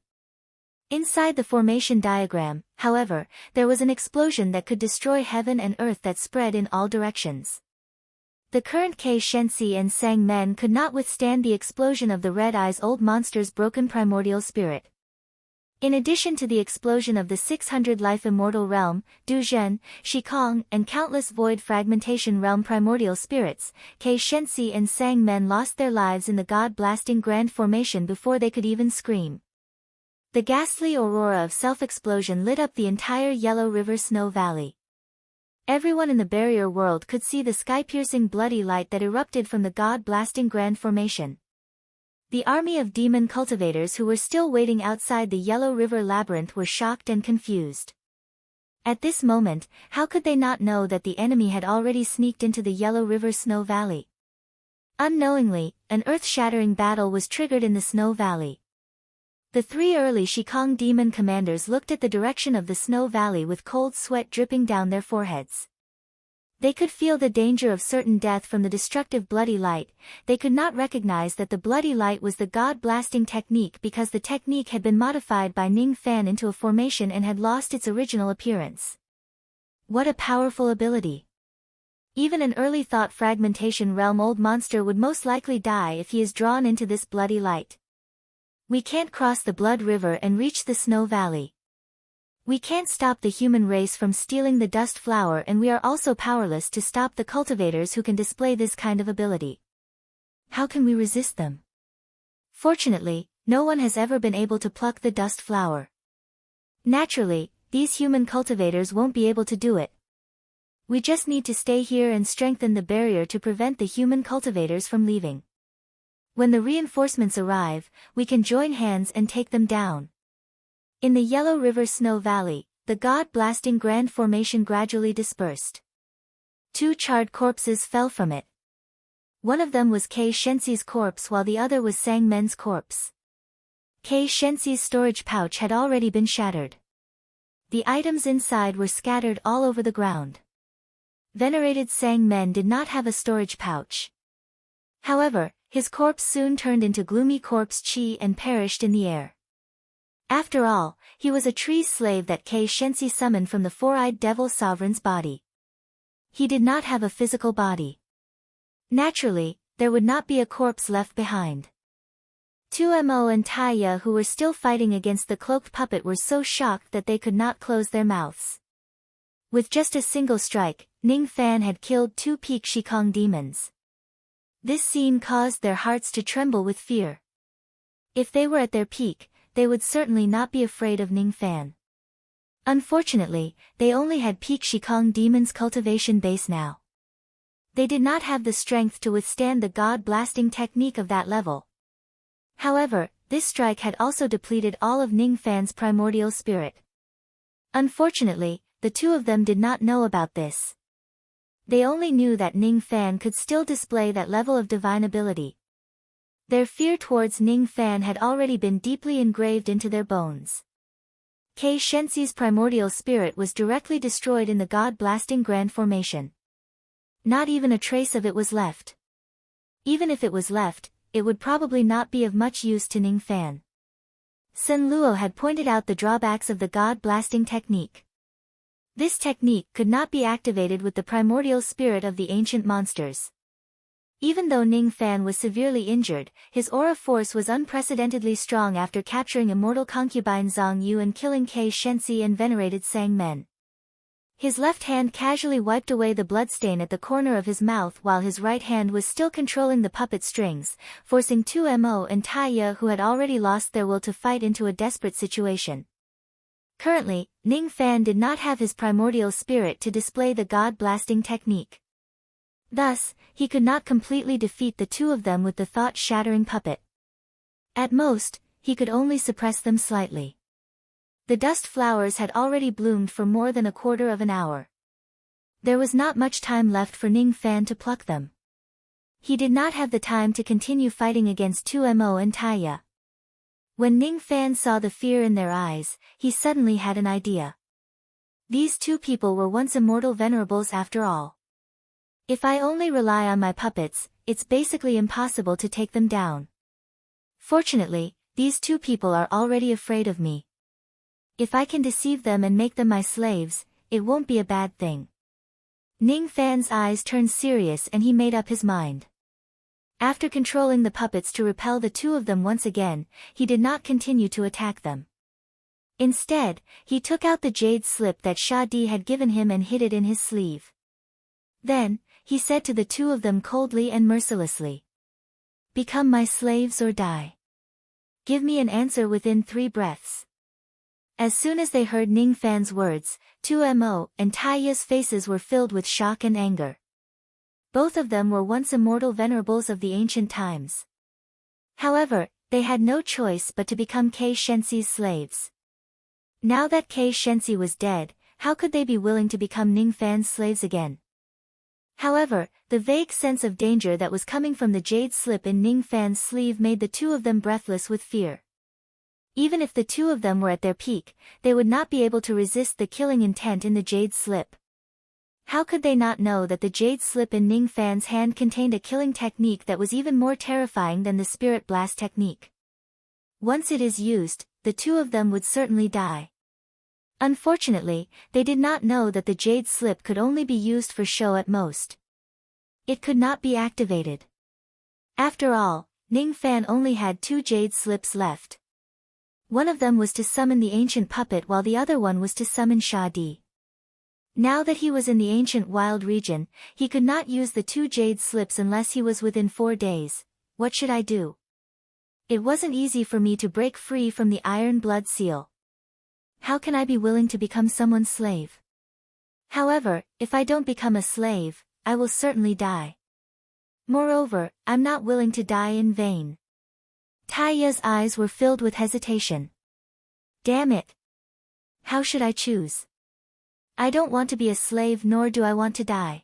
Inside the formation diagram, however, there was an explosion that could destroy heaven and earth that spread in all directions. The current Kei Shensi and Sang Men could not withstand the explosion of the Red Eye's old monster's broken primordial spirit. In addition to the explosion of the 600-life immortal realm, Duzhen, Shikong, and countless void fragmentation realm primordial spirits, Kei Shensi and Sang Men lost their lives in the god-blasting grand formation before they could even scream. The ghastly aurora of self-explosion lit up the entire Yellow River Snow Valley. Everyone in the barrier world could see the sky-piercing bloody light that erupted from the god-blasting grand formation. The army of demon cultivators who were still waiting outside the Yellow River Labyrinth were shocked and confused. At this moment, how could they not know that the enemy had already sneaked into the Yellow River Snow Valley? Unknowingly, an earth-shattering battle was triggered in the Snow Valley. The three early Shikong demon commanders looked at the direction of the Snow Valley with cold sweat dripping down their foreheads. They could feel the danger of certain death from the destructive bloody light. They could not recognize that the bloody light was the god-blasting technique because the technique had been modified by Ning Fan into a formation and had lost its original appearance. What a powerful ability! Even an early thought fragmentation realm old monster would most likely die if he is drawn into this bloody light. We can't cross the Blood River and reach the Snow Valley. We can't stop the human race from stealing the dust flower, and we are also powerless to stop the cultivators who can display this kind of ability. How can we resist them? Fortunately, no one has ever been able to pluck the dust flower. Naturally, these human cultivators won't be able to do it. We just need to stay here and strengthen the barrier to prevent the human cultivators from leaving. When the reinforcements arrive, we can join hands and take them down. In the Yellow River Snow Valley, the god-blasting grand formation gradually dispersed. 2 charred corpses fell from it. One of them was Kei Shensi's corpse while the other was Sang Men's corpse. Kei Shensi's storage pouch had already been shattered. The items inside were scattered all over the ground. Venerated Sang Men did not have a storage pouch. However, his corpse soon turned into gloomy corpse chi and perished in the air. After all, he was a tree slave that Kei Shensi summoned from the four-eyed devil sovereign's body. He did not have a physical body. Naturally, there would not be a corpse left behind. 2Mo and Taya, who were still fighting against the cloaked puppet, were so shocked that they could not close their mouths. With just a single strike, Ning Fan had killed 2 peak Shikong demons. This scene caused their hearts to tremble with fear. If they were at their peak, they would certainly not be afraid of Ning Fan. Unfortunately, they only had peak Shikong demons cultivation base now. They did not have the strength to withstand the god-blasting technique of that level. However, this strike had also depleted all of Ning Fan's primordial spirit. Unfortunately, the 2 of them did not know about this. They only knew that Ning Fan could still display that level of divine ability. Their fear towards Ning Fan had already been deeply engraved into their bones. Kei Shensi's primordial spirit was directly destroyed in the god-blasting grand formation. Not even a trace of it was left. Even if it was left, it would probably not be of much use to Ning Fan. Sen Luo had pointed out the drawbacks of the god-blasting technique. This technique could not be activated with the primordial spirit of the ancient monsters. Even though Ning Fan was severely injured, his aura force was unprecedentedly strong after capturing immortal concubine Zhang Yu and killing Kei Shensi and venerated Sang Men. His left hand casually wiped away the bloodstain at the corner of his mouth while his right hand was still controlling the puppet strings, forcing 2Mo and Taya, who had already lost their will to fight, into a desperate situation. Currently, Ning Fan did not have his primordial spirit to display the god-blasting technique. Thus, he could not completely defeat the two of them with the thought-shattering puppet. At most, he could only suppress them slightly. The dust flowers had already bloomed for more than a quarter of an hour. There was not much time left for Ning Fan to pluck them. He did not have the time to continue fighting against 2Mo and Taya. When Ning Fan saw the fear in their eyes, he suddenly had an idea. These two people were once immortal venerables after all. If I only rely on my puppets, it's basically impossible to take them down. Fortunately, these two people are already afraid of me. If I can deceive them and make them my slaves, it won't be a bad thing. Ning Fan's eyes turned serious and he made up his mind. After controlling the puppets to repel the two of them once again, he did not continue to attack them. Instead, he took out the jade slip that Sha Di had given him and hid it in his sleeve. Then, he said to the two of them coldly and mercilessly. Become my slaves or die. Give me an answer within 3 breaths. As soon as they heard Ning Fan's words, 2Mo and Taya's faces were filled with shock and anger. Both of them were once immortal venerables of the ancient times. However, they had no choice but to become Kei Shenxi's slaves. Now that Kei Shenxi was dead, how could they be willing to become Ning Fan's slaves again? However, the vague sense of danger that was coming from the jade slip in Ning Fan's sleeve made the two of them breathless with fear. Even if the two of them were at their peak, they would not be able to resist the killing intent in the jade slip. How could they not know that the jade slip in Ning Fan's hand contained a killing technique that was even more terrifying than the spirit blast technique? Once it is used, the two of them would certainly die. Unfortunately, they did not know that the jade slip could only be used for show at most. It could not be activated. After all, Ning Fan only had 2 jade slips left. One of them was to summon the ancient puppet while the other one was to summon Sha Di. Now that he was in the ancient wild region, he could not use the 2 jade slips unless he was within 4 days. What should I do? It wasn't easy for me to break free from the iron blood seal. How can I be willing to become someone's slave? However, if I don't become a slave, I will certainly die. Moreover, I'm not willing to die in vain. Taya's eyes were filled with hesitation. Damn it! How should I choose? I don't want to be a slave nor do I want to die.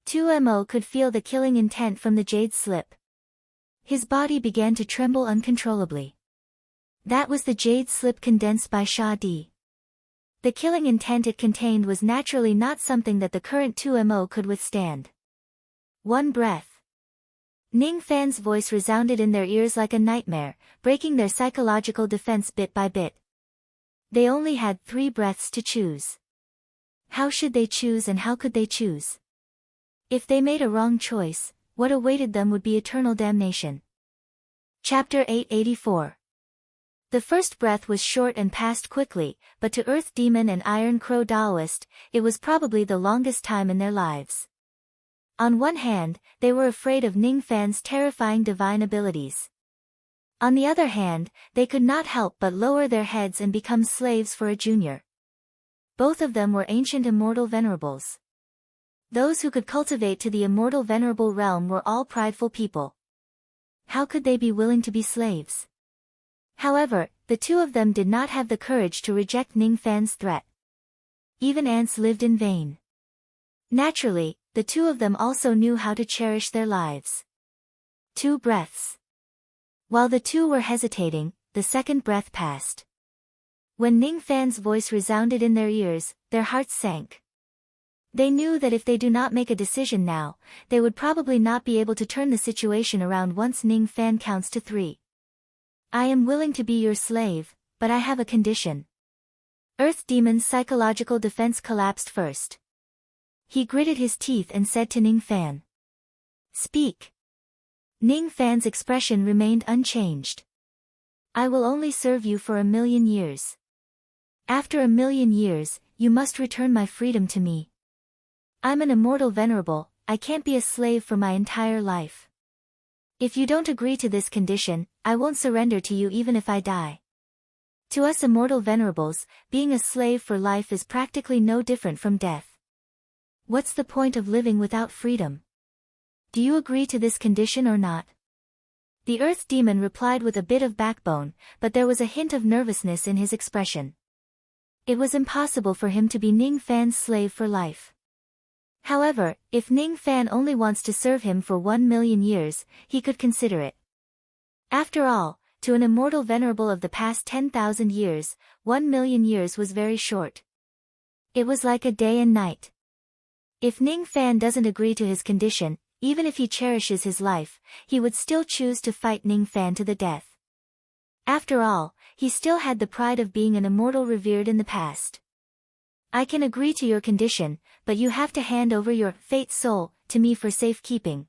2Mo could feel the killing intent from the jade slip. His body began to tremble uncontrollably. That was the jade slip condensed by Sha Di. The killing intent it contained was naturally not something that the current 2Mo could withstand. 1 breath. Ning Fan's voice resounded in their ears like a nightmare, breaking their psychological defense bit by bit. They only had 3 breaths to choose. How should they choose and how could they choose? If they made a wrong choice, what awaited them would be eternal damnation. Chapter 884. The first breath was short and passed quickly, but to Earth Demon and Iron Crow Daoist, it was probably the longest time in their lives. On one hand, they were afraid of Ning Fan's terrifying divine abilities. On the other hand, they could not help but lower their heads and become slaves for a junior. Both of them were ancient immortal venerables. Those who could cultivate to the immortal venerable realm were all prideful people. How could they be willing to be slaves? However, the two of them did not have the courage to reject Ning Fan's threat. Even ants lived in vain. Naturally, the two of them also knew how to cherish their lives. 2 breaths. While the two were hesitating, the second breath passed. When Ning Fan's voice resounded in their ears, their hearts sank. They knew that if they do not make a decision now, they would probably not be able to turn the situation around once Ning Fan counts to 3. I am willing to be your slave, but I have a condition. Earth Demon's psychological defense collapsed first. He gritted his teeth and said to Ning Fan. Speak. Ning Fan's expression remained unchanged. I will only serve you for 1,000,000 years. After 1,000,000 years, you must return my freedom to me. I'm an immortal venerable, I can't be a slave for my entire life. If you don't agree to this condition, I won't surrender to you even if I die. To us immortal venerables, being a slave for life is practically no different from death. What's the point of living without freedom? Do you agree to this condition or not? The Earth Demon replied with a bit of backbone, but there was a hint of nervousness in his expression. It was impossible for him to be Ning Fan's slave for life. However, if Ning Fan only wants to serve him for 1,000,000 years, he could consider it. After all, to an immortal venerable of the past 10,000 years, 1,000,000 years was very short. It was like a day and night. If Ning Fan doesn't agree to his condition, even if he cherishes his life, he would still choose to fight Ning Fan to the death. After all, he still had the pride of being an immortal revered in the past. I can agree to your condition, but you have to hand over your fate soul to me for safekeeping,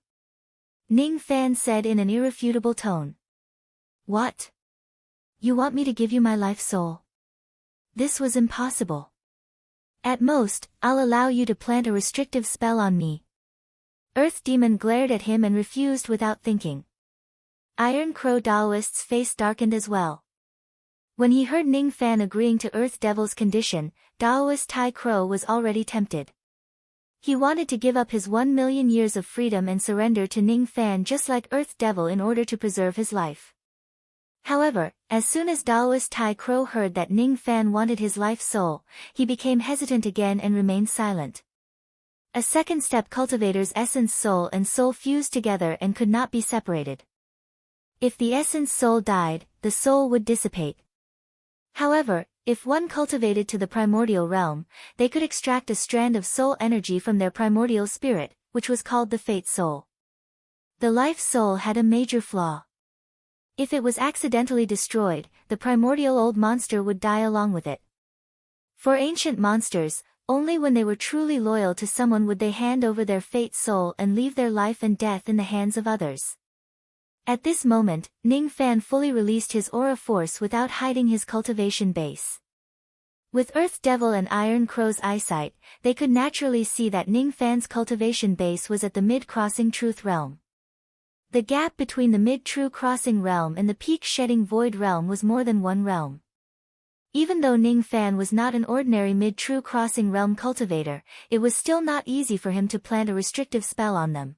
Ning Fan said in an irrefutable tone. What? You want me to give you my life soul? This was impossible. At most, I'll allow you to plant a restrictive spell on me. Earth Demon glared at him and refused without thinking. Iron Crow Daoist's face darkened as well. When he heard Ning Fan agreeing to Earth Devil's condition, Daoist Tai Crow was already tempted. He wanted to give up his 1,000,000 years of freedom and surrender to Ning Fan just like Earth Devil in order to preserve his life. However, as soon as Daoist Tai Crow heard that Ning Fan wanted his life soul, he became hesitant again and remained silent. A second step cultivator's essence soul and soul fused together and could not be separated. If the essence soul died, the soul would dissipate. However, if one cultivated to the primordial realm, they could extract a strand of soul energy from their primordial spirit, which was called the fate soul. The life soul had a major flaw. If it was accidentally destroyed, the primordial old monster would die along with it. For ancient monsters, only when they were truly loyal to someone would they hand over their fate soul and leave their life and death in the hands of others. At this moment, Ning Fan fully released his aura force without hiding his cultivation base. With Earth Devil and Iron Crow's eyesight, they could naturally see that Ning Fan's cultivation base was at the mid-crossing truth realm. The gap between the mid-true crossing realm and the peak-shedding void realm was more than one realm. Even though Ning Fan was not an ordinary mid-true crossing realm cultivator, it was still not easy for him to plant a restrictive spell on them.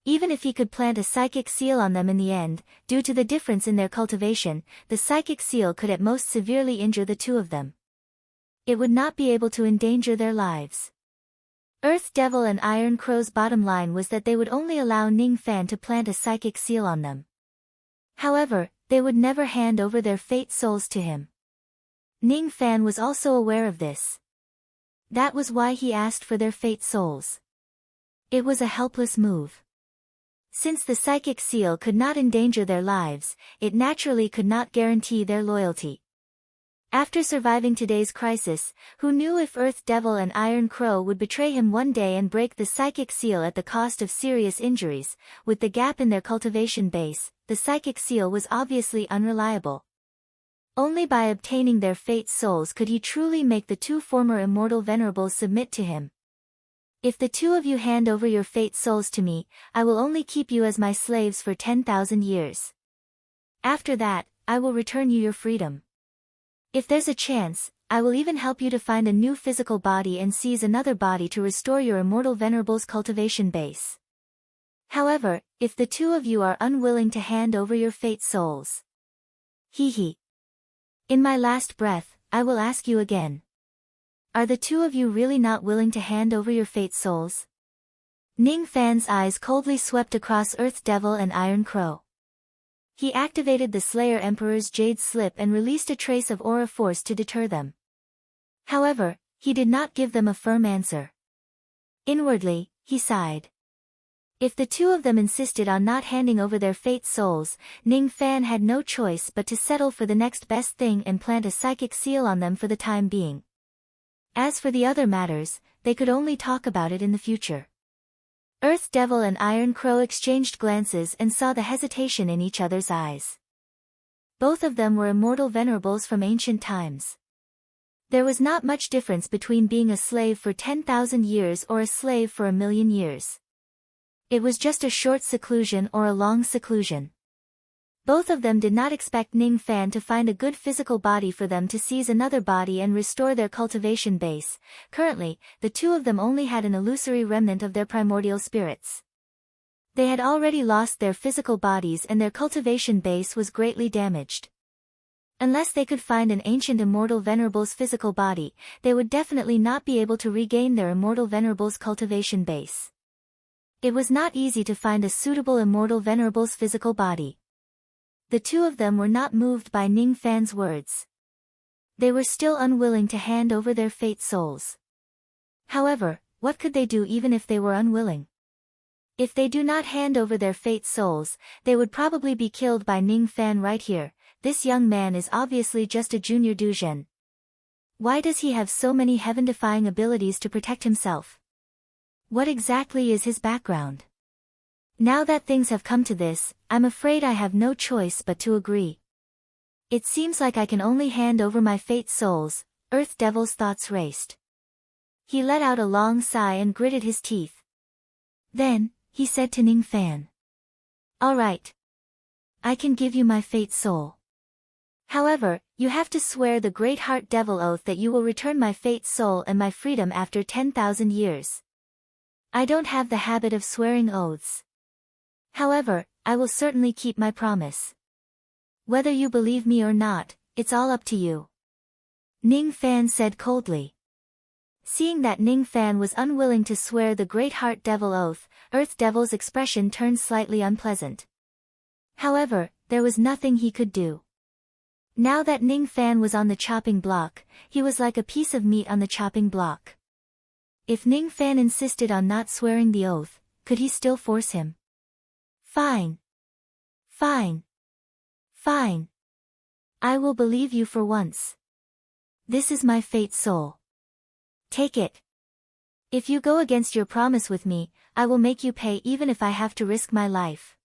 Even if he could plant a psychic seal on them in the end, due to the difference in their cultivation, the psychic seal could at most severely injure the two of them. It would not be able to endanger their lives. Earth Devil and Iron Crow's bottom line was that they would only allow Ning Fan to plant a psychic seal on them. However, they would never hand over their fate souls to him. Ning Fan was also aware of this. That was why he asked for their fate souls. It was a helpless move. Since the psychic seal could not endanger their lives, it naturally could not guarantee their loyalty. After surviving today's crisis, who knew if Earth Devil and Iron Crow would betray him one day and break the psychic seal at the cost of serious injuries? With the gap in their cultivation base, the psychic seal was obviously unreliable. Only by obtaining their fate souls could he truly make the two former immortal venerables submit to him. If the two of you hand over your fate souls to me, I will only keep you as my slaves for 10,000 years. After that, I will return you your freedom. If there's a chance, I will even help you to find a new physical body and seize another body to restore your immortal venerable's cultivation base. However, if the two of you are unwilling to hand over your fate souls, in my last breath, I will ask you again. Are the two of you really not willing to hand over your fate souls? Ning Fan's eyes coldly swept across Earth Devil and Iron Crow. He activated the Slayer Emperor's Jade Slip and released a trace of aura force to deter them. However, he did not give them a firm answer. Inwardly, he sighed. If the two of them insisted on not handing over their fate souls, Ning Fan had no choice but to settle for the next best thing and plant a psychic seal on them for the time being. As for the other matters, they could only talk about it in the future. Earth Devil and Iron Crow exchanged glances and saw the hesitation in each other's eyes. Both of them were immortal venerables from ancient times. There was not much difference between being a slave for 10,000 years or a slave for 1,000,000 years. It was just a short seclusion or a long seclusion. Both of them did not expect Ning Fan to find a good physical body for them to seize another body and restore their cultivation base. Currently, the two of them only had an illusory remnant of their primordial spirits. They had already lost their physical bodies and their cultivation base was greatly damaged. Unless they could find an ancient immortal venerable's physical body, they would definitely not be able to regain their immortal venerable's cultivation base. It was not easy to find a suitable immortal venerable's physical body. The two of them were not moved by Ning Fan's words. They were still unwilling to hand over their fate souls. However, what could they do even if they were unwilling? If they do not hand over their fate souls, they would probably be killed by Ning Fan right here. This young man is obviously just a junior Duzhen. Why does he have so many heaven-defying abilities to protect himself? What exactly is his background? Now that things have come to this, I'm afraid I have no choice but to agree. It seems like I can only hand over my fate souls. Earth Devil's thoughts raced. He let out a long sigh and gritted his teeth. Then, he said to Ning Fan. All right. I can give you my fate soul. However, you have to swear the Great Heart Devil Oath that you will return my fate soul and my freedom after 10,000 years. I don't have the habit of swearing oaths. However, I will certainly keep my promise. Whether you believe me or not, it's all up to you. Ning Fan said coldly. Seeing that Ning Fan was unwilling to swear the Great Heart Devil Oath, Earth Devil's expression turned slightly unpleasant. However, there was nothing he could do. Now that Ning Fan was on the chopping block, he was like a piece of meat on the chopping block. If Ning Fan insisted on not swearing the oath, could he still force him? Fine. Fine. Fine. I will believe you for once. This is my fate soul. Take it. If you go against your promise with me, I will make you pay even if I have to risk my life.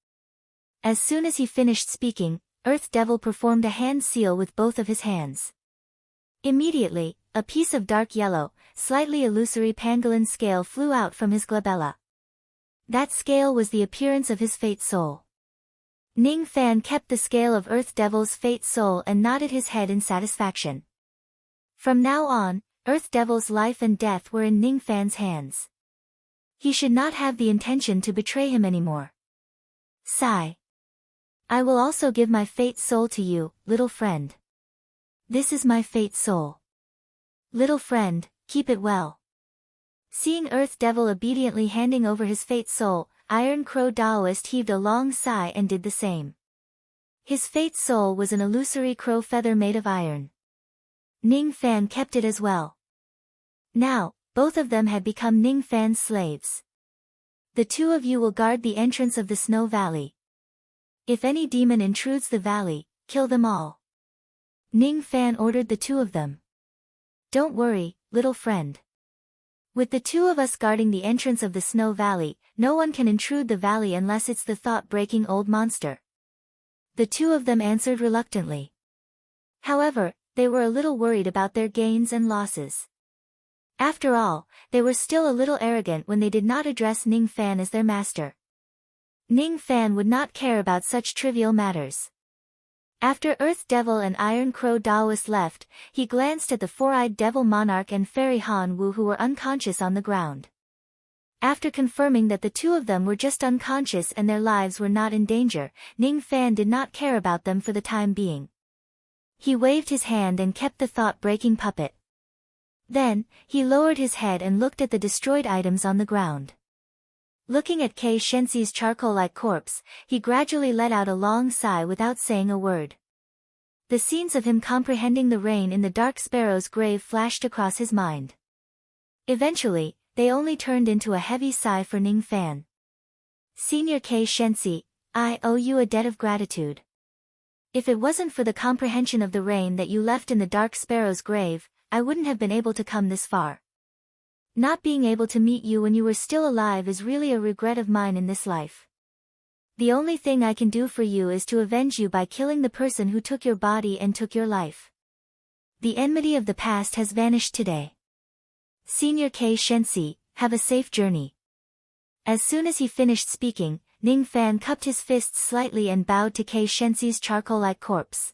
As soon as he finished speaking, Earth Devil performed a hand seal with both of his hands. Immediately, a piece of dark yellow, slightly illusory pangolin scale flew out from his glabella. That scale was the appearance of his fate soul. Ning Fan kept the scale of Earth Devil's fate soul and nodded his head in satisfaction. From now on, Earth Devil's life and death were in Ning Fan's hands. He should not have the intention to betray him anymore. Sigh. I will also give my fate soul to you, little friend. This is my fate soul. Little friend, keep it well. Seeing Earth Devil obediently handing over his fate soul, Iron Crow Daoist heaved a long sigh and did the same. His fate soul was an illusory crow feather made of iron. Ning Fan kept it as well. Now, both of them had become Ning Fan's slaves. The two of you will guard the entrance of the Snow Valley. If any demon intrudes the valley, kill them all. Ning Fan ordered the two of them. Don't worry, little friend. With the two of us guarding the entrance of the Snow Valley, no one can intrude the valley unless it's the thought-breaking old monster. The two of them answered reluctantly. However, they were a little worried about their gains and losses. After all, they were still a little arrogant when they did not address Ning Fan as their master. Ning Fan would not care about such trivial matters. After Earth Devil and Iron Crow Daoist left, he glanced at the four-eyed Devil Monarch and Fairy Han Wu who were unconscious on the ground. After confirming that the two of them were just unconscious and their lives were not in danger, Ning Fan did not care about them for the time being. He waved his hand and kept the thought-breaking puppet. Then, he lowered his head and looked at the destroyed items on the ground. Looking at Kei Shenxi's charcoal-like corpse, he gradually let out a long sigh without saying a word. The scenes of him comprehending the rain in the Dark Sparrow's grave flashed across his mind. Eventually, they only turned into a heavy sigh for Ning Fan. Senior Kei Shenxi, I owe you a debt of gratitude. If it wasn't for the comprehension of the rain that you left in the Dark Sparrow's grave, I wouldn't have been able to come this far. Not being able to meet you when you were still alive is really a regret of mine in this life. The only thing I can do for you is to avenge you by killing the person who took your body and took your life. The enmity of the past has vanished today. Senior Kei Shenxi, have a safe journey. As soon as he finished speaking, Ning Fan cupped his fists slightly and bowed to Kei Shenxi's charcoal-like corpse.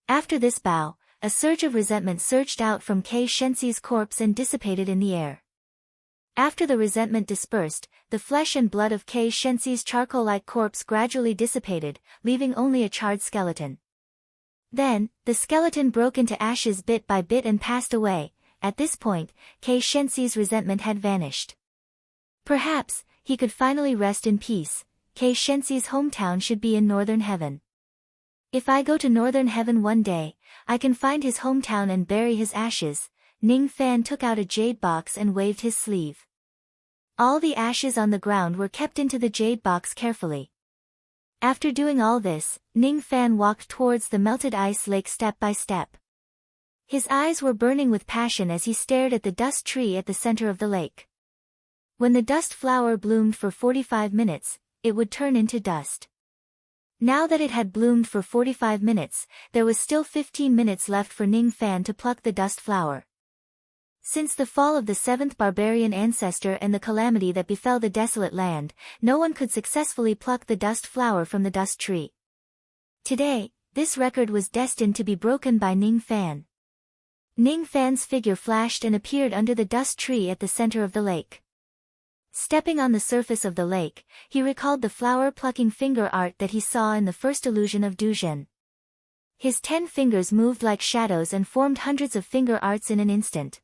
After this bow, a surge of resentment surged out from Kei Shenxi's corpse and dissipated in the air. After the resentment dispersed, the flesh and blood of Kei Shensi's charcoal-like corpse gradually dissipated, leaving only a charred skeleton. Then, the skeleton broke into ashes bit by bit and passed away. At this point, Kei Shensi's resentment had vanished. Perhaps, he could finally rest in peace. Kei Shensi's hometown should be in Northern Heaven. If I go to Northern Heaven one day, I can find his hometown and bury his ashes. Ning Fan took out a jade box and waved his sleeve. All the ashes on the ground were kept into the jade box carefully. After doing all this, Ning Fan walked towards the melted ice lake step by step. His eyes were burning with passion as he stared at the dust tree at the center of the lake. When the dust flower bloomed for 45 minutes, it would turn into dust. Now that it had bloomed for 45 minutes, there was still 15 minutes left for Ning Fan to pluck the dust flower. Since the fall of the seventh barbarian ancestor and the calamity that befell the desolate land, no one could successfully pluck the dust flower from the dust tree. Today, this record was destined to be broken by Ning Fan. Ning Fan's figure flashed and appeared under the dust tree at the center of the lake. Stepping on the surface of the lake, he recalled the flower-plucking finger art that he saw in the first illusion of Duzhen. His 10 fingers moved like shadows and formed hundreds of finger arts in an instant.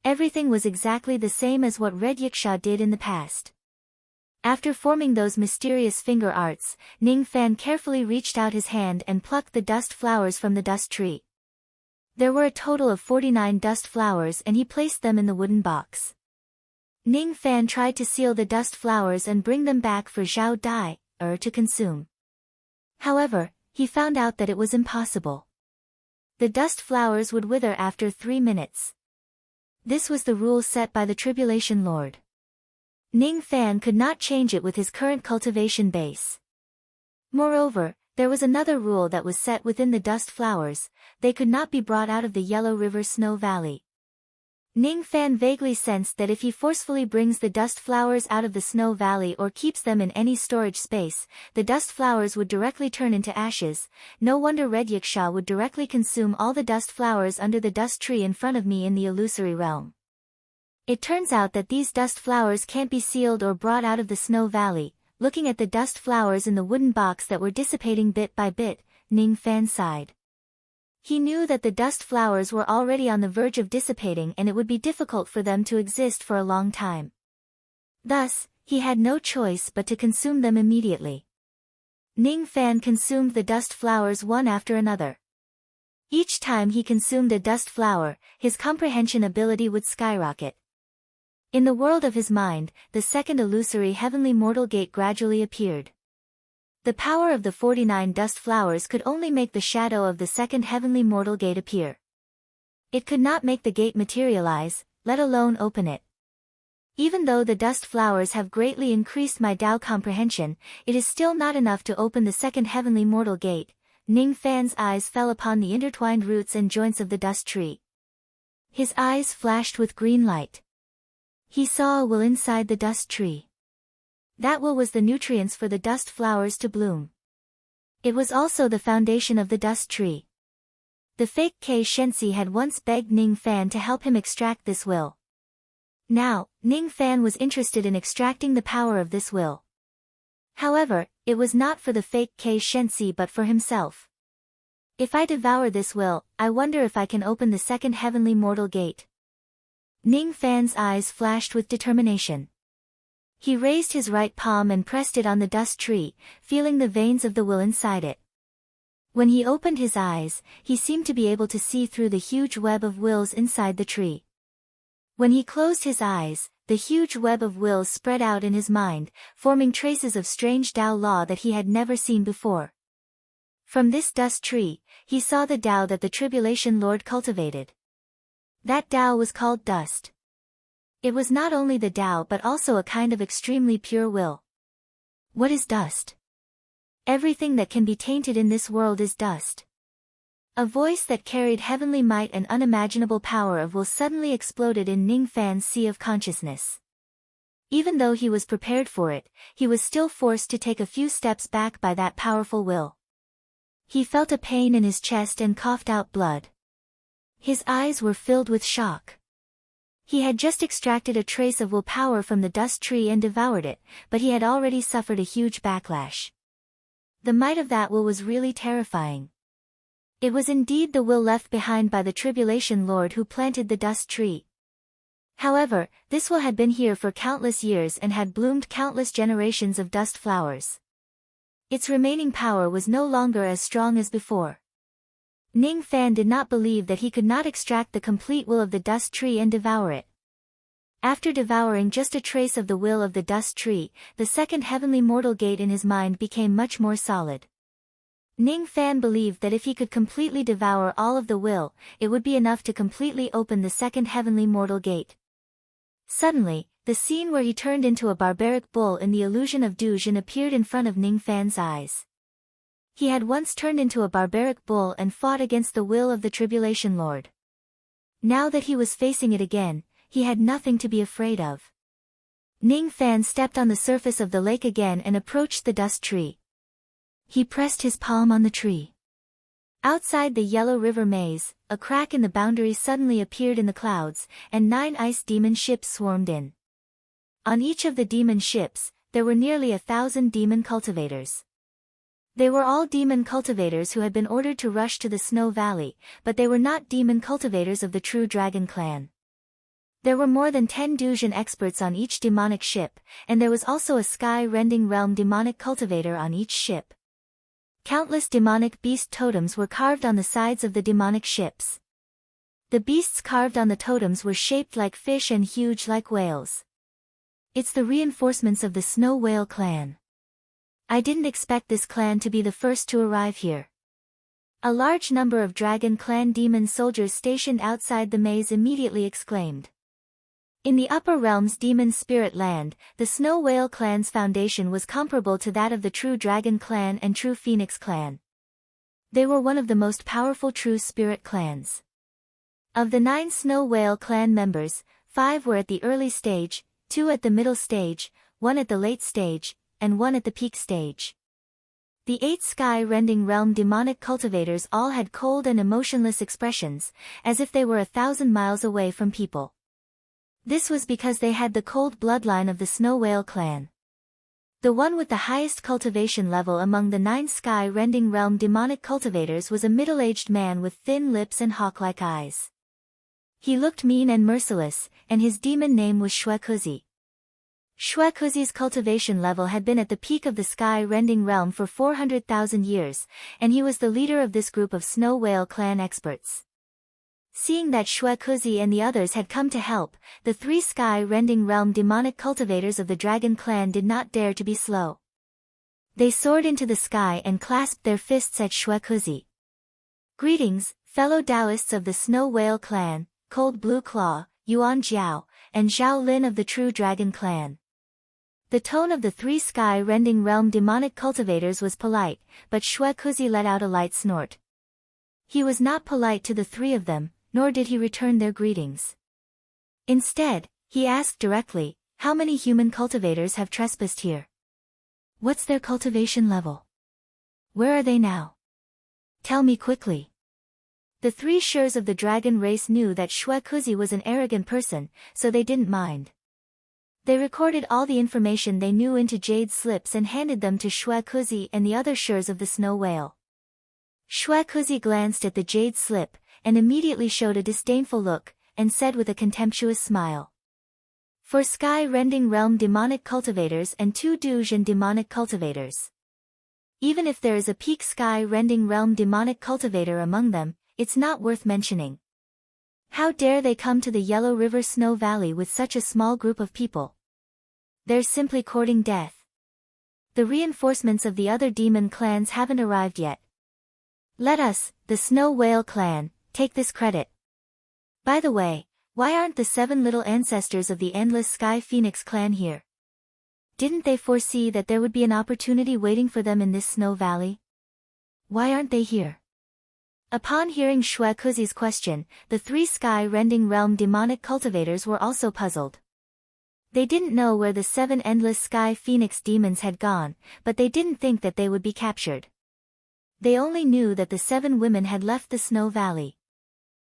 Everything was exactly the same as what Red Yiksha did in the past. After forming those mysterious finger arts, Ning Fan carefully reached out his hand and plucked the dust flowers from the dust tree. There were a total of 49 dust flowers and he placed them in the wooden box. Ning Fan tried to seal the dust flowers and bring them back for Zhao Dai, to consume. However, he found out that it was impossible. The dust flowers would wither after 3 minutes. This was the rule set by the Tribulation Lord. Ning Fan could not change it with his current cultivation base. Moreover, there was another rule that was set within the dust flowers: they could not be brought out of the Yellow River Snow Valley. Ning Fan vaguely sensed that if he forcefully brings the dust flowers out of the snow valley or keeps them in any storage space, the dust flowers would directly turn into ashes. No wonder Red Yiksha would directly consume all the dust flowers under the dust tree in front of me in the illusory realm. It turns out that these dust flowers can't be sealed or brought out of the snow valley. Looking at the dust flowers in the wooden box that were dissipating bit by bit, Ning Fan sighed. He knew that the dust flowers were already on the verge of dissipating and it would be difficult for them to exist for a long time. Thus, he had no choice but to consume them immediately. Ning Fan consumed the dust flowers one after another. Each time he consumed a dust flower, his comprehension ability would skyrocket. In the world of his mind, the second illusory heavenly mortal gate gradually appeared. The power of the 49 dust flowers could only make the shadow of the second heavenly mortal gate appear. It could not make the gate materialize, let alone open it. Even though the dust flowers have greatly increased my Tao comprehension, it is still not enough to open the second heavenly mortal gate. Ning Fan's eyes fell upon the intertwined roots and joints of the dust tree. His eyes flashed with green light. He saw a will inside the dust tree. That will was the nutrients for the dust flowers to bloom. It was also the foundation of the dust tree. The fake Kei Shensi had once begged Ning Fan to help him extract this will. Now, Ning Fan was interested in extracting the power of this will. However, it was not for the fake Kei Shensi but for himself. If I devour this will, I wonder if I can open the second heavenly mortal gate. Ning Fan's eyes flashed with determination. He raised his right palm and pressed it on the dust tree, feeling the veins of the will inside it. When he opened his eyes, he seemed to be able to see through the huge web of wills inside the tree. When he closed his eyes, the huge web of wills spread out in his mind, forming traces of strange Tao law that he had never seen before. From this dust tree, he saw the Tao that the Tribulation Lord cultivated. That Tao was called dust. It was not only the Tao but also a kind of extremely pure will. What is dust? Everything that can be tainted in this world is dust. A voice that carried heavenly might and unimaginable power of will suddenly exploded in Ning Fan's sea of consciousness. Even though he was prepared for it, he was still forced to take a few steps back by that powerful will. He felt a pain in his chest and coughed out blood. His eyes were filled with shock. He had just extracted a trace of will power from the dust tree and devoured it, but he had already suffered a huge backlash. The might of that will was really terrifying. It was indeed the will left behind by the Tribulation Lord who planted the dust tree. However, this will had been here for countless years and had bloomed countless generations of dust flowers. Its remaining power was no longer as strong as before. Ning Fan did not believe that he could not extract the complete will of the dust tree and devour it. After devouring just a trace of the will of the dust tree, the second heavenly mortal gate in his mind became much more solid. Ning Fan believed that if he could completely devour all of the will, it would be enough to completely open the second heavenly mortal gate. Suddenly, the scene where he turned into a barbaric bull in the illusion of Dujin appeared in front of Ning Fan's eyes. He had once turned into a barbaric bull and fought against the will of the Tribulation Lord. Now that he was facing it again, he had nothing to be afraid of. Ning Fan stepped on the surface of the lake again and approached the dust tree. He pressed his palm on the tree. Outside the yellow river maze, a crack in the boundary suddenly appeared in the clouds, and 9 ice demon ships swarmed in. On each of the demon ships, there were nearly 1,000 demon cultivators. They were all demon cultivators who had been ordered to rush to the Snow Valley, but they were not demon cultivators of the true dragon clan. There were more than 10 Dujin experts on each demonic ship, and there was also a sky-rending realm demonic cultivator on each ship. Countless demonic beast totems were carved on the sides of the demonic ships. The beasts carved on the totems were shaped like fish and huge like whales. It's the reinforcements of the Snow Whale clan. I didn't expect this clan to be the first to arrive here. A large number of Dragon Clan demon soldiers stationed outside the maze immediately exclaimed. In the upper realms demon spirit land, the Snow Whale clan's foundation was comparable to that of the True Dragon clan and True Phoenix clan. They were one of the most powerful true spirit clans. Of the 9 Snow Whale clan members, 5 were at the early stage, 2 at the middle stage, 1 at the late stage, and 1 at the peak stage. The 8 sky-rending realm demonic cultivators all had cold and emotionless expressions, as if they were 1,000 miles away from people. This was because they had the cold bloodline of the Snow Whale clan. The one with the highest cultivation level among the 9 sky-rending realm demonic cultivators was a middle-aged man with thin lips and hawk-like eyes. He looked mean and merciless, and his demon name was Shuekuzi. Shuekuzi's cultivation level had been at the peak of the sky-rending realm for 400,000 years, and he was the leader of this group of Snow Whale clan experts. Seeing that Shuekuzi and the others had come to help, the 3 sky-rending realm demonic cultivators of the Dragon clan did not dare to be slow. They soared into the sky and clasped their fists at Shuekuzi. Greetings, fellow Taoists of the Snow Whale clan, Cold Blue Claw, Yuan Jiao, and Zhao Lin of the True Dragon clan. The tone of the 3 sky-rending realm demonic cultivators was polite, but Shuekuzi let out a light snort. He was not polite to the 3 of them, nor did he return their greetings. Instead, he asked directly, how many human cultivators have trespassed here? What's their cultivation level? Where are they now? Tell me quickly. The 3 Shurs of the dragon race knew that Shuekuzi was an arrogant person, so they didn't mind. They recorded all the information they knew into jade slips and handed them to Shuekuzi and the other Shurs of the Snow Whale. Shuekuzi glanced at the jade slip, and immediately showed a disdainful look, and said with a contemptuous smile. For sky-rending realm demonic cultivators and 2 Dujin demonic cultivators. Even if there is a peak sky-rending realm demonic cultivator among them, it's not worth mentioning. How dare they come to the Yellow River Snow Valley with such a small group of people? They're simply courting death. The reinforcements of the other demon clans haven't arrived yet. Let us, the Snow Whale clan, take this credit. By the way, why aren't the 7 little ancestors of the Endless Sky Phoenix clan here? Didn't they foresee that there would be an opportunity waiting for them in this snow valley? Why aren't they here? Upon hearing Shuekuzi's question, the 3 sky-rending realm demonic cultivators were also puzzled. They didn't know where the 7 Endless Sky Phoenix demons had gone, but they didn't think that they would be captured. They only knew that the 7 women had left the Snow Valley.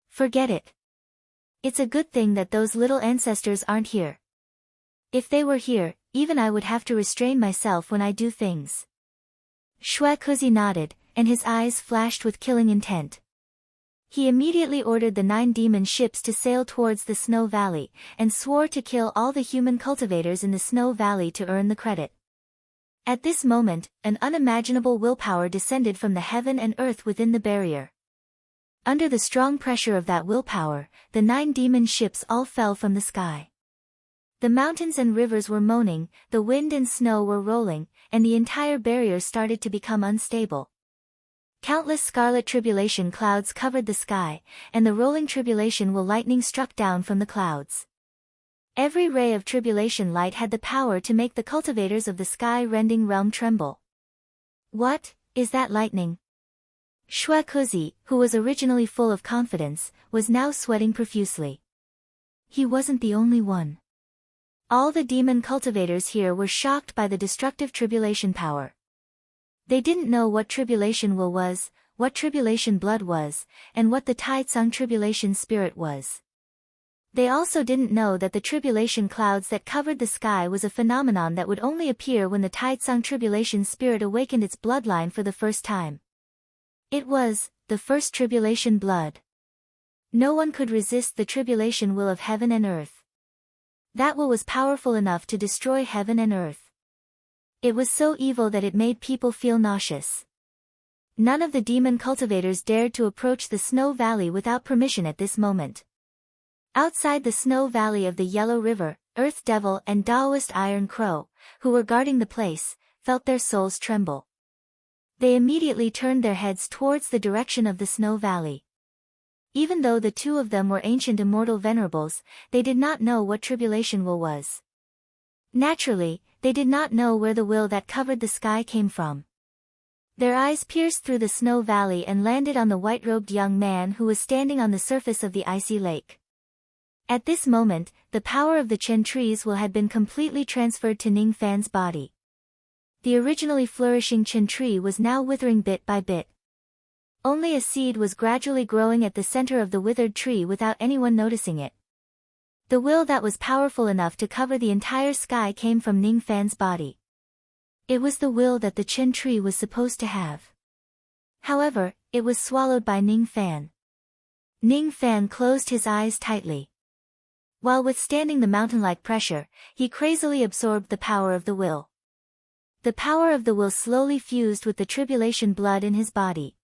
Forget it. It's a good thing that those little ancestors aren't here. If they were here, even I would have to restrain myself when I do things. Shue Kuzi nodded, and his eyes flashed with killing intent. He immediately ordered the 9 demon ships to sail towards the Snow Valley, and swore to kill all the human cultivators in the Snow Valley to earn the credit. At this moment, an unimaginable willpower descended from the heaven and earth within the barrier. Under the strong pressure of that willpower, the 9 demon ships all fell from the sky. The mountains and rivers were moaning, the wind and snow were rolling, and the entire barrier started to become unstable. Countless scarlet tribulation clouds covered the sky, and the rolling tribulation lightning struck down from the clouds. Every ray of tribulation light had the power to make the cultivators of the sky-rending realm tremble. What is that lightning? Shue Kuzi, who was originally full of confidence, was now sweating profusely. He wasn't the only one. All the demon cultivators here were shocked by the destructive tribulation power. They didn't know what tribulation will was, what tribulation blood was, and what the Taitsung tribulation spirit was. They also didn't know that the tribulation clouds that covered the sky was a phenomenon that would only appear when the Taitsung tribulation spirit awakened its bloodline for the first time. It was the first tribulation blood. No one could resist the tribulation will of heaven and earth. That will was powerful enough to destroy heaven and earth. It was so evil that it made people feel nauseous. None of the demon cultivators dared to approach the Snow Valley without permission at this moment. Outside the Snow Valley of the Yellow River, Earth Devil and Taoist Iron Crow, who were guarding the place, felt their souls tremble. They immediately turned their heads towards the direction of the Snow Valley. Even though the 2 of them were ancient immortal venerables, they did not know what tribulation will was. Naturally, they did not know where the will that covered the sky came from. Their eyes pierced through the Snow Valley and landed on the white-robed young man who was standing on the surface of the icy lake. At this moment, the power of the Chen trees had been completely transferred to Ning Fan's body. The originally flourishing Chen tree was now withering bit by bit. Only a seed was gradually growing at the center of the withered tree without anyone noticing it. The will that was powerful enough to cover the entire sky came from Ning Fan's body. It was the will that the Chen tree was supposed to have. However, it was swallowed by Ning Fan. Ning Fan closed his eyes tightly. While withstanding the mountain-like pressure, he crazily absorbed the power of the will. The power of the will slowly fused with the tribulation blood in his body.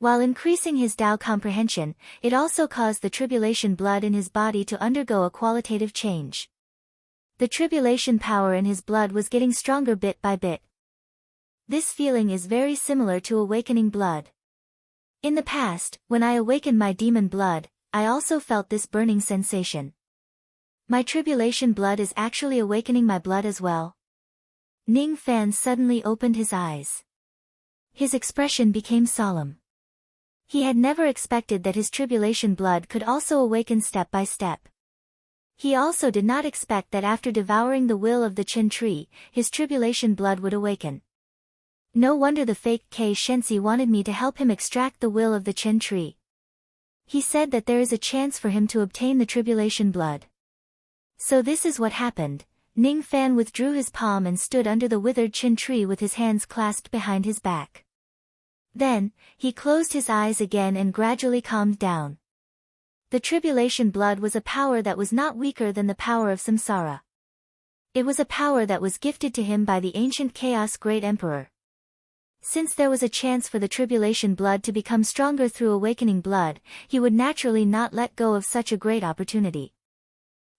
While increasing his Tao comprehension, it also caused the tribulation blood in his body to undergo a qualitative change. The tribulation power in his blood was getting stronger bit by bit. This feeling is very similar to awakening blood. In the past, when I awakened my demon blood, I also felt this burning sensation. My tribulation blood is actually awakening my blood as well. Ning Fan suddenly opened his eyes. His expression became solemn. He had never expected that his tribulation blood could also awaken step by step. He also did not expect that after devouring the will of the Chen tree, his tribulation blood would awaken. No wonder the fake K Shensi wanted me to help him extract the will of the Chen tree. He said that there is a chance for him to obtain the tribulation blood. So this is what happened. Ning Fan withdrew his palm and stood under the withered Chen tree with his hands clasped behind his back. Then, he closed his eyes again and gradually calmed down. The tribulation blood was a power that was not weaker than the power of samsara. It was a power that was gifted to him by the ancient Chaos Great Emperor. Since there was a chance for the tribulation blood to become stronger through awakening blood, he would naturally not let go of such a great opportunity.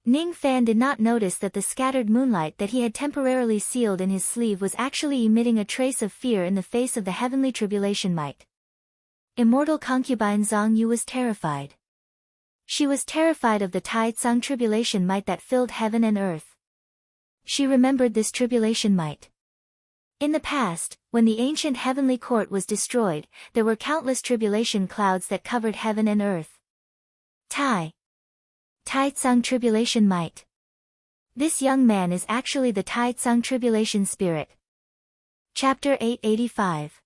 Ning Fan did not notice that the scattered moonlight that he had temporarily sealed in his sleeve was actually emitting a trace of fear in the face of the heavenly tribulation might. Immortal concubine Zhang Yu was terrified. She was terrified of the Taitsung tribulation might that filled heaven and earth. She remembered this tribulation might. In the past, when the ancient heavenly court was destroyed, there were countless tribulation clouds that covered heaven and earth. Taitsung tribulation might. This young man is actually the Taitsung tribulation spirit. Chapter 885.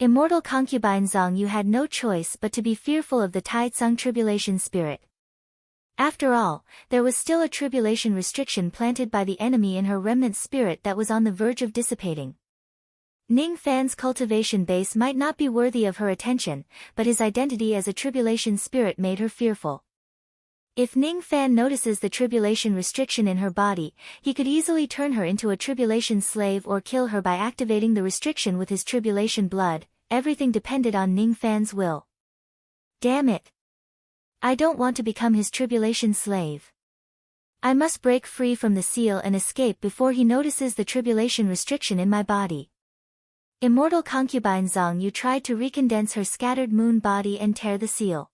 Immortal concubine Zhang Yu had no choice but to be fearful of the Taitsung tribulation spirit. After all, there was still a tribulation restriction planted by the enemy in her remnant spirit that was on the verge of dissipating. Ning Fan's cultivation base might not be worthy of her attention, but his identity as a tribulation spirit made her fearful. If Ning Fan notices the tribulation restriction in her body, he could easily turn her into a tribulation slave or kill her by activating the restriction with his tribulation blood. Everything depended on Ning Fan's will. Damn it! I don't want to become his tribulation slave. I must break free from the seal and escape before he notices the tribulation restriction in my body. Immortal concubine Zhang Yu tried to recondense her scattered moon body and tear the seal.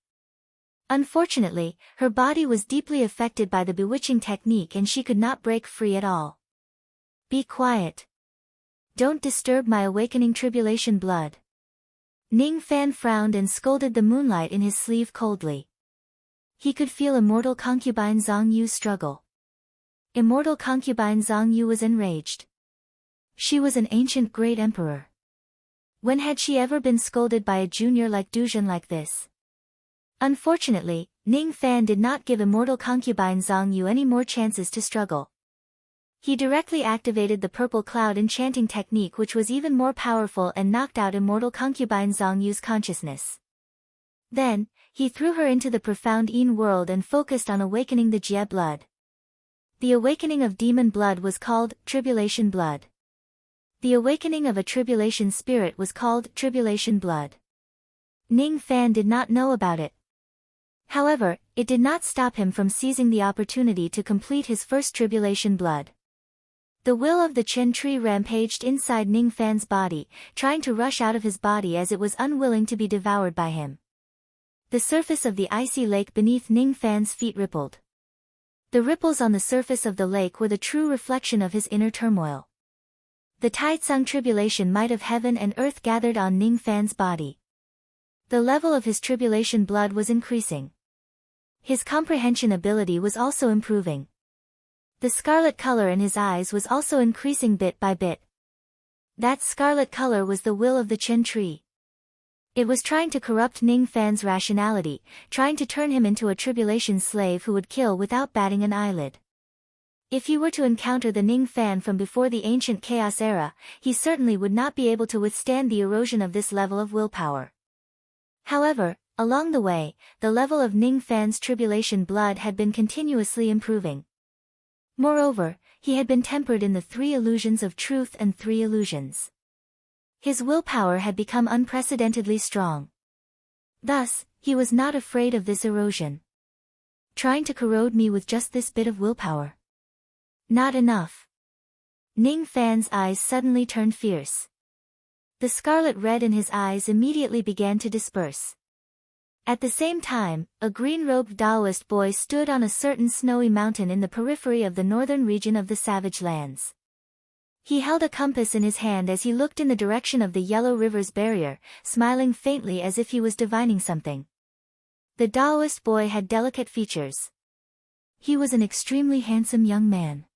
Unfortunately, her body was deeply affected by the bewitching technique and she could not break free at all. Be quiet. Don't disturb my awakening tribulation blood. Ning Fan frowned and scolded the moonlight in his sleeve coldly. He could feel immortal concubine Zhang Yu's struggle. Immortal concubine Zhang Yu was enraged. She was an ancient great emperor. When had she ever been scolded by a junior like Duzhen like this? Unfortunately, Ning Fan did not give immortal concubine Zhang Yu any more chances to struggle. He directly activated the purple cloud enchanting technique, which was even more powerful, and knocked out immortal concubine Zhang Yu's consciousness. Then, he threw her into the profound Yin world and focused on awakening the Jie blood. The awakening of demon blood was called tribulation blood. The awakening of a tribulation spirit was called tribulation blood. Ning Fan did not know about it. However, it did not stop him from seizing the opportunity to complete his first tribulation blood. The will of the Chen tree rampaged inside Ning Fan's body, trying to rush out of his body as it was unwilling to be devoured by him. The surface of the icy lake beneath Ning Fan's feet rippled. The ripples on the surface of the lake were the true reflection of his inner turmoil. The Taitsung tribulation might of heaven and earth gathered on Ning Fan's body. The level of his tribulation blood was increasing. His comprehension ability was also improving. The scarlet color in his eyes was also increasing bit by bit. That scarlet color was the will of the Chen tree. It was trying to corrupt Ning Fan's rationality, trying to turn him into a tribulation slave who would kill without batting an eyelid. If he were to encounter the Ning Fan from before the ancient chaos era, he certainly would not be able to withstand the erosion of this level of willpower. However, along the way, the level of Ning Fan's tribulation blood had been continuously improving. Moreover, he had been tempered in the 3 illusions of truth and 3 illusions. His willpower had become unprecedentedly strong. Thus, he was not afraid of this erosion. Trying to corrode me with just this bit of willpower. Not enough. Ning Fan's eyes suddenly turned fierce. The scarlet red in his eyes immediately began to disperse. At the same time, a green-robed Taoist boy stood on a certain snowy mountain in the periphery of the northern region of the Savage Lands. He held a compass in his hand as he looked in the direction of the Yellow River's barrier, smiling faintly as if he was divining something. The Taoist boy had delicate features. He was an extremely handsome young man.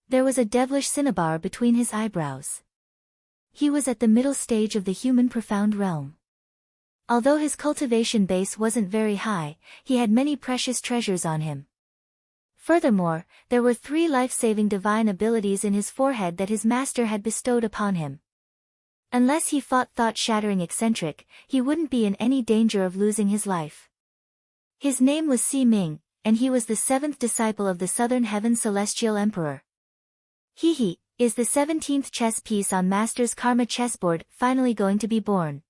There was a devilish cinnabar between his eyebrows. He was at the middle stage of the human profound realm. Although his cultivation base wasn't very high, he had many precious treasures on him. Furthermore, there were 3 life-saving divine abilities in his forehead that his master had bestowed upon him. Unless he fought thought-shattering eccentric, he wouldn't be in any danger of losing his life. His name was Si Ming, and he was the 7th disciple of the Southern Heaven Celestial Emperor. He is the 17th chess piece on Master's Karma chessboard, finally going to be born.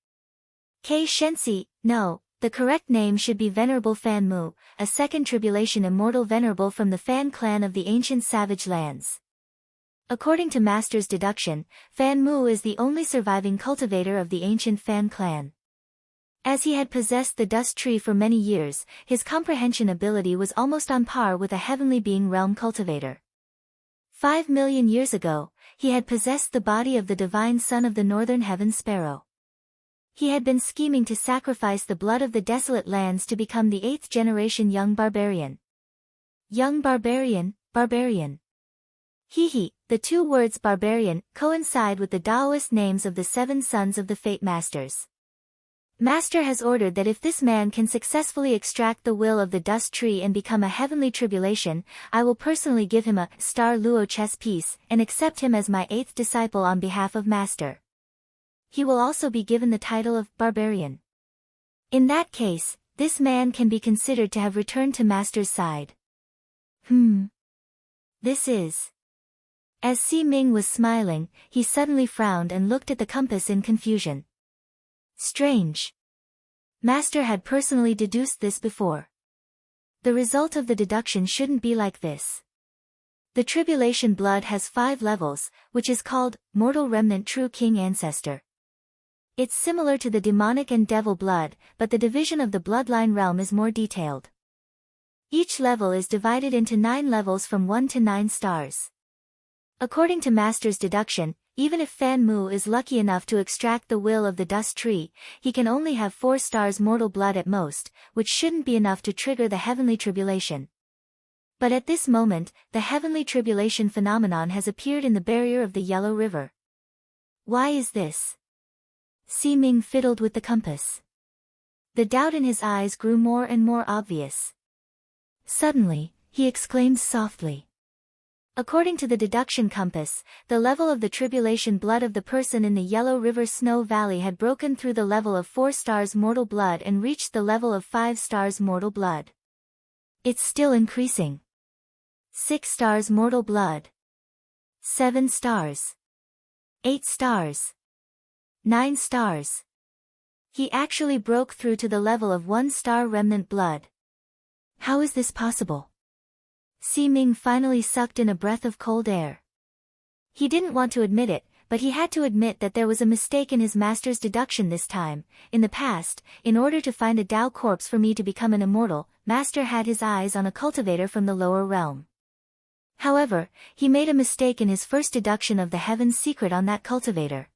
Kei Shensi, no, the correct name should be Venerable Fan Mu, a second tribulation immortal venerable from the Fan clan of the ancient Savage Lands. According to Master's deduction, Fan Mu is the only surviving cultivator of the ancient Fan clan. As he had possessed the dust tree for many years, his comprehension ability was almost on par with a heavenly being realm cultivator. 5 million years ago, he had possessed the body of the divine son of the northern heaven sparrow. He had been scheming to sacrifice the blood of the desolate lands to become the 8th generation young barbarian. Young barbarian, barbarian. The 2 words barbarian coincide with the Taoist names of the 7 sons of the Fate Masters. Master has ordered that if this man can successfully extract the will of the dust tree and become a heavenly tribulation, I will personally give him a star luo chess piece and accept him as my 8th disciple on behalf of Master. He will also be given the title of barbarian. In that case, this man can be considered to have returned to Master's side. This is... As Si Ming was smiling, he suddenly frowned and looked at the compass in confusion. Strange. Master had personally deduced this before. The result of the deduction shouldn't be like this. The tribulation blood has 5 levels, which is called mortal remnant true king ancestor. It's similar to the demonic and devil blood, but the division of the bloodline realm is more detailed. Each level is divided into 9 levels from 1 to 9 stars. According to Master's deduction, even if Fan Mu is lucky enough to extract the will of the dust tree, he can only have 4 stars mortal blood at most, which shouldn't be enough to trigger the heavenly tribulation. But at this moment, the heavenly tribulation phenomenon has appeared in the barrier of the Yellow River. Why is this? Si Ming fiddled with the compass. The doubt in his eyes grew more and more obvious. Suddenly, he exclaimed softly. According to the deduction compass, the level of the tribulation blood of the person in the Yellow River Snow Valley had broken through the level of 4 stars mortal blood and reached the level of 5 stars mortal blood. It's still increasing. 6 stars mortal blood. 7 stars. 8 stars. 9 stars. He actually broke through to the level of 1 star remnant blood. How is this possible? Si Ming finally sucked in a breath of cold air. He didn't want to admit it, but he had to admit that there was a mistake in his master's deduction this time. In the past, in order to find a Dao corpse for me to become an immortal, Master had his eyes on a cultivator from the lower realm. However, he made a mistake in his first deduction of the heaven's secret on that cultivator.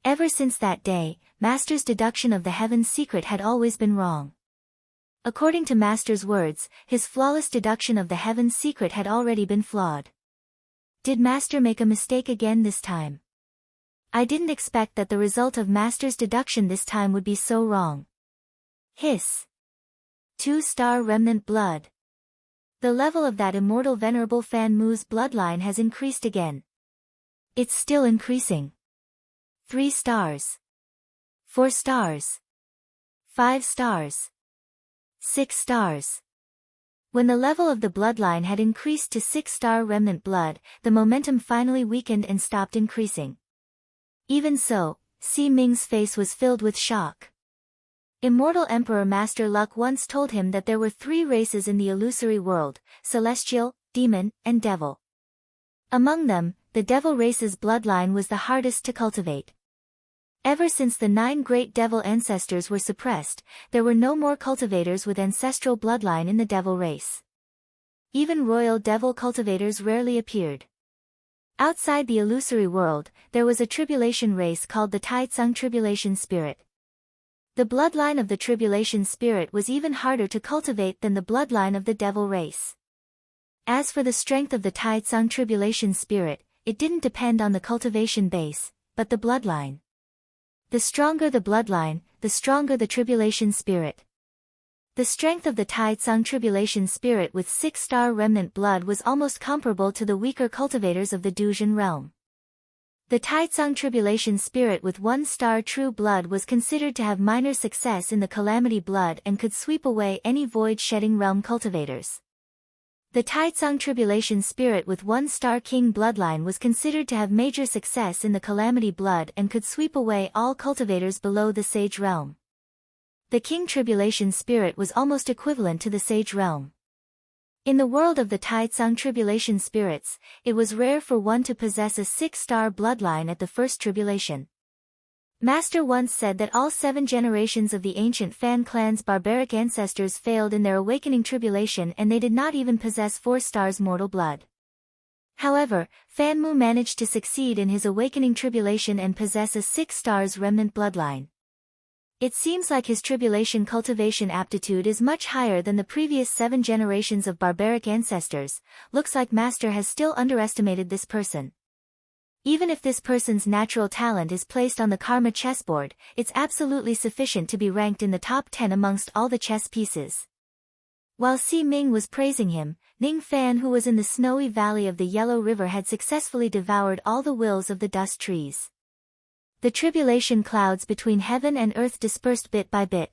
Ever since that day, Master's deduction of the heaven's secret had always been wrong. According to Master's words, his flawless deduction of the heaven's secret had already been flawed. Did Master make a mistake again this time? I didn't expect that the result of Master's deduction this time would be so wrong. Hiss. 2-star remnant blood. The level of that immortal venerable Fan Mu's bloodline has increased again. It's still increasing. 3 stars. 4 stars. 5 stars. 6 stars. When the level of the bloodline had increased to 6-star remnant blood, the momentum finally weakened and stopped increasing. Even so, Si Ming's face was filled with shock. Immortal Emperor Master Luck once told him that there were 3 races in the illusory world: celestial, demon, and devil. Among them, the devil race's bloodline was the hardest to cultivate. Ever since the 9 great devil ancestors were suppressed, there were no more cultivators with ancestral bloodline in the devil race. Even royal devil cultivators rarely appeared. Outside the illusory world, there was a tribulation race called the Taitsung Tribulation Spirit. The bloodline of the tribulation spirit was even harder to cultivate than the bloodline of the devil race. As for the strength of the Taitsung Tribulation Spirit, it didn't depend on the cultivation base, but the bloodline. The stronger the bloodline, the stronger the tribulation spirit. The strength of the Taitsung Tribulation Spirit with 6-star remnant blood was almost comparable to the weaker cultivators of the Duzhen realm. The Taitsung Tribulation Spirit with 1-star true blood was considered to have minor success in the Calamity blood and could sweep away any void-shedding realm cultivators. The Taitsung Tribulation Spirit with 1-star King bloodline was considered to have major success in the Calamity blood and could sweep away all cultivators below the Sage realm. The King Tribulation Spirit was almost equivalent to the Sage realm. In the world of the Taitsung Tribulation Spirits, it was rare for one to possess a 6-star bloodline at the first tribulation. Master once said that all 7 generations of the ancient Fan clan's barbaric ancestors failed in their awakening tribulation and they did not even possess 4 stars mortal blood. However, Fan Mu managed to succeed in his awakening tribulation and possess a 6 stars remnant bloodline. It seems like his tribulation cultivation aptitude is much higher than the previous 7 generations of barbaric ancestors. Looks like Master has still underestimated this person. Even if this person's natural talent is placed on the karma chessboard, it's absolutely sufficient to be ranked in the top 10 amongst all the chess pieces. While Si Ming was praising him, Ning Fan, who was in the snowy valley of the Yellow River, had successfully devoured all the wills of the dust trees. The tribulation clouds between heaven and earth dispersed bit by bit.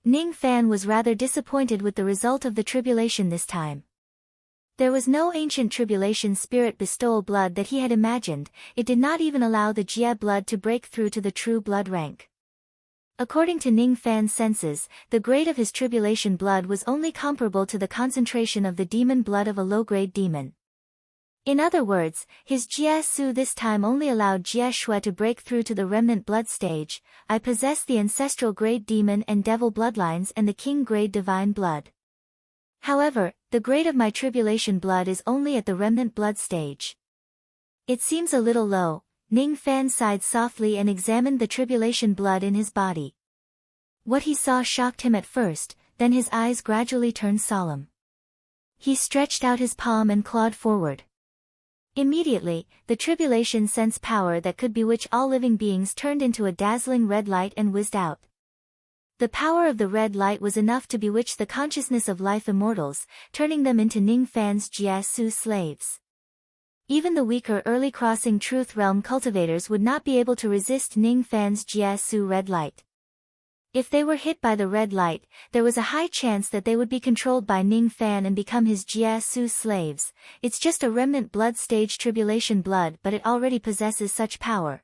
Ning Fan was rather disappointed with the result of the tribulation this time. There was no ancient tribulation spirit bestowal blood that he had imagined. It did not even allow the Jie blood to break through to the true blood rank. According to Ning Fan's senses, the grade of his tribulation blood was only comparable to the concentration of the demon blood of a low-grade demon. In other words, his Jie Su this time only allowed Jie Shui to break through to the remnant blood stage. I possess the ancestral grade demon and devil bloodlines and the king grade divine blood. However, the grade of my tribulation blood is only at the remnant blood stage. It seems a little low. Ning Fan sighed softly and examined the tribulation blood in his body. What he saw shocked him at first, then his eyes gradually turned solemn. He stretched out his palm and clawed forward. Immediately, the tribulation sense power that could bewitch all living beings turned into a dazzling red light and whizzed out. The power of the red light was enough to bewitch the consciousness of life immortals, turning them into Ning Fan's Jie Su slaves. Even the weaker early crossing truth realm cultivators would not be able to resist Ning Fan's Jie Su red light. If they were hit by the red light, there was a high chance that they would be controlled by Ning Fan and become his Jie Su slaves. It's just a remnant blood stage tribulation blood, but it already possesses such power.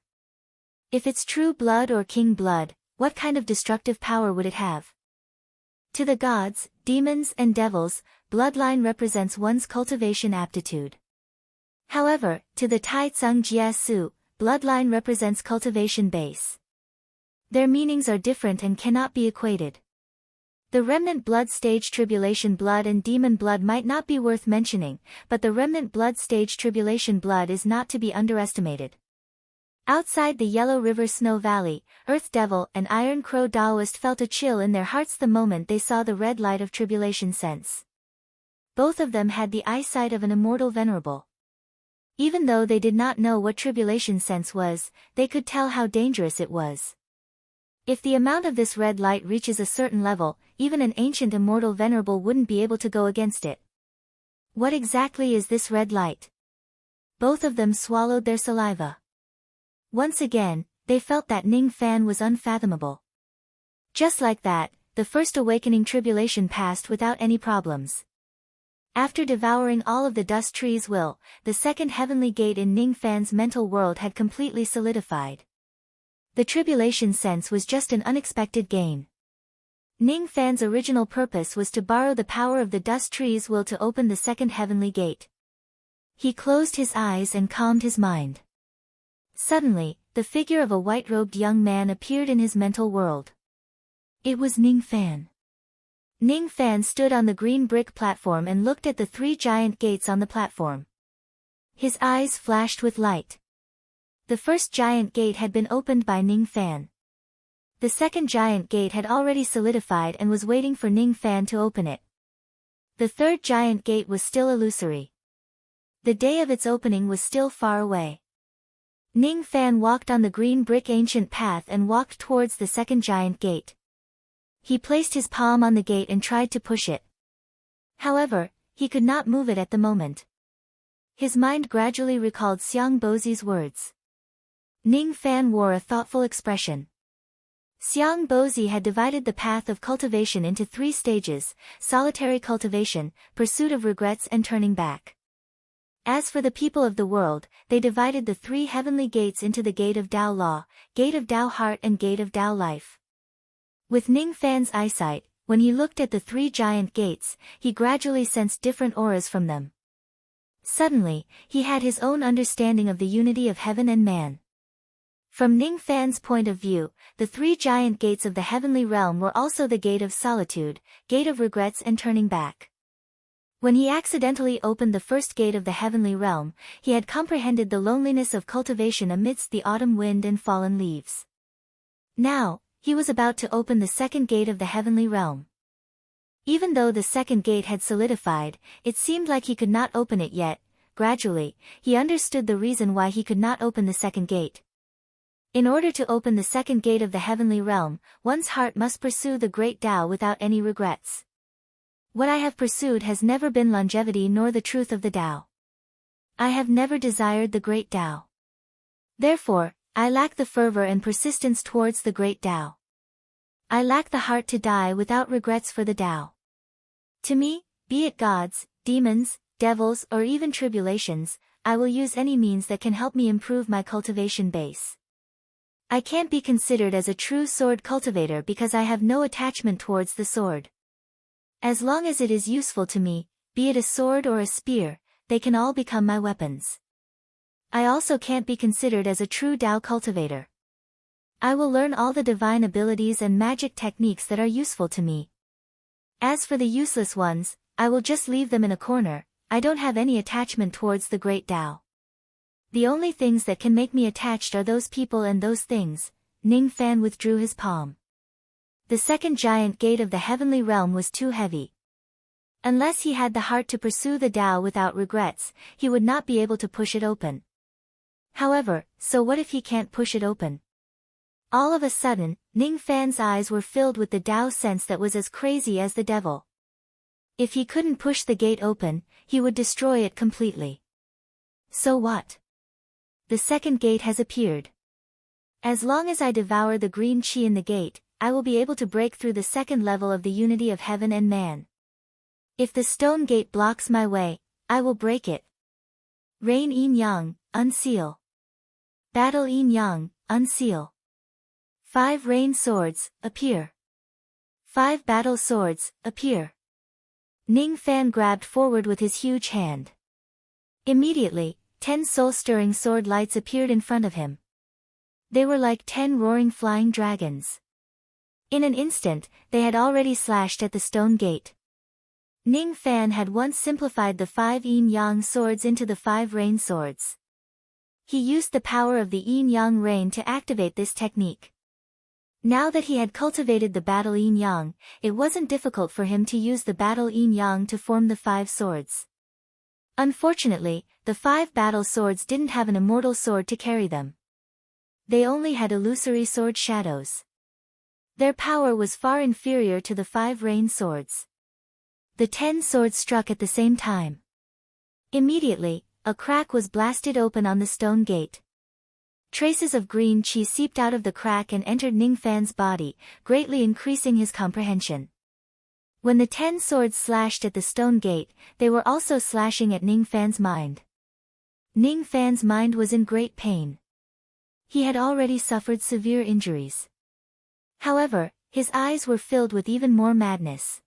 If it's true blood or king blood, what kind of destructive power would it have? To the gods, demons and devils, bloodline represents one's cultivation aptitude. However, to the Tai Tsung Jie Su, bloodline represents cultivation base. Their meanings are different and cannot be equated. The remnant blood stage tribulation blood and demon blood might not be worth mentioning, but the remnant blood stage tribulation blood is not to be underestimated. Outside the Yellow River Snow Valley, Earth Devil and Iron Crow Daoist felt a chill in their hearts the moment they saw the red light of tribulation sense. Both of them had the eyesight of an immortal venerable. Even though they did not know what tribulation sense was, they could tell how dangerous it was. If the amount of this red light reaches a certain level, even an ancient immortal venerable wouldn't be able to go against it. What exactly is this red light? Both of them swallowed their saliva. Once again, they felt that Ning Fan was unfathomable. Just like that, the first awakening tribulation passed without any problems. After devouring all of the dust tree's will, the second heavenly gate in Ning Fan's mental world had completely solidified. The tribulation sense was just an unexpected gain. Ning Fan's original purpose was to borrow the power of the dust tree's will to open the second heavenly gate. He closed his eyes and calmed his mind. Suddenly, the figure of a white-robed young man appeared in his mental world. It was Ning Fan. Ning Fan stood on the green brick platform and looked at the three giant gates on the platform. His eyes flashed with light. The first giant gate had been opened by Ning Fan. The second giant gate had already solidified and was waiting for Ning Fan to open it. The third giant gate was still illusory. The day of its opening was still far away. Ning Fan walked on the green brick ancient path and walked towards the second giant gate. He placed his palm on the gate and tried to push it. However, he could not move it at the moment. His mind gradually recalled Xiang Bozi's words. Ning Fan wore a thoughtful expression. Xiang Bozi had divided the path of cultivation into 3 stages: solitary cultivation, pursuit of regrets and turning back. As for the people of the world, they divided the 3 heavenly gates into the gate of Tao Law, gate of Tao Heart and gate of Tao Life. With Ning Fan's eyesight, when he looked at the 3 giant gates, he gradually sensed different auras from them. Suddenly, he had his own understanding of the unity of heaven and man. From Ning Fan's point of view, the 3 giant gates of the heavenly realm were also the gate of solitude, gate of regrets and turning back. When he accidentally opened the first gate of the heavenly realm, he had comprehended the loneliness of cultivation amidst the autumn wind and fallen leaves. Now, he was about to open the second gate of the heavenly realm. Even though the second gate had solidified, it seemed like he could not open it yet, gradually, he understood the reason why he could not open the second gate. In order to open the second gate of the heavenly realm, one's heart must pursue the great Tao without any regrets. What I have pursued has never been longevity nor the truth of the Tao. I have never desired the great Tao. Therefore, I lack the fervor and persistence towards the great Tao. I lack the heart to die without regrets for the Tao. To me, be it gods, demons, devils or even tribulations, I will use any means that can help me improve my cultivation base. I can't be considered as a true sword cultivator because I have no attachment towards the sword. As long as it is useful to me, be it a sword or a spear, they can all become my weapons. I also can't be considered as a true Tao cultivator. I will learn all the divine abilities and magic techniques that are useful to me. As for the useless ones, I will just leave them in a corner. I don't have any attachment towards the great Tao. The only things that can make me attached are those people and those things. Ning Fan withdrew his palm. The second giant gate of the heavenly realm was too heavy. Unless he had the heart to pursue the Tao without regrets, he would not be able to push it open. However, so what if he can't push it open? All of a sudden, Ning Fan's eyes were filled with the Tao sense that was as crazy as the devil. If he couldn't push the gate open, he would destroy it completely. So what? The second gate has appeared. As long as I devour the green chi in the gate, I will be able to break through the second level of the unity of heaven and man. If the stone gate blocks my way, I will break it. Rain Yin Yang, unseal. Battle Yin Yang, unseal. 5 rain swords, appear. 5 battle swords, appear. Ning Fan grabbed forward with his huge hand. Immediately, 10 soul-stirring sword lights appeared in front of him. They were like 10 roaring flying dragons. In an instant, they had already slashed at the stone gate. Ning Fan had once simplified the 5 yin-yang swords into the 5 rain swords. He used the power of the yin-yang rain to activate this technique. Now that he had cultivated the battle yin-yang, it wasn't difficult for him to use the battle yin-yang to form the 5 swords. Unfortunately, the 5 battle swords didn't have an immortal sword to carry them. They only had illusory sword shadows. Their power was far inferior to the 5 rain swords. The 10 swords struck at the same time. Immediately, a crack was blasted open on the stone gate. Traces of green chi seeped out of the crack and entered Ning Fan's body, greatly increasing his comprehension. When the 10 swords slashed at the stone gate, they were also slashing at Ning Fan's mind. Ning Fan's mind was in great pain. He had already suffered severe injuries. However, his eyes were filled with even more madness.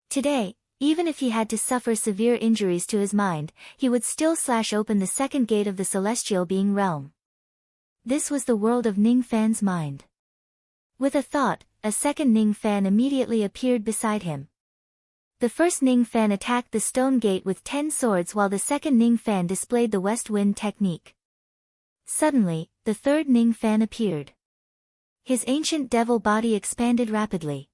Today, even if he had to suffer severe injuries to his mind, he would still slash open the second gate of the celestial being realm. This was the world of Ning Fan's mind. With a thought, a second Ning Fan immediately appeared beside him. The first Ning Fan attacked the stone gate with 10 swords while the second Ning Fan displayed the west wind technique. Suddenly, the third Ning Fan appeared. His ancient devil body expanded rapidly.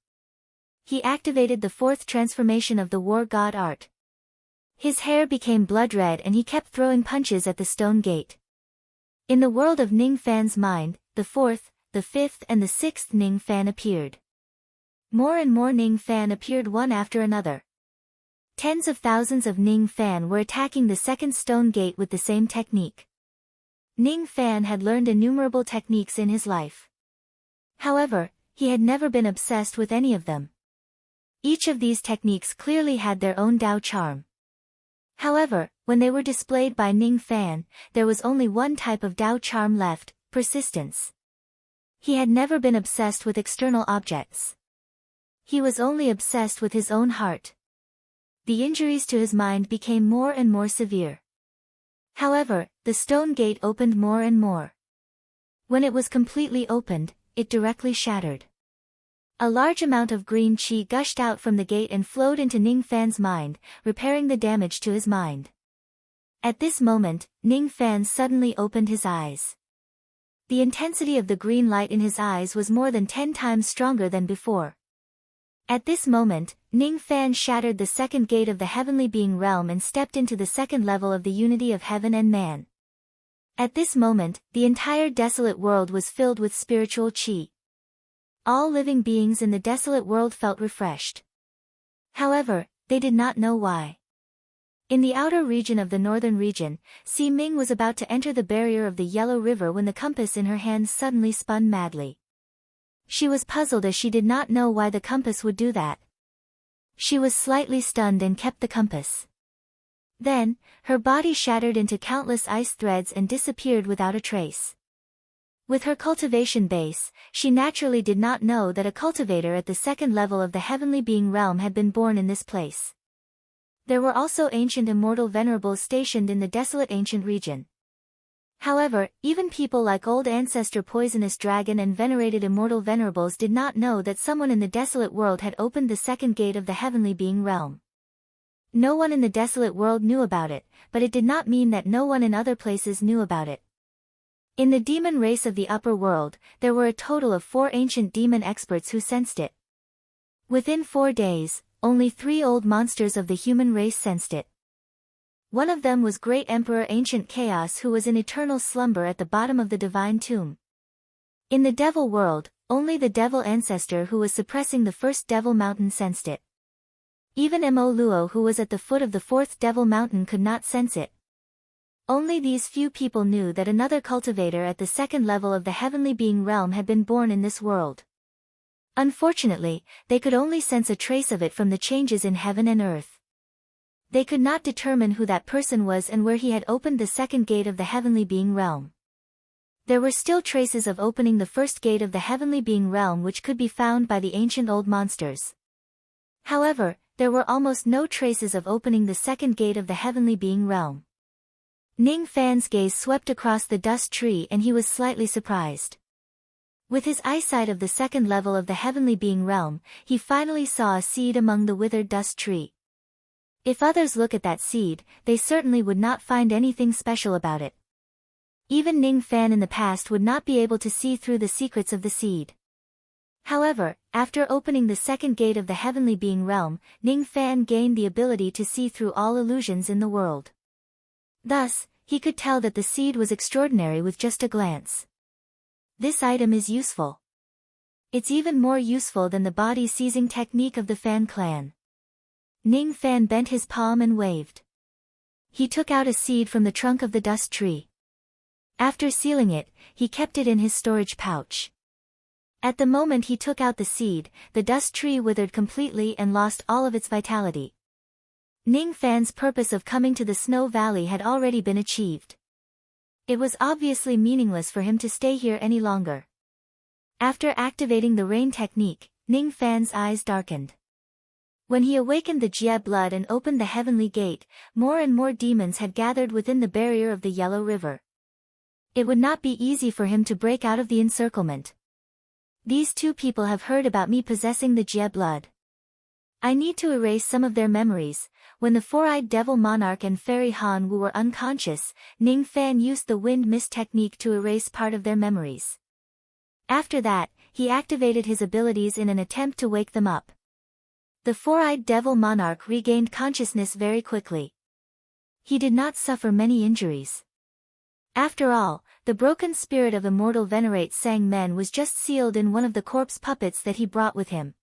He activated the 4th transformation of the war god art. His hair became blood red and he kept throwing punches at the stone gate. In the world of Ning Fan's mind, the 4th, the 5th and the 6th Ning Fan appeared. More and more Ning Fan appeared one after another. Tens of thousands of Ning Fan were attacking the second stone gate with the same technique. Ning Fan had learned innumerable techniques in his life. However, he had never been obsessed with any of them. Each of these techniques clearly had their own Tao charm. However, when they were displayed by Ning Fan, there was only one type of Tao charm left, persistence. He had never been obsessed with external objects. He was only obsessed with his own heart. The injuries to his mind became more and more severe. However, the stone gate opened more and more. When it was completely opened, it directly shattered. A large amount of green chi gushed out from the gate and flowed into Ning Fan's mind, repairing the damage to his mind. At this moment, Ning Fan suddenly opened his eyes. The intensity of the green light in his eyes was more than 10 times stronger than before. At this moment, Ning Fan shattered the second gate of the heavenly being realm and stepped into the second level of the unity of heaven and man. At this moment, the entire desolate world was filled with spiritual qi. All living beings in the desolate world felt refreshed. However, they did not know why. In the outer region of the northern region, Si Ming was about to enter the barrier of the Yellow River when the compass in her hands suddenly spun madly. She was puzzled as she did not know why the compass would do that. She was slightly stunned and kept the compass. Then, her body shattered into countless ice threads and disappeared without a trace. With her cultivation base, she naturally did not know that a cultivator at the second level of the heavenly being realm had been born in this place. There were also ancient immortal venerables stationed in the desolate ancient region. However, even people like old ancestor poisonous dragon and venerated immortal venerables did not know that someone in the desolate world had opened the second gate of the heavenly being realm. No one in the desolate world knew about it, but it did not mean that no one in other places knew about it. In the demon race of the upper world, there were a total of 4 ancient demon experts who sensed it. Within 4 days, only 3 old monsters of the human race sensed it. One of them was Great Emperor Ancient Chaos, who was in eternal slumber at the bottom of the divine tomb. In the devil world, only the devil ancestor who was suppressing the first devil mountain sensed it. Even Mo Luo, who was at the foot of the 4th devil mountain, could not sense it. Only these few people knew that another cultivator at the second level of the heavenly being realm had been born in this world. Unfortunately, they could only sense a trace of it from the changes in heaven and earth. They could not determine who that person was and where he had opened the second gate of the heavenly being realm. There were still traces of opening the first gate of the heavenly being realm which could be found by the ancient old monsters. However, there were almost no traces of opening the second gate of the heavenly being realm. Ning Fan's gaze swept across the dust tree and he was slightly surprised. With his eyesight of the second level of the heavenly being realm, he finally saw a seed among the withered dust tree. If others look at that seed, they certainly would not find anything special about it. Even Ning Fan in the past would not be able to see through the secrets of the seed. However, after opening the second gate of the heavenly being realm, Ning Fan gained the ability to see through all illusions in the world. Thus, he could tell that the seed was extraordinary with just a glance. This item is useful. It's even more useful than the body seizing technique of the Fan clan. Ning Fan bent his palm and waved. He took out a seed from the trunk of the dust tree. After sealing it, he kept it in his storage pouch. At the moment he took out the seed, the dust tree withered completely and lost all of its vitality. Ning Fan's purpose of coming to the Snow Valley had already been achieved. It was obviously meaningless for him to stay here any longer. After activating the rain technique, Ning Fan's eyes darkened. When he awakened the Jie blood and opened the heavenly gate, more and more demons had gathered within the barrier of the Yellow River. It would not be easy for him to break out of the encirclement. These 2 people have heard about me possessing the Jie blood. I need to erase some of their memories. When the 4-eyed devil monarch and fairy Han Wu were unconscious, Ning Fan used the wind mist technique to erase part of their memories. After that, he activated his abilities in an attempt to wake them up. The 4-eyed devil monarch regained consciousness very quickly. He did not suffer many injuries. After all, the broken spirit of immortal venerate Sang Men was just sealed in one of the corpse puppets that he brought with him.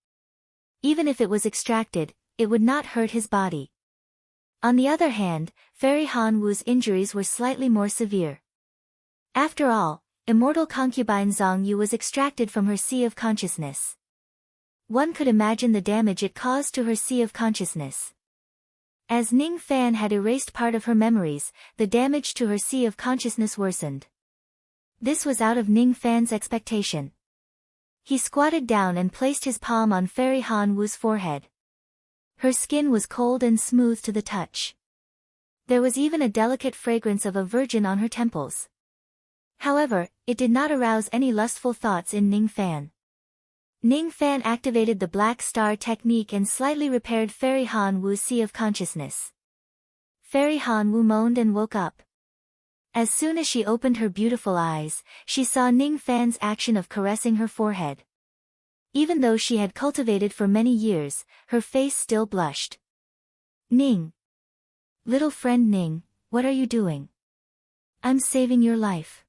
Even if it was extracted, it would not hurt his body. On the other hand, Fairy Han Wu's injuries were slightly more severe. After all, immortal concubine Zhang Yu was extracted from her sea of consciousness. One could imagine the damage it caused to her sea of consciousness. As Ning Fan had erased part of her memories, the damage to her sea of consciousness worsened. This was out of Ning Fan's expectation. He squatted down and placed his palm on Fairy Han Wu's forehead. Her skin was cold and smooth to the touch. There was even a delicate fragrance of a virgin on her temples. However, it did not arouse any lustful thoughts in Ning Fan. Ning Fan activated the Black Star technique and slightly repaired Fairy Han Wu's sea of consciousness. Fairy Han Wu moaned and woke up. As soon as she opened her beautiful eyes, she saw Ning Fan's action of caressing her forehead. Even though she had cultivated for many years, her face still blushed. Ning. Little friend Ning, what are you doing? I'm saving your life.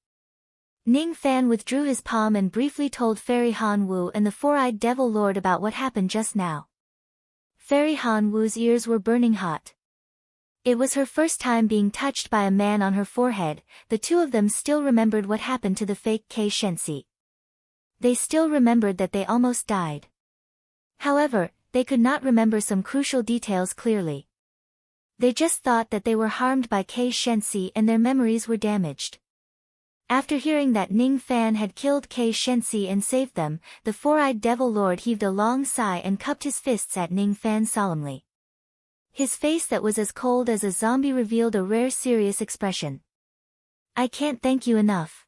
Ning Fan withdrew his palm and briefly told Fairy Han Wu and the four-eyed devil lord about what happened just now. Fairy Han Wu's ears were burning hot. It was her first time being touched by a man on her forehead. The two of them still remembered what happened to the fake Kei Shenxi. They still remembered that they almost died. However, they could not remember some crucial details clearly. They just thought that they were harmed by Kei Shenxi and their memories were damaged. After hearing that Ning Fan had killed Kei Shenxi and saved them, the four-eyed devil lord heaved a long sigh and cupped his fists at Ning Fan solemnly. His face that was as cold as a zombie revealed a rare serious expression. I can't thank you enough.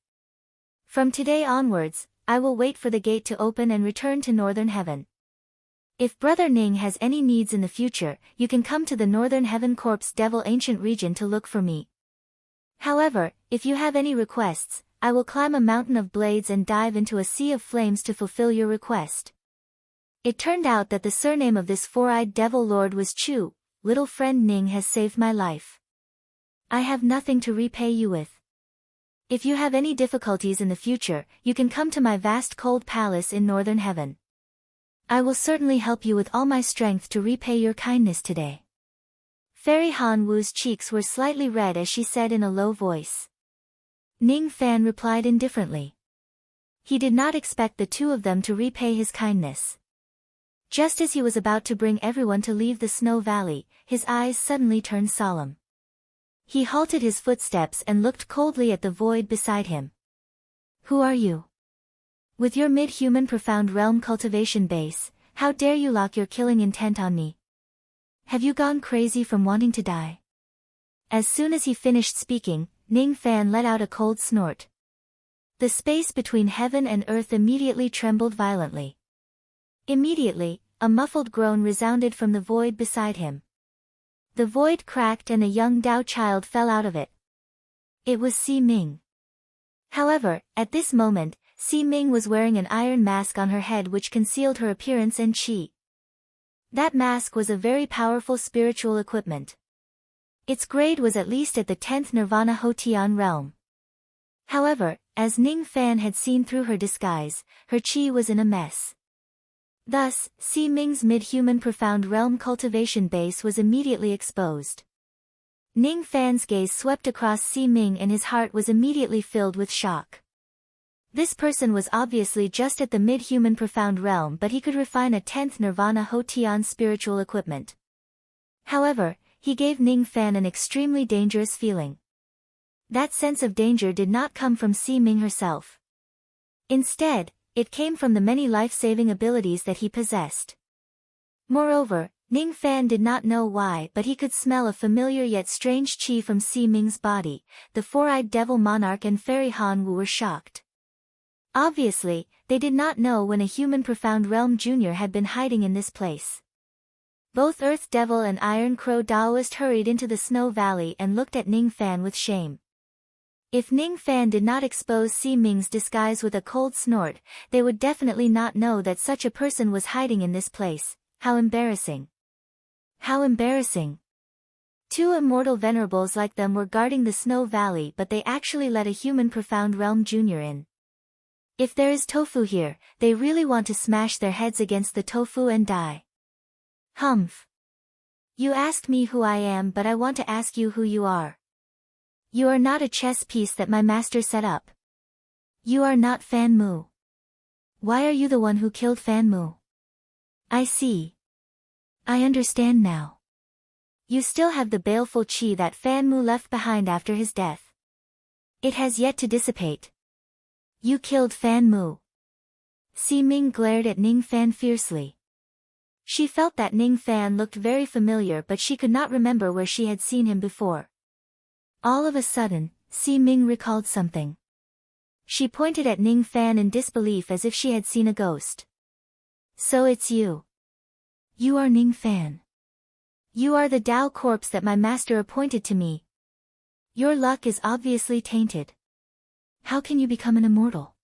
From today onwards, I will wait for the gate to open and return to Northern Heaven. If Brother Ning has any needs in the future, you can come to the Northern Heaven Corpse Devil Ancient Region to look for me. However, if you have any requests, I will climb a mountain of blades and dive into a sea of flames to fulfill your request. It turned out that the surname of this four-eyed devil lord was Chu. Little friend Ning has saved my life. I have nothing to repay you with. If you have any difficulties in the future, you can come to my vast cold palace in Northern Heaven. I will certainly help you with all my strength to repay your kindness today. Fairy Han Wu's cheeks were slightly red as she said in a low voice. Ning Fan replied indifferently. He did not expect the two of them to repay his kindness. Just as he was about to bring everyone to leave the Snow Valley, his eyes suddenly turned solemn. He halted his footsteps and looked coldly at the void beside him. Who are you? With your mid-human profound realm cultivation base, how dare you lock your killing intent on me? Have you gone crazy from wanting to die? As soon as he finished speaking, Ning Fan let out a cold snort. The space between heaven and earth immediately trembled violently. Immediately, a muffled groan resounded from the void beside him. The void cracked and a young Dao child fell out of it. It was Si Ming. However, at this moment, Si Ming was wearing an iron mask on her head which concealed her appearance and chi. That mask was a very powerful spiritual equipment. Its grade was at least at the 10th Nirvana Hotian realm. However, as Ning Fan had seen through her disguise, her chi was in a mess. Thus, Si Ming's mid-human profound realm cultivation base was immediately exposed. Ning Fan's gaze swept across Si Ming and his heart was immediately filled with shock. This person was obviously just at the mid-human profound realm, but he could refine a 10th Nirvana Hotian spiritual equipment. However, he gave Ning Fan an extremely dangerous feeling. That sense of danger did not come from Si Ming herself. Instead, it came from the many life-saving abilities that he possessed. Moreover, Ning Fan did not know why, but he could smell a familiar yet strange chi from Si Ming's body. The four-eyed devil monarch and Fairy Han Wu were shocked. Obviously, they did not know when a human profound realm junior had been hiding in this place. Both Earth Devil and Iron Crow Daoist hurried into the Snow Valley and looked at Ning Fan with shame. If Ning Fan did not expose Si Ming's disguise with a cold snort, they would definitely not know that such a person was hiding in this place. How embarrassing. How embarrassing. Two immortal venerables like them were guarding the Snow Valley, but they actually let a human profound realm junior in. If there is tofu here, they really want to smash their heads against the tofu and die. Humph. You asked me who I am, but I want to ask you who you are. You are not a chess piece that my master set up. You are not Fan Mu. Why are you the one who killed Fan Mu? I see. I understand now. You still have the baleful chi that Fan Mu left behind after his death. It has yet to dissipate. You killed Fan Mu. Si Ming glared at Ning Fan fiercely. She felt that Ning Fan looked very familiar, but she could not remember where she had seen him before. All of a sudden, Si Ming recalled something. She pointed at Ning Fan in disbelief as if she had seen a ghost. So it's you. You are Ning Fan. You are the Dao corpse that my master appointed to me. Your luck is obviously tainted. How can you become an immortal?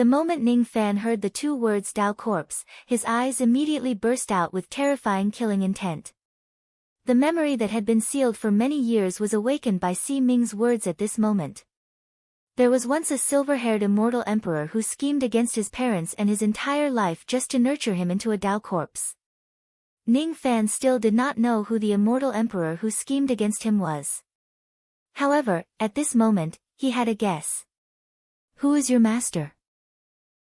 The moment Ning Fan heard the two words Dao corpse, his eyes immediately burst out with terrifying killing intent. The memory that had been sealed for many years was awakened by Si Ming's words at this moment. There was once a silver-haired immortal emperor who schemed against his parents and his entire life just to nurture him into a Dao corpse. Ning Fan still did not know who the immortal emperor who schemed against him was. However, at this moment, he had a guess. "Who is your master?"